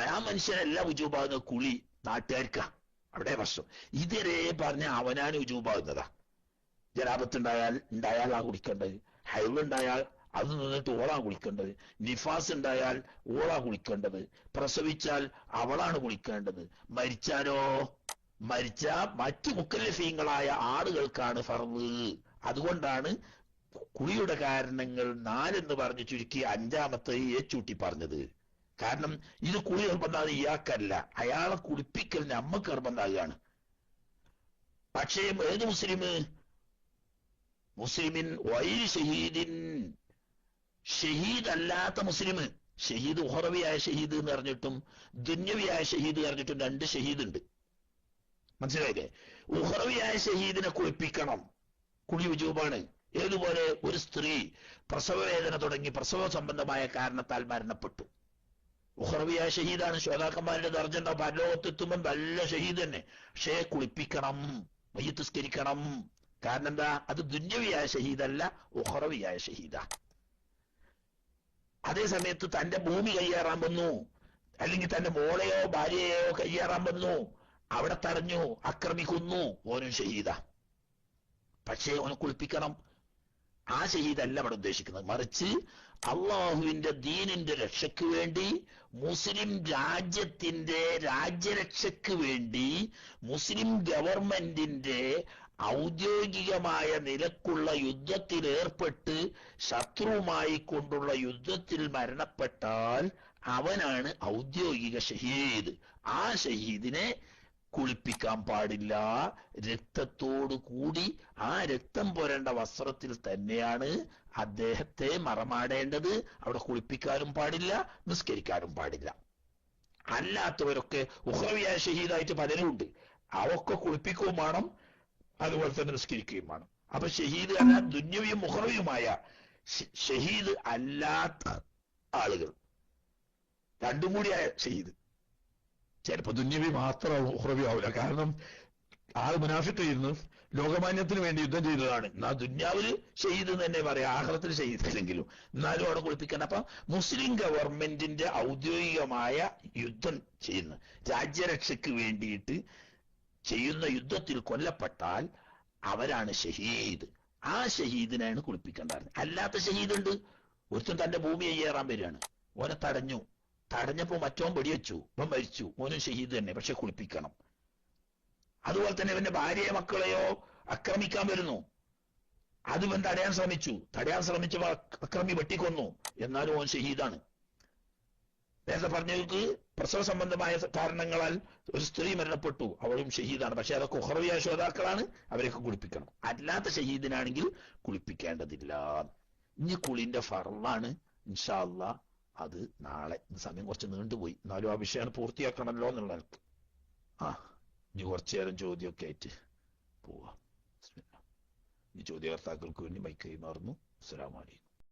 A: ആ മനുഷ്യനല്ല വുജൂബാകുന്ന, കുളി നാട്ടുകാർക്ക. അവിടെ പ്രശ്നം. ഇതുവരെ പറഞ്ഞ അവനാണ് വുജൂബാകുന്നതാ. ജനാപത്തുണ്ടായാൽ ആ കുളിക്കേണ്ടത്, ഹൈവുണ്ടായാൽ അത് നിന്നിട്ട് ഓളാ കുളിക്കേണ്ടത്, നിഫാസ് ഉണ്ടായാൽ ഓളാ കുളിക്കേണ്ടത്, പ്രസവിച്ചാൽ അവളാണ് കുളിക്കേണ്ടത്. മരിച്ച മറ്റു മുക്കല്ലഫീങ്ങളായ ആളുകൾക്കാണ് ഫർള്. അതുകൊണ്ടാണ് കുളിയുടെ കാരണങ്ങൾ 4 എന്ന് പറഞ്ഞ് ചുരുക്കി 5ാമത്തെ ഏച്ചൂട്ടി പറഞ്ഞത്. കാരണം ഇത് കുളി നിർബന്ധാതെ ഇയാൾക്കല്ല, അയാളെ കുളിപ്പിക്കൽ നമ്മക്ക് നിർബന്ധാകുകയാണ്. പക്ഷേ ഏത് മുസ്ലിമിൻ വൈരി ഷഹീദിൻ, ഷഹീദ് അല്ലാത്ത മുസ്ലിം, ഷഹീദ് ഉഹറവിയായ ഷഹീദ് എന്ന് പറഞ്ഞിട്ടും ദുന്യവിയായ ഷഹീദ് പറഞ്ഞിട്ടും 2 ഷഹീദ് ഉണ്ട്. മനസ്സിലായില്ലേ? ഉഹറവിയായ ഷഹീദിനെ കുളിപ്പിക്കണം, കുളി വുജൂബാണ്. ഏതുപോലെ ഒരു സ്ത്രീ പ്രസവവേദന തുടങ്ങി പ്രസവ സംബന്ധമായ കാരണത്താൽ മരണപ്പെട്ടു, ഉഹറവിയായ ഷഹീദാണ്. ശ്രോതാക്കന്മാരുടെ ദർജ പരലോകത്തെത്തുമ്പോൾ നല്ല ഷഹീദ് തന്നെ. പക്ഷേ കുളിപ്പിക്കണം, മയ്യത്തുസ്കരിക്കണം. കാരണം എന്താ? അത് ദുന്യവിയായ ഷഹീദല്ല, ഉഹറവിയായ ഷഹീദാ. അതേ സമയത്ത് തന്റെ ഭൂമി കയ്യേറാൻ വന്നു, അല്ലെങ്കിൽ തന്റെ മോളെയോ ഭാര്യയെയോ കയ്യേറാൻ വന്നു, അവിടെ തടഞ്ഞു, ആക്രമിക്കുന്നു, ഓനും ഷഹീദാ. പക്ഷേ ഓനെ കുളിപ്പിക്കണം. ആ ഷഹീദല്ല അവിടെ ഉദ്ദേശിക്കുന്നത്. മറിച്ച് അള്ളാഹുവിന്റെ ദീനിന്റെ രക്ഷയ്ക്ക് വേണ്ടി, മുസ്ലിം രാജ്യത്തിന്റെ രാജ്യരക്ഷയ്ക്ക് വേണ്ടി, മുസ്ലിം ഗവൺമെന്റിന്റെ ഔദ്യോഗികമായ നിലക്കുള്ള യുദ്ധത്തിൽ ഏർപ്പെട്ട് ശത്രുവുമായി കൊണ്ടുള്ള യുദ്ധത്തിൽ മരണപ്പെട്ടാൽ അവനാണ് ഔദ്യോഗിക ഷഹീദ്. ആ ഷഹീദിനെ കുളിപ്പിക്കാൻ പാടില്ല. രക്തത്തോടു കൂടി ആ രക്തം പുരണ്ട വസ്ത്രത്തിൽ തന്നെയാണ് അദ്ദേഹത്തെ മറമാടേണ്ടത്. അവിടെ കുളിപ്പിക്കാനും പാടില്ല, നിസ്കരിക്കാനും പാടില്ല. അല്ലാത്തവരൊക്കെ ഉഹ്റവിയായ ഷഹീദായിട്ട് പലരും ഉണ്ട്. അവൊക്കെ കുളിപ്പിക്കുകയും വേണം, അതുപോലെ തന്നെ നിസ്കരിക്കുകയും വേണം. അപ്പൊ ഷഹീദ് അല്ല, ദുന്യവിയും മുഹ്റവിയുമായ ഷഹീദ് അല്ലാത്ത ആളുകൾ, രണ്ടും കൂടിയായ ഷഹീദ്. ചിലപ്പോ ദുന്യവി മാത്രമാവും, ഉഹ്റവി ആവില്ല. കാരണം ആള് മുനാഫിക്കായിരുന്നു, ലോകമാന്യത്തിന് വേണ്ടി യുദ്ധം ചെയ്തതാണ്. എന്നാ ദുന്യാവില് ഷഹീദ് എന്ന് തന്നെ പറയാം, ആഖിറത്തിൽ ഷഹീദ് ഇല്ലെങ്കിലും എന്നാലും അവിടെ കുളിപ്പിക്കണം. അപ്പൊ മുസ്ലിം ഗവൺമെന്റിന്റെ ഔദ്യോഗികമായ യുദ്ധം ചെയ്യുന്ന രാജ്യരക്ഷയ്ക്ക് വേണ്ടിയിട്ട് ചെയ്യുന്ന യുദ്ധത്തിൽ കൊല്ലപ്പെട്ടാൽ അവരാണ് ഷഹീദ്. ആ ഷഹീദിനാണ് കുളിപ്പിക്കേണ്ടത്. അല്ലാത്ത ഷഹീദ് ഉണ്ട്. ഒരുത്തൻ തന്റെ ഭൂമി കയ്യേറാൻ വരികയാണ്, ഓനെ തടഞ്ഞപ്പോ മറ്റോൻ വെടിവെച്ചു, ഇവൻ മരിച്ചു, ഓനും ഷഹീദ് തന്നെ, പക്ഷെ കുളിപ്പിക്കണം. അതുപോലെ തന്നെ ഇവന്റെ ഭാര്യയെ മക്കളെയോ ആക്രമിക്കാൻ വരുന്നു, അത് ഇവൻ തടയാൻ ശ്രമിച്ചപ്പോ അക്രമി വെട്ടിക്കൊന്നു, എന്നാലും ഓൻ ഷഹീദാണ്. നേരത്തെ പറഞ്ഞവർക്ക് പ്രസവ സംബന്ധമായ കാരണങ്ങളാൽ ഒരു സ്ത്രീ മരണപ്പെട്ടു, അവളും ഷഹീദാണ്. പക്ഷെ അതൊക്കെ ഉഹ്റവിയായ ശ്രോതാക്കളാണ്, അവരെയൊക്കെ കുളിപ്പിക്കണം. അല്ലാത്ത ഷഹീദിനാണെങ്കിൽ കുളിപ്പിക്കേണ്ടതില്ല. ഇനി കുളിന്റെ ഫർളാണ് ഇൻഷാ അല്ലാഹ്. അത് നാളെ. സമയം കുറച്ച് നീണ്ടുപോയി, എന്നാലും ആ വിഷയം പൂർത്തിയാക്കണമല്ലോ എന്നുള്ള എനിക്ക് ഇനി കുറച്ചു നേരം ചോദ്യമൊക്കെ ആയിട്ട് പോവാം. ഈ ചോദ്യകർത്താക്കൾക്ക് വേണ്ടി മൈക്ക് കൈമാറുന്നു. അസ്സലാമു അലൈക്കും.